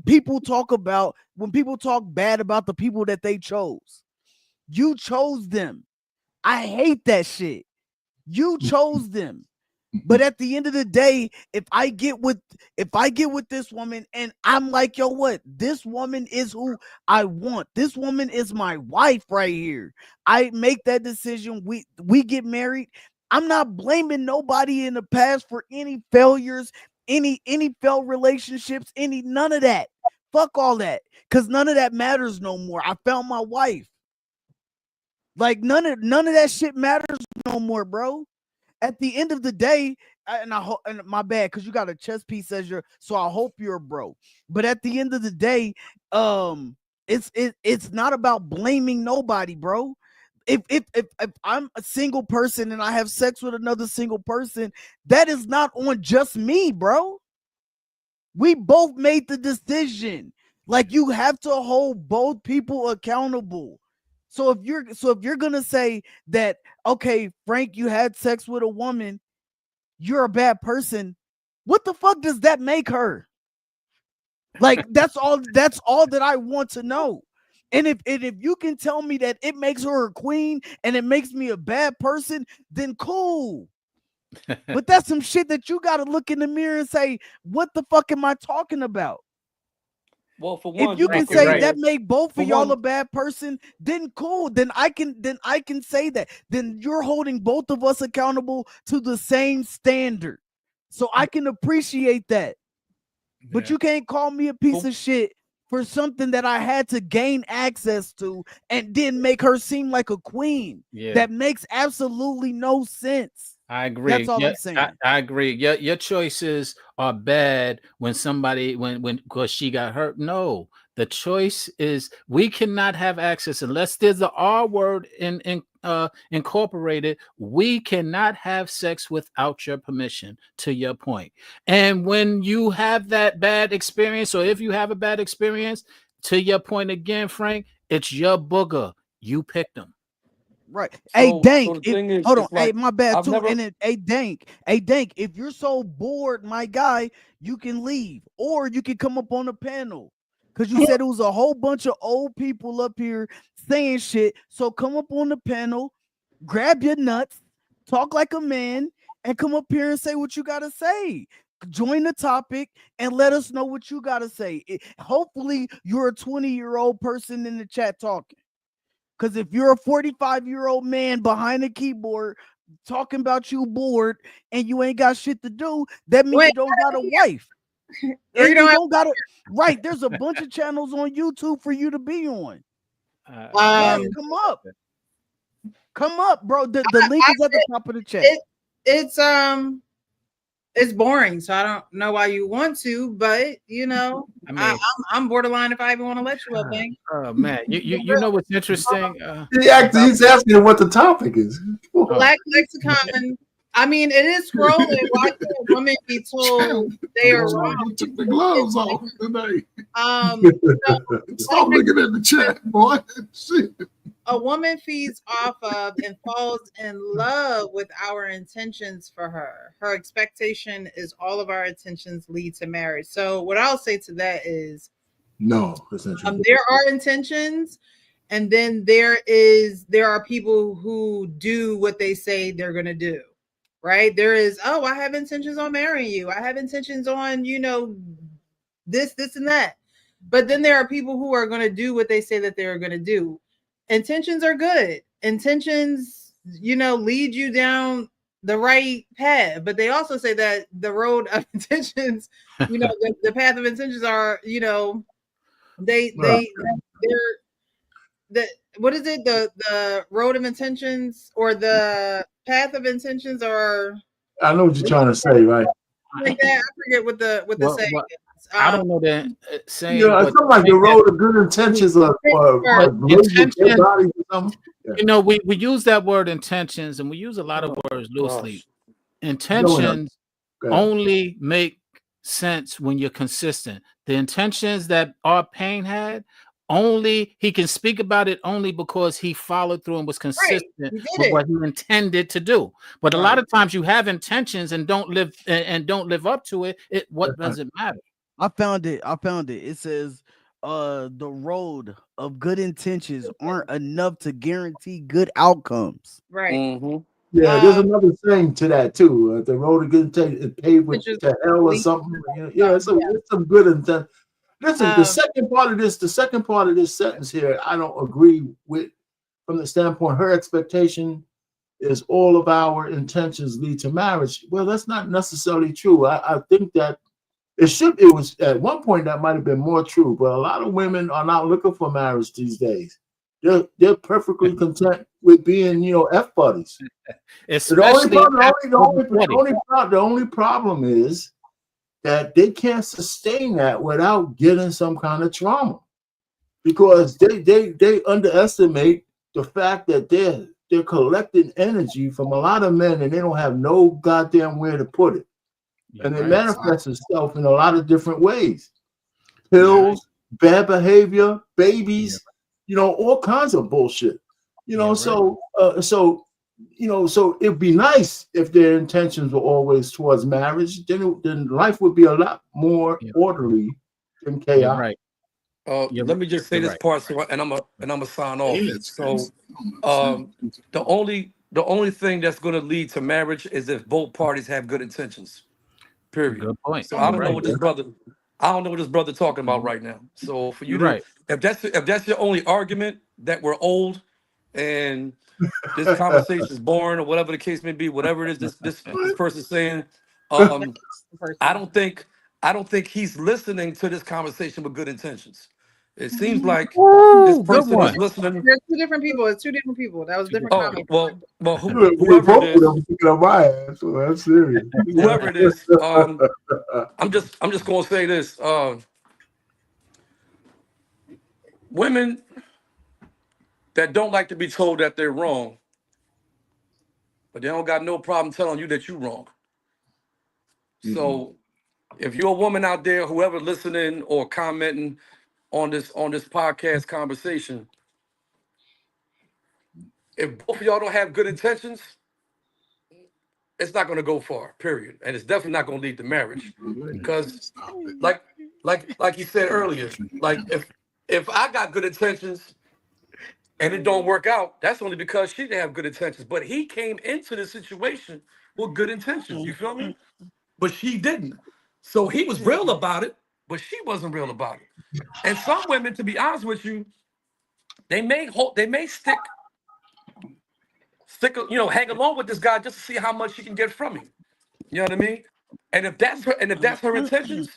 people talk bad about the people that they chose. You chose them. I hate that shit. You chose them. But at the end of the day, if I get with this woman and I'm like, yo, what? This woman is who I want. This woman is my wife right here. I make that decision. We get married. I'm not blaming nobody in the past for any failures, any failed relationships, none of that. Fuck all that. Because none of that matters no more. I found my wife. Like none of that shit matters no more, bro. At the end of the day, and my bad, because you got a chess piece as so I hope you're a bro. But at the end of the day, it's not about blaming nobody, bro. If I'm a single person and I have sex with another single person, that is not on just me, bro. We both made the decision. Like, you have to hold both people accountable. So if you're gonna say that, okay, Frank, you had sex with a woman, you're a bad person, what the fuck does that make her? Like, that's all that I want to know. And if you can tell me that it makes her a queen and it makes me a bad person, then cool. But that's some shit that you gotta look in the mirror and say, what the fuck am I talking about? Well, for one, if you can say that make both of y'all a bad person, then cool. Then I can say that. Then you're holding both of us accountable to the same standard. So I can appreciate that. Yeah. But you can't call me a piece of shit for something that I had to gain access to and then make her seem like a queen. Yeah. That makes absolutely no sense. I agree. That's all I'm saying. I agree. Your choices are bad when somebody when because she got hurt. No, the choice is we cannot have access unless there's the R word incorporated. We cannot have sex without your permission. To your point, and when you have that bad experience, or if you have a bad experience, to your point again, Frank, it's your booger. You picked them. Right. Hey, Dank. So the thing is, Hold on. it's like, Hey, my bad I've too. never- And then, hey, Dank. Hey, Dank. If you're so bored, my guy, you can leave, or you can come up on the panel. Because you said it was a whole bunch of old people up here saying shit. So come up on the panel, grab your nuts, talk like a man, and come up here and say what you gotta say. Join the topic and let us know what you gotta say. Hopefully, you're a 20-year-old person in the chat talking. Because if you're a 45-year-old man behind a keyboard talking about you bored and you ain't got shit to do, that means you don't got a wife. And you don't got a right. There's a bunch of channels on YouTube for you to be on. Yes, come up, bro. The link is at the top of the chat. It's boring, so I don't know why you want to, but you know, I mean, I'm borderline if I even want to let you up, man. Oh man, you know what's interesting? He's asking what the topic is. Black lexicon. I mean, it is scrolling. Why can't a woman be told they are wrong? You took the gloves off today. Stop looking at the chat, boy. Shit. A woman feeds off of and falls in love with our intentions for her. Her expectation is all of our intentions lead to marriage. So what I'll say to that is, no, essentially. There are intentions, and then there are people who do what they say they're going to do. Right? There is, oh, I have intentions on marrying you. I have intentions on, you know, this, and that. But then there are people who are going to do what they say that they're going to do. Intentions are good. Intentions, you know, lead you down the right path. But they also say that the road of intentions, you know, the path of intentions are, you know, they're what is it? The road of intentions or the path of intentions are. I know what you're trying to say, right? Like that. I forget what the saying is. I don't know that saying. Yeah, it's something like the road of good intentions or intention, body or something. Yeah. You know, we use that word intentions, and we use a lot of words loosely. Intentions only make sense when you're consistent. The intentions that R. Payne had, only he can speak about it only because he followed through and was consistent with what he intended to do. But a lot of times you have intentions and don't live up to it. What does it matter? I found it. It says the road of good intentions aren't enough to guarantee good outcomes. Right. Mm-hmm. Yeah, there's another saying to that too. The road of good intentions is paved with to hell or something. Yeah, it's some good intent. Listen, the second part of this sentence here, I don't agree with from the standpoint her expectation is all of our intentions lead to marriage. Well, that's not necessarily true. I think that it was at one point that might have been more true, but a lot of women are not looking for marriage these days. They're perfectly content with being, you know, F buddies. Especially the only problem is that they can't sustain that without getting some kind of trauma, because they underestimate the fact that they're collecting energy from a lot of men and they don't have no goddamn where to put it. And it manifests itself in a lot of different ways. Pills, bad behavior, babies, you know, all kinds of bullshit. You know, so it'd be nice if their intentions were always towards marriage. Then life would be a lot more orderly than chaos. Right. Let me just say this part, and I'm gonna sign off. So, the only thing that's going to lead to marriage is if both parties have good intentions. Period. Good point. So I don't know what this brother talking about right now. So for you to, if that's your only argument that we're old and this conversation is boring or whatever the case may be, whatever it is this person's saying, I don't think he's listening to this conversation with good intentions. It seems like Ooh, this good person one. is listening. There's two different people. It's two different people. That was different Oh, comments. well, Both whoever of it is, them picking up my ass. So that's serious. whoever it is, I'm just gonna say this. Women that don't like to be told that they're wrong, but they don't got no problem telling you that you're wrong. So if you're a woman out there, whoever listening or commenting on this podcast conversation, if both of y'all don't have good intentions, it's not going to go far, period. And it's definitely not going to lead to marriage. Because like you said earlier, like if I got good intentions and it don't work out, that's only because she didn't have good intentions. But he came into the situation with good intentions. You feel me? But she didn't. So he was real about it, but she wasn't real about it. And some women, to be honest with you, they may stick, hang along with this guy just to see how much she can get from him. You know what I mean? And if that's her intentions,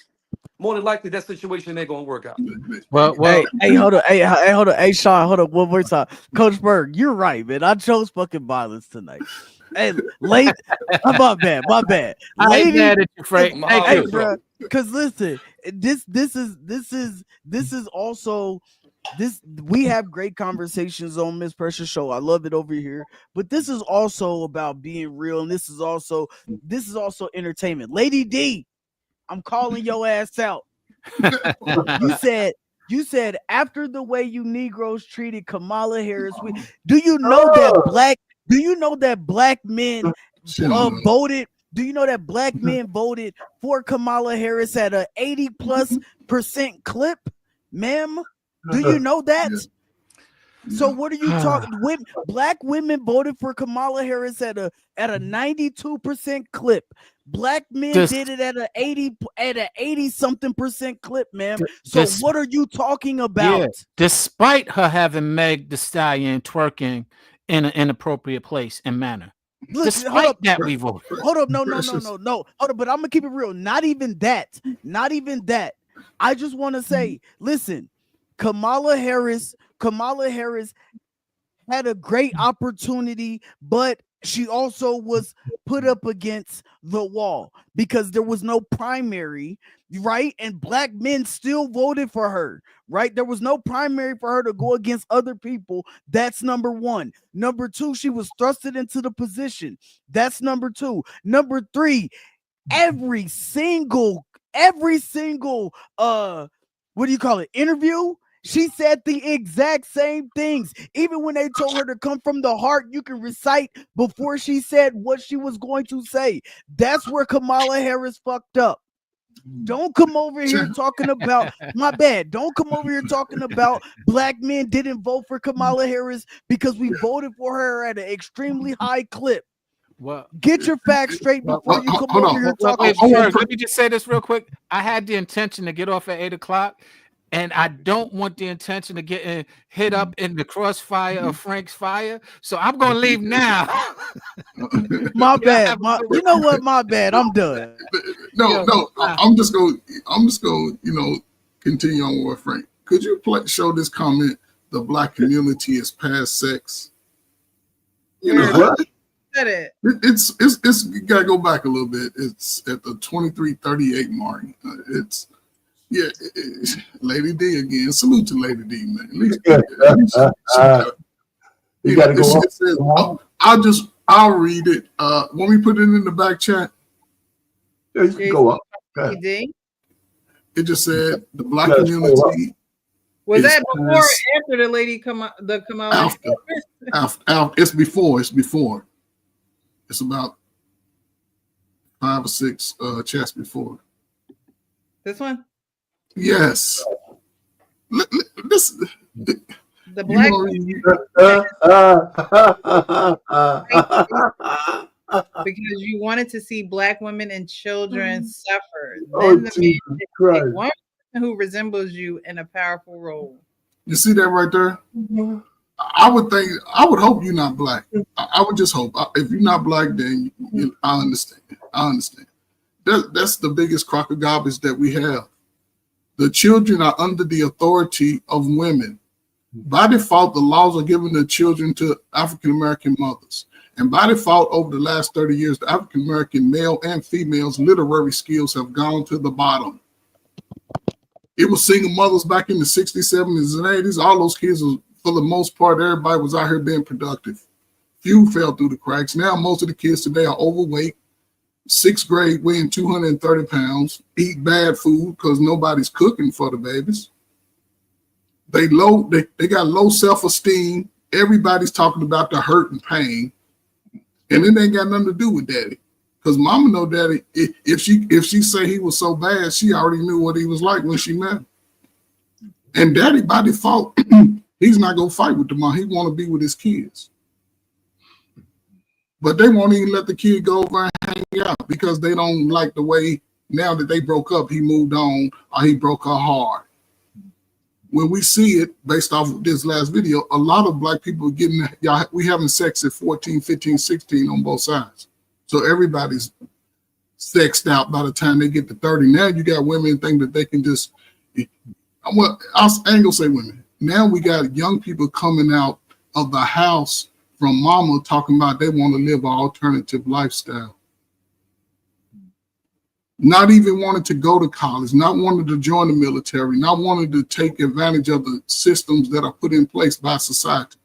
more than likely that situation ain't gonna work out. Well, hey, hold on, hey, Sean, hold on, one more time, Coach Berg, you're right, man. I chose fucking violence tonight. Hey, my bad. I ain't mad at you, Frank. Hey, bro, because listen, this is also. We have great conversations on Miss Precious Show. I love it over here, but this is also about being real, and this is also entertainment. Lady D, I'm calling your ass out. You said after the way you Negroes treated Kamala Harris, do you know that black men voted? Do you know that black men voted for Kamala Harris at a 80+% clip, ma'am? Do you know that? So what are you talking? Black women voted for Kamala Harris at a 92% clip. Black men did it at a 80-something% clip, ma'am. So what are you talking about? Yeah, despite her having Meg Thee Stallion twerking in an inappropriate place and manner. Listen, Despite that, we voted. Hold up, no. Hold up, but I'm gonna keep it real. Not even that. I just want to say, listen. Kamala Harris had a great opportunity, but she also was put up against the wall because there was no primary, right? And black men still voted for her, right? There was no primary for her to go against other people. That's number one. Number two, she was thrusted into the position. That's number two. Number three, every single interview, she said the exact same things. Even when they told her to come from the heart, you can recite before she said what she was going to say. That's where Kamala Harris fucked up. Don't come over here talking about my bad. Don't come over here talking about black men didn't vote for Kamala Harris because we voted for her at an extremely high clip. Well, get your facts straight before you come over here talking. Let me just say this real quick. I had the intention to get off at 8:00. And I don't want the intention of getting hit up in the crossfire of Frank's fire. So I'm going to leave now. My bad. You know what? My bad. I'm done. No. I'm just going to, continue on with Frank. Could you show this comment, the black community is past sex? What? Said it. It's you got to go back a little bit. It's at the 23:38 mark. Yeah, Lady D again. Salute to Lady D, man. You got to go up. I'll read it. When we put it in the back chat. Yeah, you can go up. It just said the black community. Was that before or after the lady come out? After. It's before. It's about 5 or 6 chats before. This one. Yes. This the black because you wanted to see black women and children suffer. Then the man one who resembles you in a powerful role. You see that right there? I would hope you're not black. I would just hope. If you're not black, then I understand. That's the biggest crock of garbage that we have. The children are under the authority of women. By default, the laws are given the children to African-American mothers. And by default, over the last 30 years, the African-American male and females' literary skills have gone to the bottom. It was single mothers back in the 60s, 70s, and 80s. All those kids, for the most part, everybody was out here being productive. Few fell through the cracks. Now, most of the kids today are overweight, 6th grade, weighing 230 pounds, eat bad food because nobody's cooking for the babies. They got low self-esteem. Everybody's talking about the hurt and pain. And it ain't got nothing to do with daddy. Because mama know daddy, if she say he was so bad, she already knew what he was like when she met him. And daddy, by default, he's not going to fight with the mom. He want to be with his kids. But they won't even let the kid go over and hang out because they don't like the way, now that they broke up, he moved on or he broke her heart. When we see it, based off of this last video, a lot of black people we having sex at 14, 15, 16 on both sides. So everybody's sexed out by the time they get to 30. Now you got women think that they can just, I ain't gonna say women. Now we got young people coming out of the house from mama talking about they want to live an alternative lifestyle. Not even wanting to go to college, not wanting to join the military, not wanting to take advantage of the systems that are put in place by society.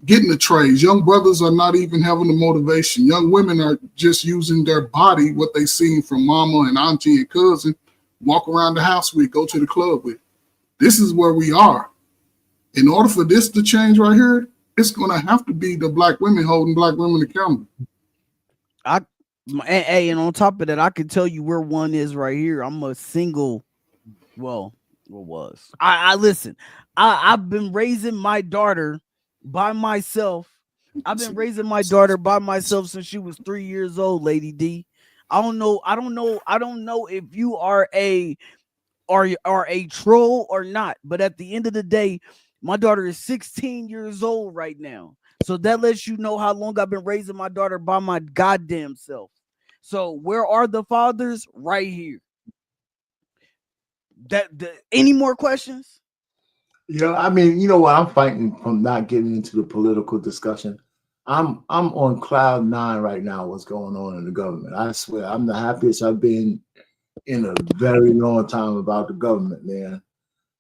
Getting the trades. Young brothers are not even having the motivation. Young women are just using their body, what they seen from mama and auntie and cousin, walk around the house with, go to the club with. This is where we are. In order for this to change right here, it's going to have to be the black women holding black women accountable. And on top of that, I can tell you where one is right here. I'm a single. Well, what was I listen? I've been raising my daughter by myself. I've been raising my daughter by myself since she was 3 years old, Lady D. I don't know if you are a troll or not, but at the end of the day, my daughter is 16 years old right now. So that lets you know how long I've been raising my daughter by my goddamn self. So where are the fathers? Right here. Any more questions? Yeah, I mean, you know what? I'm fighting from not getting into the political discussion. I'm on cloud 9 right now. What's going on in the government? I swear, I'm the happiest I've been in a very long time about the government, man.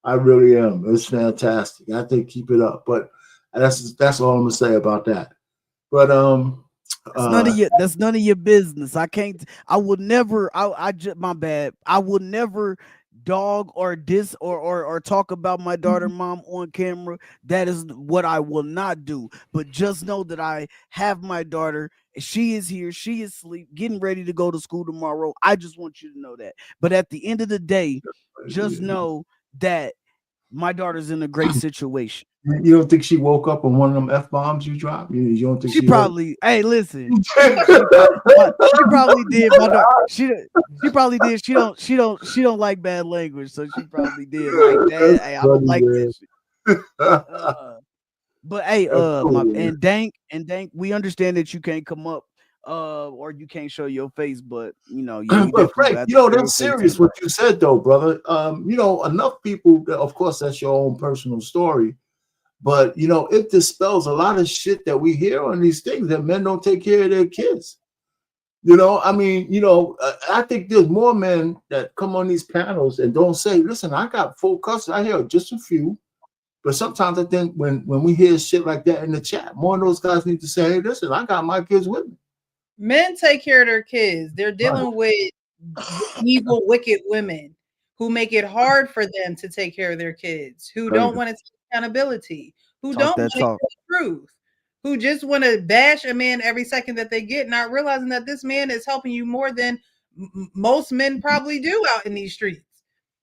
I really am. It's fantastic. I think keep it up. But that's all I'm gonna say about that. But that's none of your business. I will never dog or diss or talk about my daughter mom on camera. That is what I will not do. But just know that I have my daughter. She is here. She is asleep, getting ready to go to school tomorrow. I just want you to know that. But at the end of the day, just know that my daughter's in a great situation. You don't think she woke up on one of them F-bombs you dropped? You don't think she probably? Hey, listen. she probably did. She probably did. She don't like bad language, so she probably did like that. Hey, I don't like that shit. But hey, and Dank, we understand that you can't come up, or you can't show your face, but you know, but Frank, that's serious what you said though, brother. Enough people. Of course, that's your own personal story. But, it dispels a lot of shit that we hear on these things that men don't take care of their kids. I think there's more men that come on these panels and don't say, listen, I got full custody. I hear just a few. But sometimes I think when we hear shit like that in the chat, more of those guys need to say, hey, listen, I got my kids with me. Men take care of their kids. They're dealing with evil, wicked women who make it hard for them to take care of their kids, who don't want to take accountability, who don't want to tell the truth, who just want to bash a man every second that they get, not realizing that this man is helping you more than most men probably do out in these streets.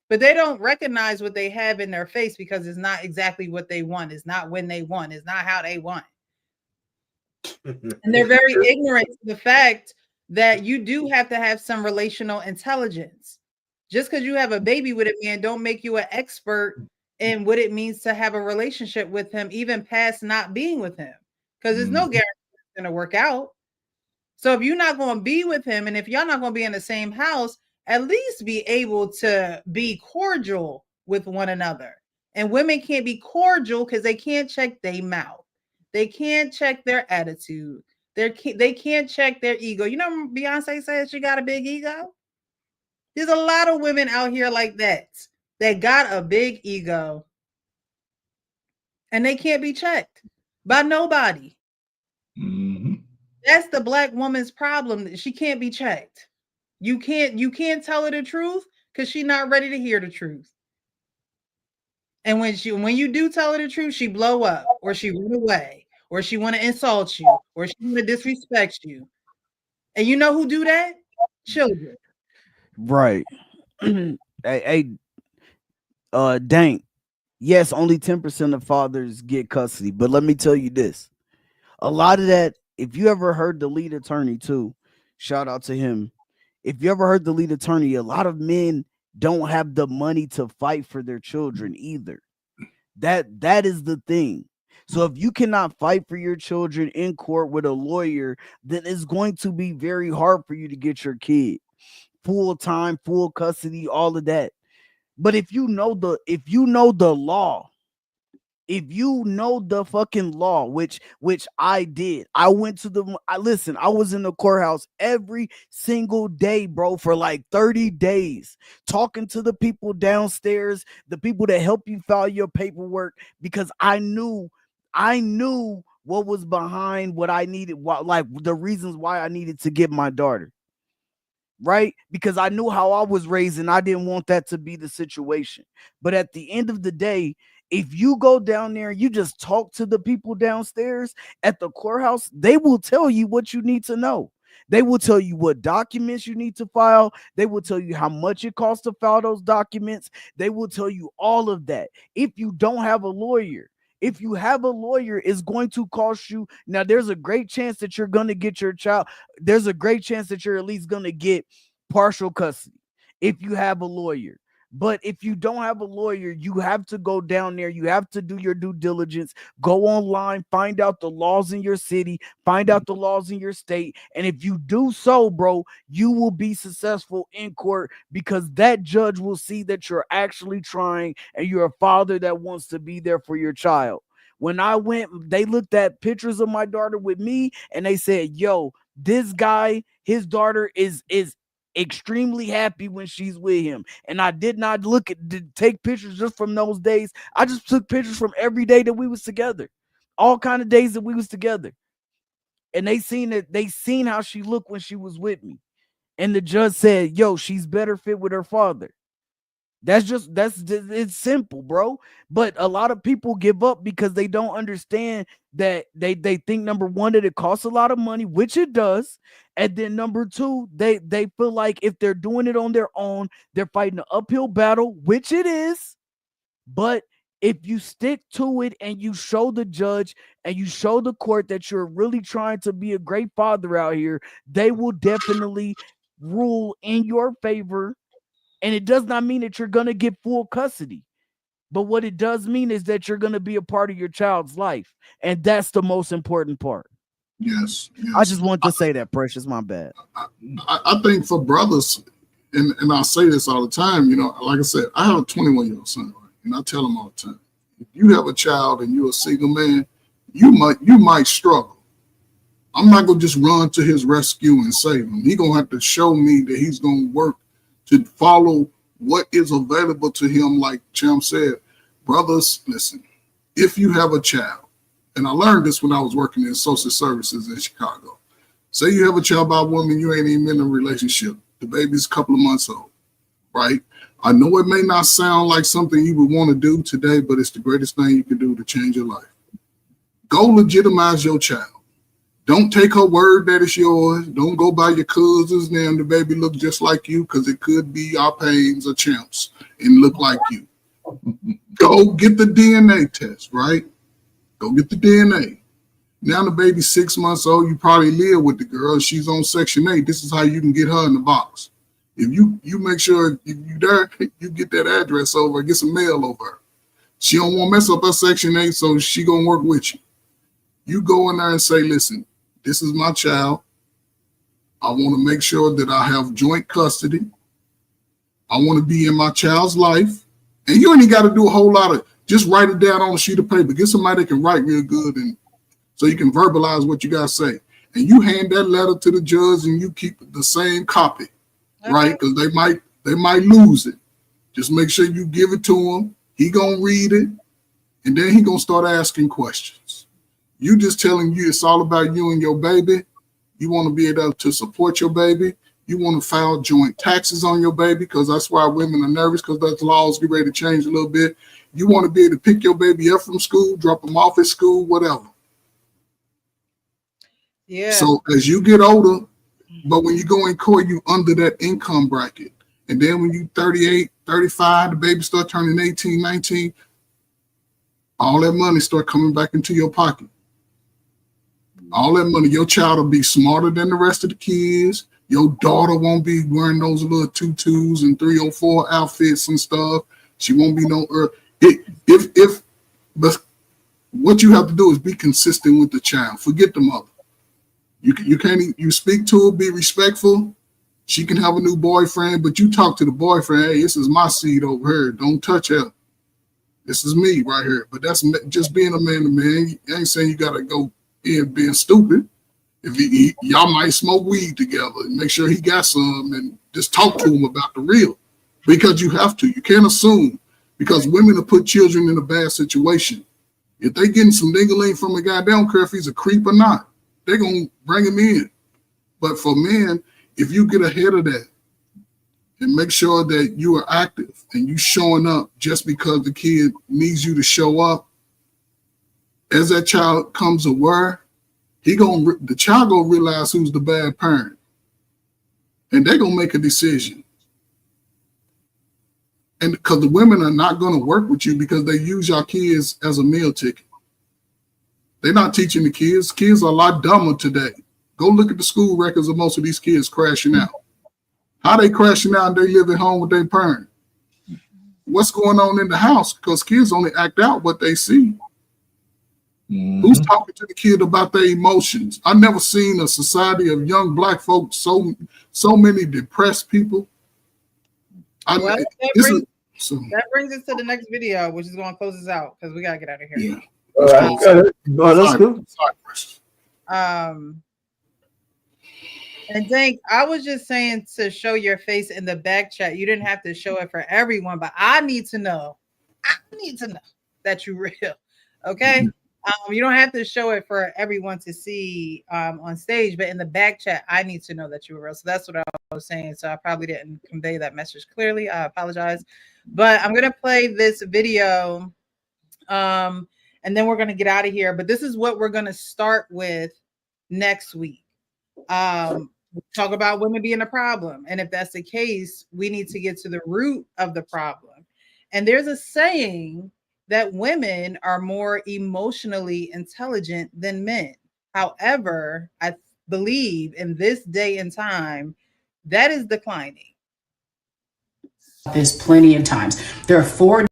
But they don't recognize what they have in their face because it's not exactly what they want. It's not when they want. It's not how they want. And they're very ignorant to the fact that you do have to have some relational intelligence. Just because you have a baby with a man don't make you an expert in what it means to have a relationship with him, even past not being with him, because there's no guarantee it's going to work out. So if you're not going to be with him, and if y'all not going to be in the same house, at least be able to be cordial with one another. And women can't be cordial because they can't check their mouth. They can't check their attitude. They can't check their ego. You know, Beyonce says she got a big ego. There's a lot of women out here like that got a big ego. And they can't be checked by nobody. Mm-hmm. That's the Black woman's problem. She can't be checked. You can't tell her the truth because she's not ready to hear the truth. And when you do tell her the truth, she blow up, or she run away, or she want to insult you, or she want to disrespect you. And you know who do that? Children. Right. Hey, Dank. Yes, only 10% of fathers get custody, but let me tell you this: a lot of that. If you ever heard the lead attorney too, shout out to him. If you ever heard the lead attorney, a lot of men don't have the money to fight for their children either. That is the thing. So if you cannot fight for your children in court with a lawyer, then it's going to be very hard for you to get your kid full time, full custody, all of that. But if you know the law, if you know the fucking law, which I did, I was in the courthouse every single day, bro, for like 30 days, talking to the people downstairs, the people that help you file your paperwork, because I knew what was behind what I needed, like the reasons why I needed to get my daughter. Right? Because I knew how I was raised and I didn't want that to be the situation. But at the end of the day, if you go down there and you just talk to the people downstairs at the courthouse, they will tell you what you need to know. They will tell you what documents you need to file. They will tell you how much it costs to file those documents. They will tell you all of that. If you don't have a lawyer, if you have a lawyer, it's going to cost you. Now, there's a great chance that you're going to get your child. There's a great chance that you're at least going to get partial custody if you have a lawyer. But if you don't have a lawyer, you have to go down there. You have to do your due diligence. Go online, find out the laws in your city, find out the laws in your state. And if you do so, bro, you will be successful in court, because that judge will see that you're actually trying and you're a father that wants to be there for your child. When I went, they looked at pictures of my daughter with me and they said, yo, this guy, his daughter is extremely happy when she's with him. And I did not take pictures just from those days. I just took pictures from every day that we was together, all kind of days that we was together. And they seen how she looked when she was with me. And the judge said, yo, she's better fit with her father. It's simple, bro. But a lot of people give up because they don't understand that they think, number one, that it costs a lot of money, which it does. And then number two, they feel like if they're doing it on their own, they're fighting an uphill battle, which it is. But if you stick to it and you show the judge and you show the court that you're really trying to be a great father out here, they will definitely rule in your favor. And it does not mean that you're going to get full custody. But what it does mean is that you're going to be a part of your child's life. And that's the most important part. Yes. I just want to say that, Precious. My bad. I think for brothers, and I say this all the time, like I said, I have a 21-year-old son, right? And I tell him all the time, if you have a child and you're a single man, you might struggle. I'm not going to just run to his rescue and save him. He's going to have to show me that he's going to work to follow what is available to him. Like Champ said, brothers, listen, if you have a child, and I learned this when I was working in social services in Chicago. Say you have a child by a woman, you ain't even in a relationship. The baby's a couple of months old, right? I know it may not sound like something you would want to do today, but it's the greatest thing you can do to change your life. Go legitimize your child. Don't take her word that it's yours. Don't go by your cousin's name. The baby look just like you, because it could be our Pains or Champs and look like you. Go get the DNA test, right? Go get the DNA. Now the baby's 6 months old. You probably live with the girl. She's on Section 8. This is how you can get her in the box. If you make sure you there, you get that address over, get some mail over her. She don't want to mess up her Section 8, so she gonna work with you. You go in there and say, listen, this is my child. I want to make sure that I have joint custody. I want to be in my child's life. And you ain't got to do a whole lot of, just write it down on a sheet of paper. Get somebody that can write real good, and so you can verbalize what you got to say. And you hand that letter to the judge, and you keep the same copy, right? Because they might lose it. Just make sure you give it to him. He gonna read it, and then he gonna start asking questions. You just telling you it's all about you and your baby. You want to be able to support your baby. You want to file joint taxes on your baby, because that's why women are nervous, because those laws get ready to change a little bit. You want to be able to pick your baby up from school, drop them off at school, whatever. Yeah. So as you get older, but when you go in court, you under that income bracket. And then when you 38, 35, the baby start turning 18, 19, all that money start coming back into your pocket. All that money, your child will be smarter than the rest of the kids. Your daughter won't be wearing those little tutus and 304 outfits and stuff. She won't be but what you have to do is be consistent with the child. Forget the mother. You speak to her, be respectful. She can have a new boyfriend, but you talk to the boyfriend. Hey, this is my seed over here. Don't touch her. This is me right here. But that's just being a man to man. I ain't saying you got to go in being stupid. If y'all might smoke weed together and make sure he got some, and just talk to him about the real, because you have to. You can't assume, because women will put children in a bad situation. If they getting some ding-a-ling from a guy, they don't care if he's a creep or not. They're going to bring him in. But for men, if you get ahead of that and make sure that you are active and you showing up just because the kid needs you to show up, as that child comes aware, the child gonna realize who's the bad parent, and they're gonna make a decision. And because the women are not gonna work with you, because they use your kids as a meal ticket. They're not teaching the kids. Kids are a lot dumber today. Go look at the school records of most of these kids crashing out. How they crashing out and they live at home with their parent? What's going on in the house? Because kids only act out what they see. Mm-hmm. Who's talking to the kid about their emotions? I've never seen a society of young Black folks, so many depressed people. That brings us to the next video, which is going to close us out because we got to get out of here. Yeah. All right. Let's go. And Dank, I was just saying to show your face in the back chat. You didn't have to show it for everyone, but I need to know that you're real. Okay. Mm-hmm. You don't have to show it for everyone to see on stage, but in the back chat, I need to know that you were real. So that's what I was saying. So I probably didn't convey that message clearly. I apologize. But I'm going to play this video and then we're going to get out of here. But this is what we're going to start with next week. Talk about women being a problem. And if that's the case, we need to get to the root of the problem. And there's a saying that women are more emotionally intelligent than men. However, I believe in this day and time, that is declining. There's plenty of times. There are 4.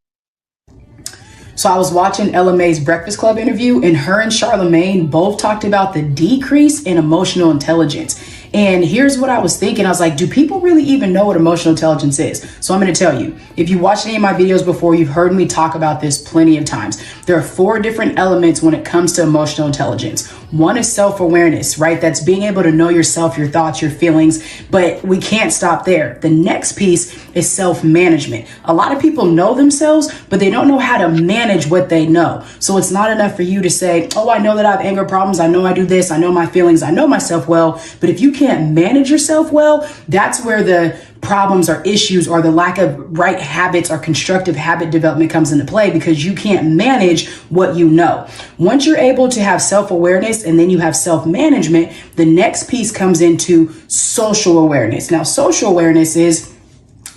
So I was watching Ella Mae's Breakfast Club interview, and her and Charlamagne both talked about the decrease in emotional intelligence. And here's what I was thinking. I was like, do people really even know what emotional intelligence is? So I'm going to tell you, if you watched any of my videos before, you've heard me talk about this plenty of times. There are 4 different elements when it comes to emotional intelligence. One is self-awareness, right? That's being able to know yourself, your thoughts, your feelings, but we can't stop there. The next piece is self-management. A lot of people know themselves, but they don't know how to manage what they know. So it's not enough for you to say, oh, I know that I have anger problems. I know I do this. I know my feelings. I know myself well. But if you can't manage yourself well, that's where the problems or issues or the lack of right habits or constructive habit development comes into play, because you can't manage what you know. Once you're able to have self-awareness and then you have self-management, the next piece comes into social awareness. Now, social awareness is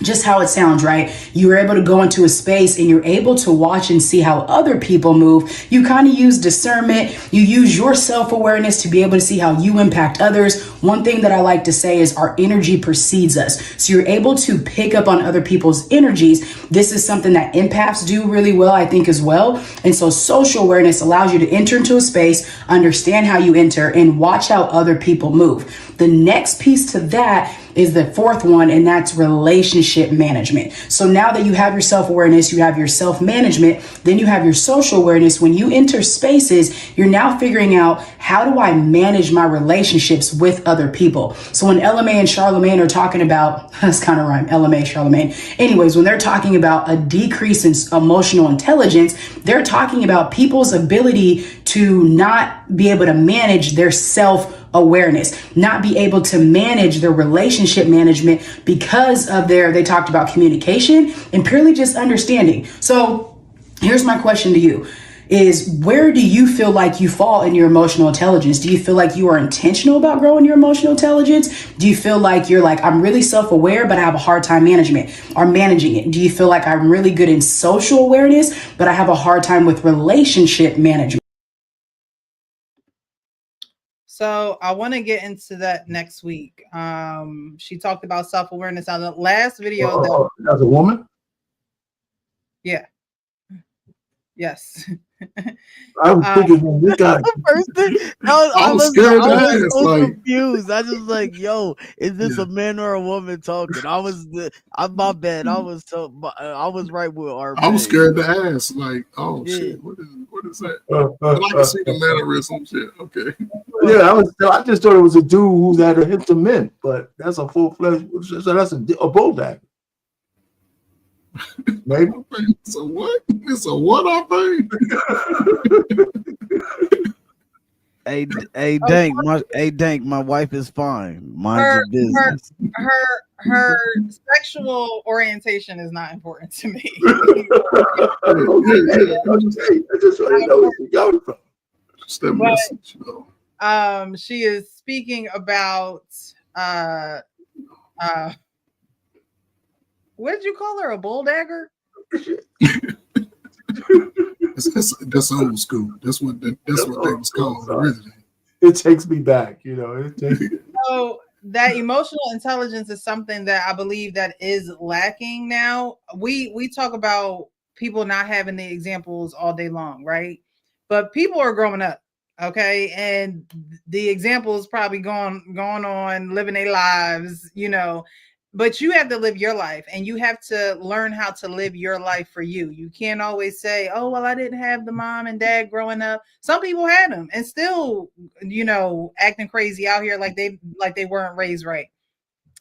just how it sounds, right? You're able to go into a space and you're able to watch and see how other people move. You kind of use discernment. You use your self-awareness to be able to see how you impact others. One thing that I like to say is our energy precedes us. So you're able to pick up on other people's energies. This is something that empaths do really well, I think, as well. And so social awareness allows you to enter into a space, understand how you enter, and watch how other people move. The next piece to that is the fourth one, and that's relationship management. So now that you have your self-awareness, you have your self-management, then you have your social awareness. When you enter spaces, you're now figuring out, how do I manage my relationships with other people? So when LMA and Charlemagne are talking about, that's kind of rhyme, LMA, Charlemagne. Anyways, when they're talking about a decrease in emotional intelligence, they're talking about people's ability to not be able to manage their self-awareness, not be able to manage their relationship management because of they talked about communication and purely just understanding. So here's my question to you is, where do you feel like you fall in your emotional intelligence? Do you feel like you are intentional about growing your emotional intelligence? Do you feel like you're like, I'm really self-aware, but I have a hard time managing it? Do you feel like I'm really good in social awareness, but I have a hard time with relationship management? So I want to get into that next week. She talked about self-awareness on the last video. As a woman? Yeah. Yes. I was thinking, when we got I was scared to ask, so like, confused. I just like, yo, is this a man or a woman talking? I'm my bad. I was right with our. I was scared to ask, like, oh shit, what is that? But I can see the mannerism shit. Okay. Yeah, I just thought it was a dude who had a hint to men, but that's a full-fledged. So that's a bull dagger. Maybe. So what? It's a what I think. Hey, Dank, my wife is fine. Mind your business. Her sexual orientation is not important to me. She is speaking about what did you call her? A bull dagger? That's old school. That's what they was called originally. It takes me back, So that emotional intelligence is something that I believe that is lacking now. We talk about people not having the examples all day long, right? But people are growing up, okay, and the example is probably going on, living their lives, But you have to live your life, and you have to learn how to live your life for you. You can't always say, oh, well, I didn't have the mom and dad growing up. Some people had them and still, acting crazy out here like they weren't raised right.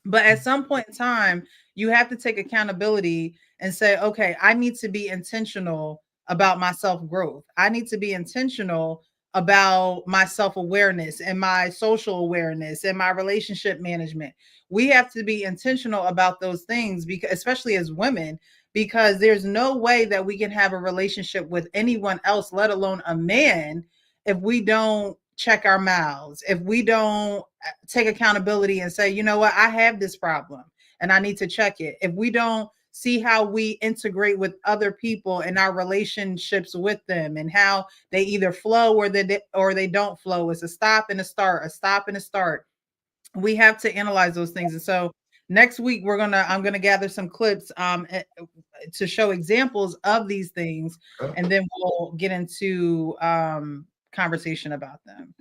But at some point in time, you have to take accountability and say, okay, I need to be intentional about my self-growth. I need to be intentional about my self-awareness and my social awareness and my relationship management. We have to be intentional about those things, because especially as women, because there's no way that we can have a relationship with anyone else, let alone a man, if we don't check our mouths, if we don't take accountability and say, you know what, I have this problem and I need to check it. If we don't see how we integrate with other people and our relationships with them and how they either flow or they don't flow. It's a stop and a start, a stop and a start. We have to analyze those things. And so next week I'm gonna gather some clips to show examples of these things, and then we'll get into conversation about them.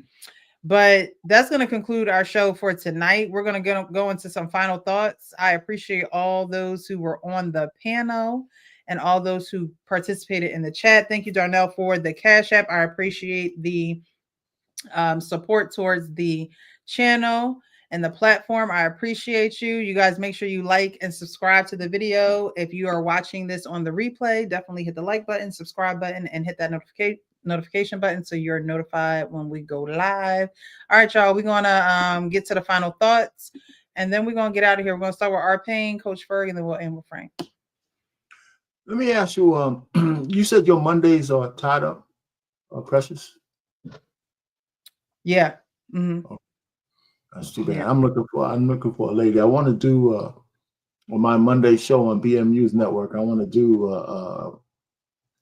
But that's going to conclude our show for tonight. We're going to go into some final thoughts. I appreciate all those who were on the panel and all those who participated in the chat. Thank you, Darnell, for the Cash App. I appreciate the support towards the channel and the platform. I appreciate you. You guys make sure you like and subscribe to the video. If you are watching this on the replay, definitely hit the like button, subscribe button, and hit that notification button so you're notified when we go live. All right, y'all, we're gonna get to the final thoughts, and then we're gonna get out of here. We're gonna start with R-Pain, Coach Ferg, and then we'll end with Frank. Let me ask you, you said your Mondays are tied up, Precious? Yeah. Mm-hmm. Oh, that's too bad. Yeah. I'm looking for a lady. I want to do on my Monday show on BMU's network. I want to do a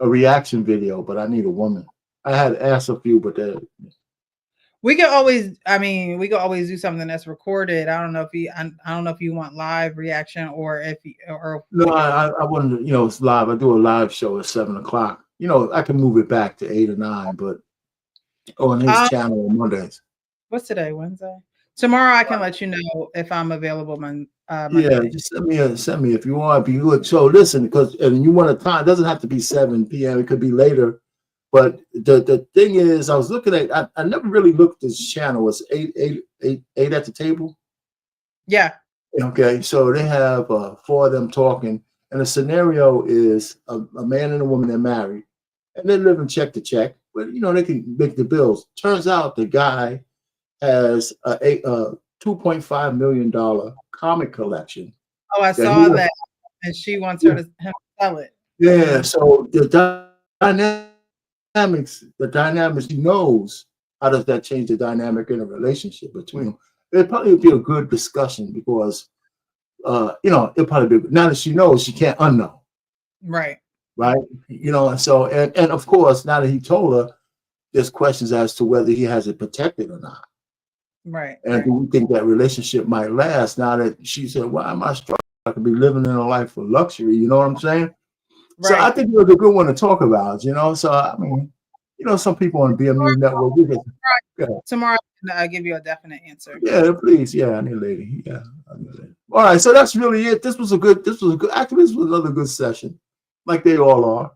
reaction video, but I need a woman. I had asked a few, but we could always do something that's recorded. I don't know if you want live reaction or no, I wouldn't. It's live. I do a live show at 7:00. I can move it back to 8 or 9, but on his channel on Mondays. What's today? Wednesday. Tomorrow I can let you know if I'm available Monday. Yeah, just send me if you want. If you would. So listen, and you want a time, it doesn't have to be 7 p.m. It could be later. But the thing is, I was looking at. I never really looked at this channel. It's eight at the table. Yeah. Okay, so they have 4 of them talking, and the scenario is a man and a woman, they're married, and they live in check to check, but they can make the bills. Turns out the guy has a $2.5 million comic collection. Oh, I saw that, and she wants him to sell it. Yeah, so the dynamics, he knows how does that change the dynamic in a relationship between them. It'd probably be a good discussion because, it'll probably be, now that she knows, she can't unknow. Right. Right. And so, and of course, now that he told her, there's questions as to whether he has it protected or not. Right. And do we think that relationship might last now that she said, why am I struggling? I could be living in a life of luxury. You know what I'm saying? Right. So I think it was a good one to talk about, So, I mean, some people on the BMU network. Tomorrow, I'll give you a definite answer. Yeah, please. Yeah, I need a lady. Yeah. All right. So that's really it. This was actually, this was another good session, like they all are.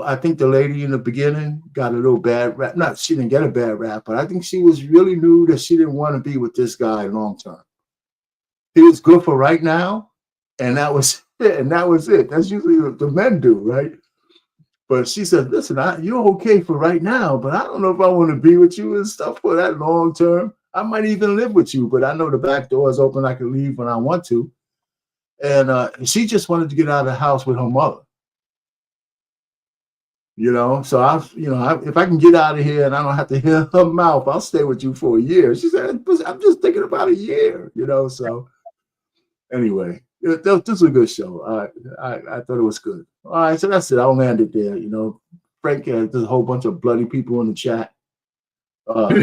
I think the lady in the beginning got a little bad rap. Not, she didn't get a bad rap, but I think she was really knew that she didn't want to be with this guy long term. He was good for right now, and that was it. And that was it. That's usually what the men do, right? But she said, listen, you're okay for right now, but I don't know if I want to be with you and stuff for that long term. I might even live with you, but I know the back door is open. I can leave when I want to. And she just wanted to get out of the house with her mother. So if I can get out of here and I don't have to hear her mouth, I'll stay with you for a year. She said, I'm just thinking about a year, So anyway, this was a good show. I thought it was good. All right, so that's it. I'll land it there. Frank, there's a whole bunch of bloody people in the chat. That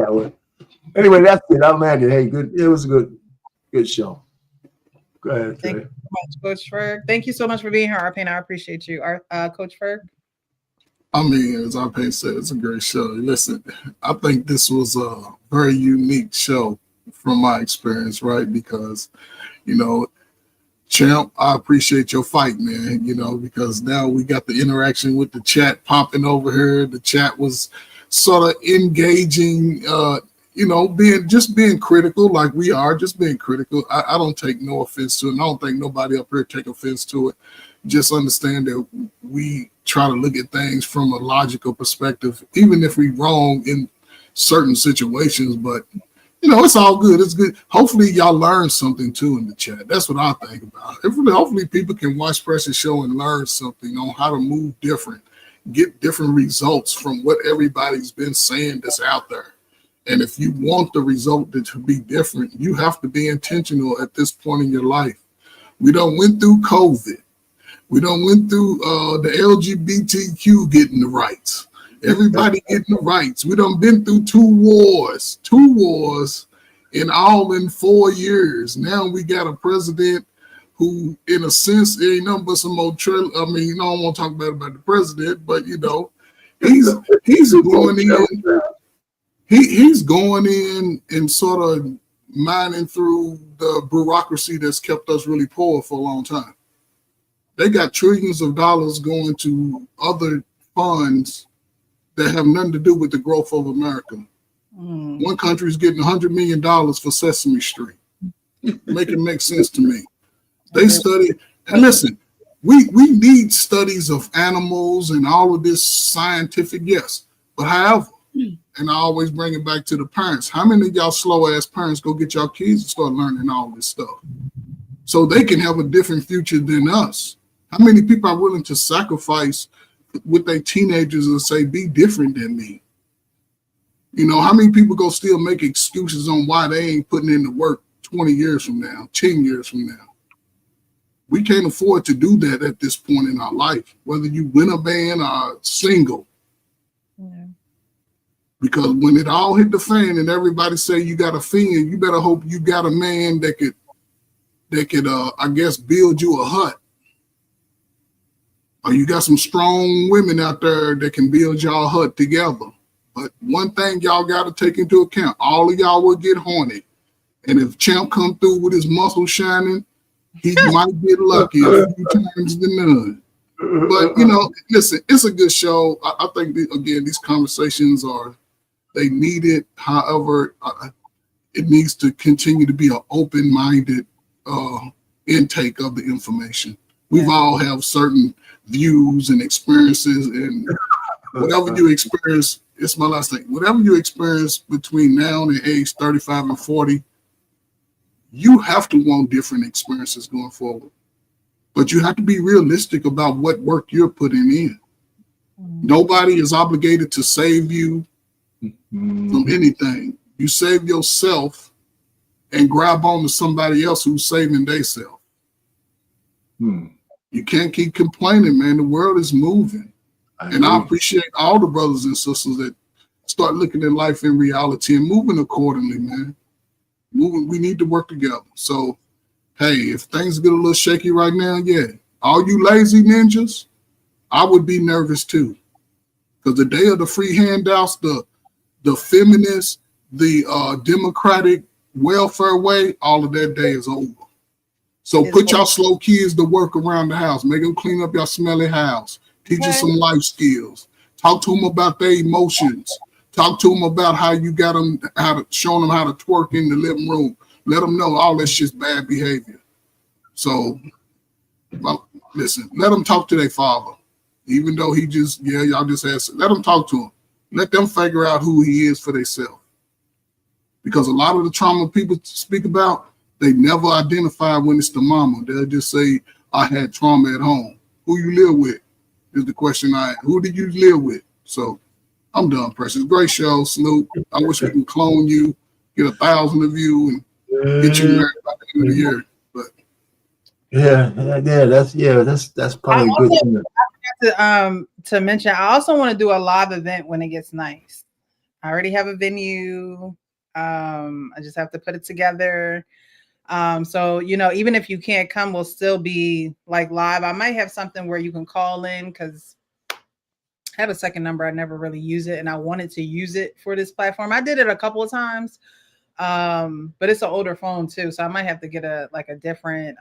one. Anyway, that's it. I'll land it. Hey, good. It was a good show. Go ahead. Thank you so much, Coach Ferg. Thank you so much for being here, Arpane. I appreciate you. Coach Ferg. I mean, as Arpane said, it's a great show. Listen, I think this was a very unique show from my experience, right? Because, Champ, I appreciate your fight, man, because now we got the interaction with the chat popping over here. The chat was sort of engaging, being critical like we are, just being critical. I don't take no offense to it. And I don't think nobody up here take offense to it. Just understand that we try to look at things from a logical perspective, even if we're wrong in certain situations. But, it's all good. It's good. Hopefully y'all learn something too in the chat. That's what I think about. Hopefully people can watch Precious show and learn something on how to move different, get different results from what everybody's been saying that's out there. And if you want the result to be different, you have to be intentional at this point in your life. We done went through COVID. We done went through the LGBTQ getting the rights. Everybody getting the rights. We done been through two wars in 4 years. Now we got a president who, in a sense, ain't nothing but some old trail. I mean, I don't want to talk about the president, but he's going in. He's going in and sort of mining through the bureaucracy that's kept us really poor for a long time. They got trillions of dollars going to other funds that have nothing to do with the growth of America. One country is getting $100 million for Sesame Street. Make it make sense to me. They study, and listen, we need studies of animals and all of this scientific, yes. But however, and I always bring it back to the parents. How many of y'all slow-ass parents go get y'all kids to start learning all this stuff so they can have a different future than us? How many people are willing to sacrifice with their teenagers and say, be different than me? How many people go still make excuses on why they ain't putting in the work 20 years from now, 10 years from now? We can't afford to do that at this point in our life, whether you win a band or single. Yeah. Because when it all hit the fan and everybody say you got a fan, you better hope you got a man that could I guess, build you a hut. You got some strong women out there that can build y'all hut together. But one thing y'all got to take into account, all of y'all will get horny. And if Champ come through with his muscle shining, he might get lucky a few times than none. But, listen, it's a good show. I think, again, these conversations they needed. However, it needs to continue to be an open-minded intake of the information. We've all have certain views and experiences, and whatever you experience, it's my last thing. Whatever you experience between now and age 35 and 40, you have to want different experiences going forward. But you have to be realistic about what work you're putting in. Nobody is obligated to save you from anything. You save yourself and grab on to somebody else who's saving themselves. You can't keep complaining, man. The world is moving. I appreciate all the brothers and sisters that start looking at life in reality and moving accordingly, man. We need to work together. So, hey, if things get a little shaky right now, all you lazy ninjas, I would be nervous too. Because the day of the free handouts, the feminists, the democratic welfare way, all of that day is over. So put y'all slow kids to work around the house. Make them clean up your smelly house. Teach them some life skills. Talk to them about their emotions. Talk to them about how you got them, showing them how to twerk in the living room. Let them know all that shit's bad behavior. So, listen, let them talk to their father. Even though he y'all just asked, let them talk to him. Let them figure out who he is for themselves. Because a lot of the trauma people speak about, they never identify when it's the mama. They'll just say, I had trauma at home. Who you live with is the question who did you live with? So I'm done, Precious. Great show, Snoop. I wish we can clone you, get 1,000 of you, and get you married by the end of the year. But that's probably a good thing. I forgot to mention, I also want to do a live event when it gets nice. I already have a venue. I just have to put it together. So, even if you can't come, we'll still be like live. I might have something where you can call in because I have a second number. I never really use it, and I wanted to use it for this platform. I did it a couple of times, but it's an older phone too, so I might have to get a different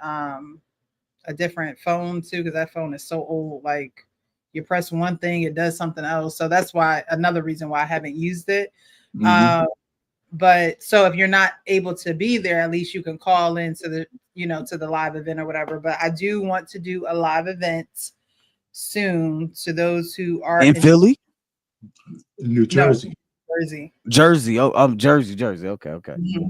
phone too, because that phone is so old. Like you press one thing, it does something else. So that's another reason why I haven't used it. But so if you're not able to be there, at least you can call into to the live event or whatever. But I do want to do a live event soon to those who are in Philly, New Jersey, Jersey. Oh, I'm Jersey. Okay. Mm-hmm.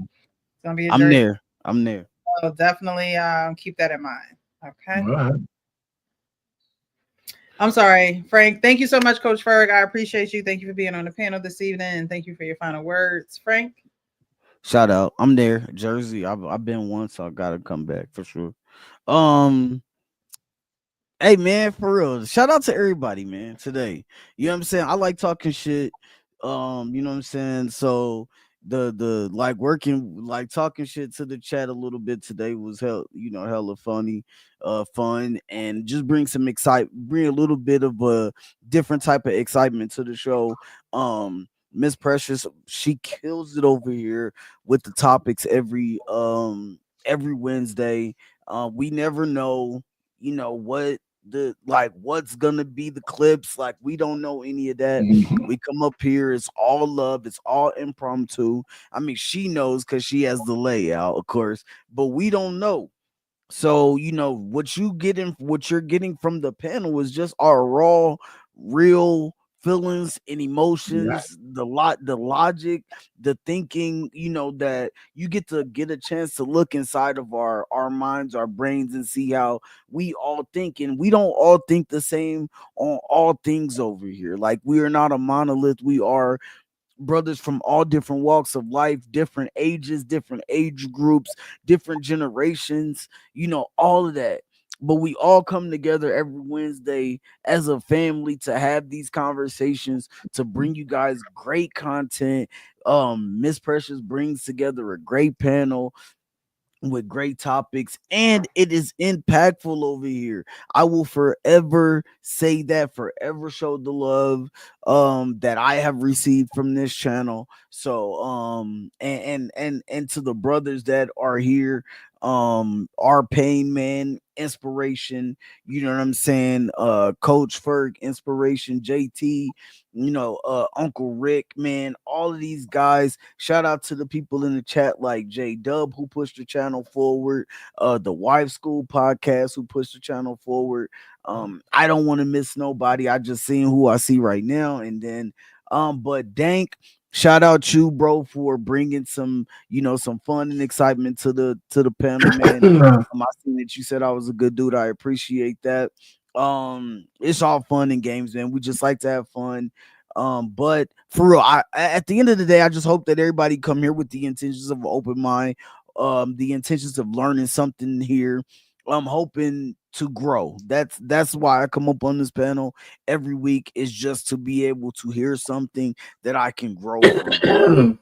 I'm there. So definitely keep that in mind. Okay. All right. I'm sorry, Frank. Thank you so much, Coach Ferg. I appreciate you. Thank you for being on the panel this evening, and thank you for your final words, Frank. Shout out. I'm there, Jersey. I've been once, so I gotta come back for sure. Hey man, for real. Shout out to everybody, man, today. You know what I'm saying? I like talking shit. You know what I'm saying? So the like working, like talking shit to the chat a little bit today was hella funny, fun, and just bring a little bit of a different type of excitement to the show. Miss Precious, she kills it over here with the topics every Wednesday. We never know, what's gonna be the clips. Like, we don't know any of that. We come up here, it's all love, it's all impromptu. I mean, she knows because she has the layout, of course, but we don't know. So what you're getting from the panel is just our raw, real feelings and emotions, the logic, the thinking, that you get a chance to look inside of our minds, our brains, and see how we all think. And we don't all think the same on all things over here. Like, we are not a monolith. We are brothers from all different walks of life, different ages, different age groups, different generations, all of that. But we all come together every Wednesday as a family to have these conversations, to bring you guys great content. Miss Precious brings together a great panel. with great topics, and it is impactful over here. I will forever say that, forever show the love that I have received from this channel. So and to the brothers that are here, our pain man inspiration, you know what I'm saying, Coach Ferg inspiration, JT, Uncle Rick, man, all of these guys. Shout out to the people in the chat like J Dub who pushed the channel forward, the Wife School podcast who pushed the channel forward. I don't want to miss nobody. I just seen who I see right now, and then but Dank, shout out you, bro, for bringing some fun and excitement to the panel, man. I seen that you said I was a good dude. I appreciate that. It's all fun and games, man. We just like to have fun. But for real, at the end of the day, I just hope that everybody come here with the intentions of an open mind, the intentions of learning something here. I'm hoping to grow. That's why I come up on this panel every week, is just to be able to hear something that I can grow from.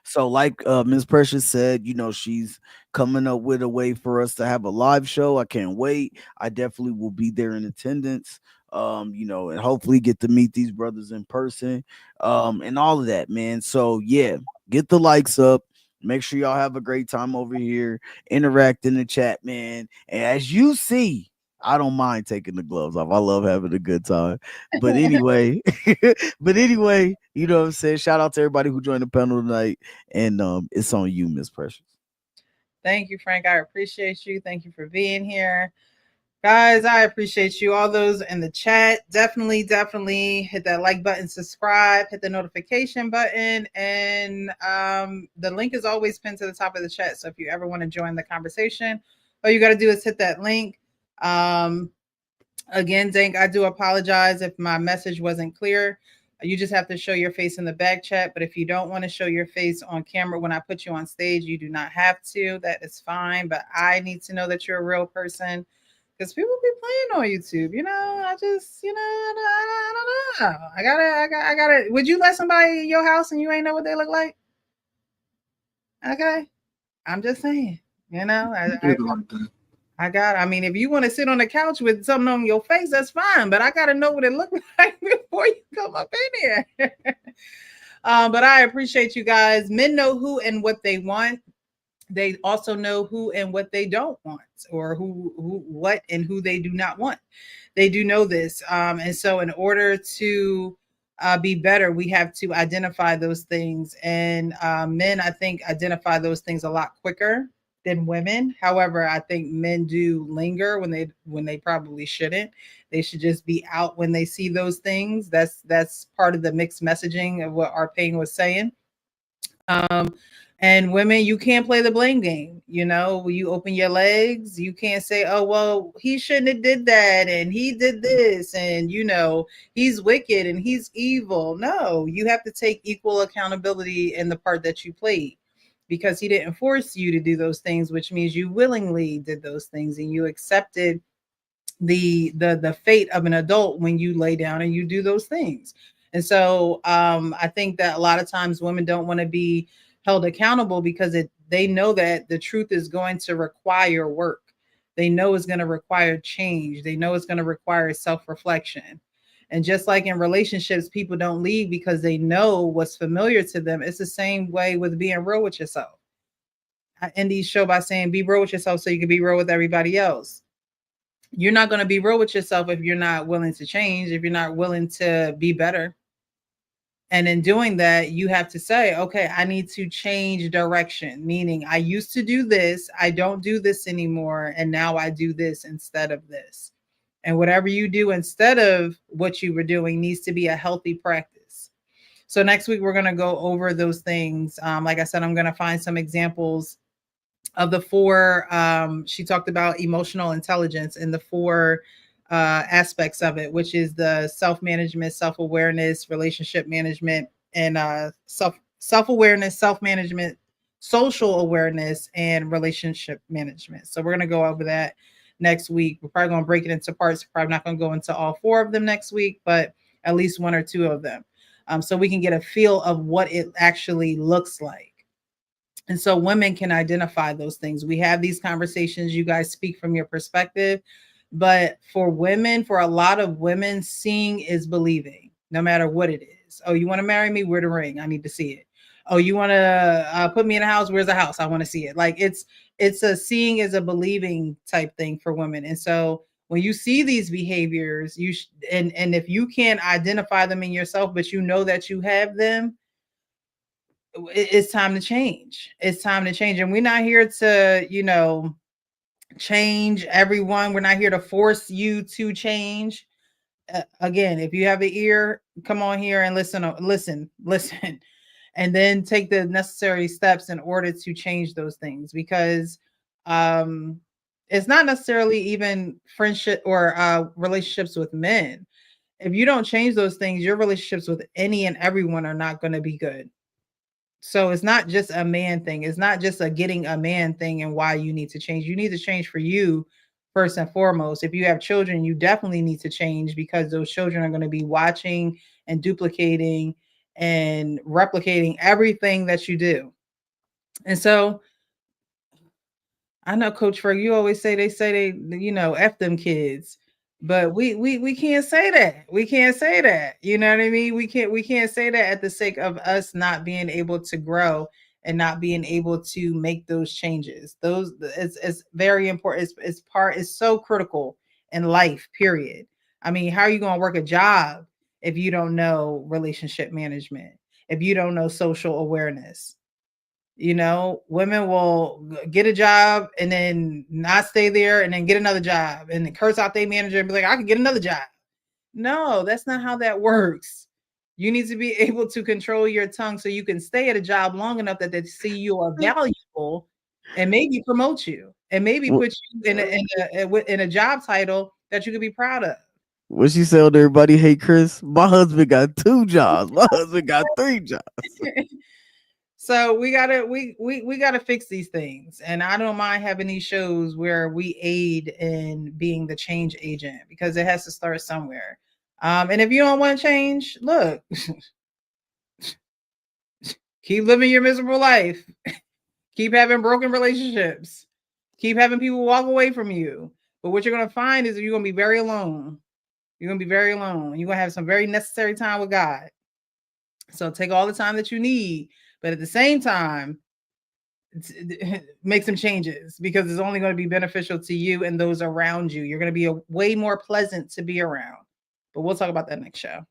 So like Ms. Precious said, she's coming up with a way for us to have a live show. I can't wait. I definitely will be there in attendance. And hopefully get to meet these brothers in person, and all of that, man. So yeah, get the likes up. Make sure y'all have a great time over here. Interact in the chat, man. And as you see, I don't mind taking the gloves off. I love having a good time. But anyway, you know what I'm saying? Shout out to everybody who joined the panel tonight. And it's on you, Miss Precious. Thank you, Frank. I appreciate you. Thank you for being here. Guys, I appreciate you. All those in the chat, definitely hit that like button, subscribe, hit the notification button, and the link is always pinned to the top of the chat. So if you ever want to join the conversation, all you got to do is hit that link. Again, Dank, I do apologize if my message wasn't clear. You just have to show your face in the back chat. But if you don't want to show your face on camera when I put you on stage, you do not have to. That is fine. But I need to know that you're a real person. Because people be playing on YouTube, I just, I don't know. I gotta. Would you let somebody in your house and you ain't know what they look like? Okay, I'm just saying. I mean, if you want to sit on the couch with something on your face, that's fine. But I gotta know what it looks like before you come up in here. But I appreciate you guys. Men know who and what they want. They also know who and what they don't want, or what and who they do not want. They do know this. And so in order to be better, we have to identify those things. And men, I think, identify those things a lot quicker than women. However, I think men do linger when they probably shouldn't. They should just be out when they see those things. That's part of the mixed messaging of what Arpain was saying. And women, you can't play the blame game. When you open your legs, you can't say, oh, well, he shouldn't have did that. And he did this. And, he's wicked and he's evil. No, you have to take equal accountability in the part that you played, because he didn't force you to do those things, which means you willingly did those things and you accepted the fate of an adult when you lay down and you do those things. And so I think that a lot of times women don't want to be held accountable because they know that the truth is going to require work. They know it's going to require change. They know it's going to require self-reflection. And just like in relationships, people don't leave because they know what's familiar to them. It's the same way with being real with yourself. I end these show by saying, be real with yourself so you can be real with everybody else. You're not going to be real with yourself if you're not willing to change, if you're not willing to be better. And in doing that, you have to say, okay, I need to change direction, meaning I used to do this. I don't do this anymore. And now I do this instead of this. And whatever you do instead of what you were doing needs to be a healthy practice. So next week, we're going to go over those things. Like I said, I'm going to find some examples of the 4. She talked about emotional intelligence and the 4 aspects of it, which is the self-management, self-awareness, relationship management, and self-awareness, self-management, social awareness, and relationship management. So we're going to go over that next week. We're probably going to break it into parts. We're probably not going to go into all 4 of them next week, but at least 1 or 2 of them. So we can get a feel of what it actually looks like. And so women can identify those things. We have these conversations. You guys speak from your perspective. But for women, for a lot of women, seeing is believing, no matter what it is. Oh, you want to marry me? Where's the ring? I need to see it. Oh, you want to put me in a house? Where's the house? I want to see it. Like it's a seeing is a believing type thing for women. And so when you see these behaviors, and if you can't identify them in yourself, but you know that you have them, it's time to change. It's time to change. And we're not here to, change everyone. We're not here to force you to change. Again, if you have an ear, come on here and listen, and then take the necessary steps in order to change those things, because it's not necessarily even friendship or relationships with men. If you don't change those things, your relationships with any and everyone are not going to be good. So it's not just a man thing. It's not just a getting a man thing and why you need to change. You need to change for you first and foremost. If you have children, you definitely need to change, because those children are going to be watching and duplicating and replicating everything that you do. And so I know, Coach Ferg, you always say they, F them kids. But we can't say that. We can't say that. You know what I mean? We can't say that at the sake of us not being able to grow and not being able to make those changes. It's very important. It's so critical in life, period. I mean, how are you going to work a job if you don't know relationship management, if you don't know social awareness? Women will get a job and then not stay there and then get another job and then curse out their manager and be like, I can get another job. No, that's not how that works. You need to be able to control your tongue so you can stay at a job long enough that they see you are valuable and maybe promote you and maybe put you in a job title that you could be proud of. What she told everybody, hey, Chris, my husband got 2 jobs. My husband got 3 jobs. So we gotta fix these things. And I don't mind having these shows where we aid in being the change agent, because it has to start somewhere. And if you don't want to change, look, keep living your miserable life. Keep having broken relationships. Keep having people walk away from you. But what you're going to find is that you're going to be very alone. You're going to be very alone. You're going to have some very necessary time with God. So take all the time that you need. But at the same time, make some changes, because it's only going to be beneficial to you and those around you. You're going to be way more pleasant to be around. But we'll talk about that next show.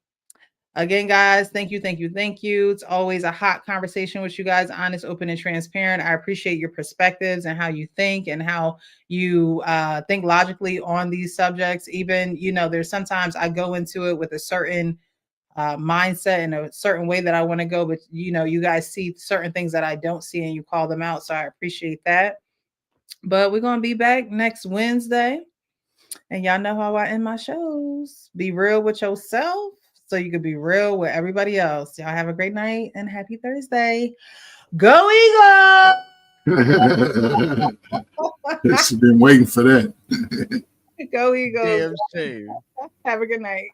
Again, guys, thank you. It's always a hot conversation with you guys, honest, open, and transparent. I appreciate your perspectives and how you think and how you think logically on these subjects. Even, there's sometimes I go into it with a certain mindset in a certain way that I want to go, but you guys see certain things that I don't see and you call them out. So I appreciate that. But we're going to be back next Wednesday. And y'all know how I end my shows. Be real with yourself so you can be real with everybody else. Y'all have a great night and happy Thursday. Go Eagles! She's been waiting for that. Go Eagles. Damn shame. Have a good night.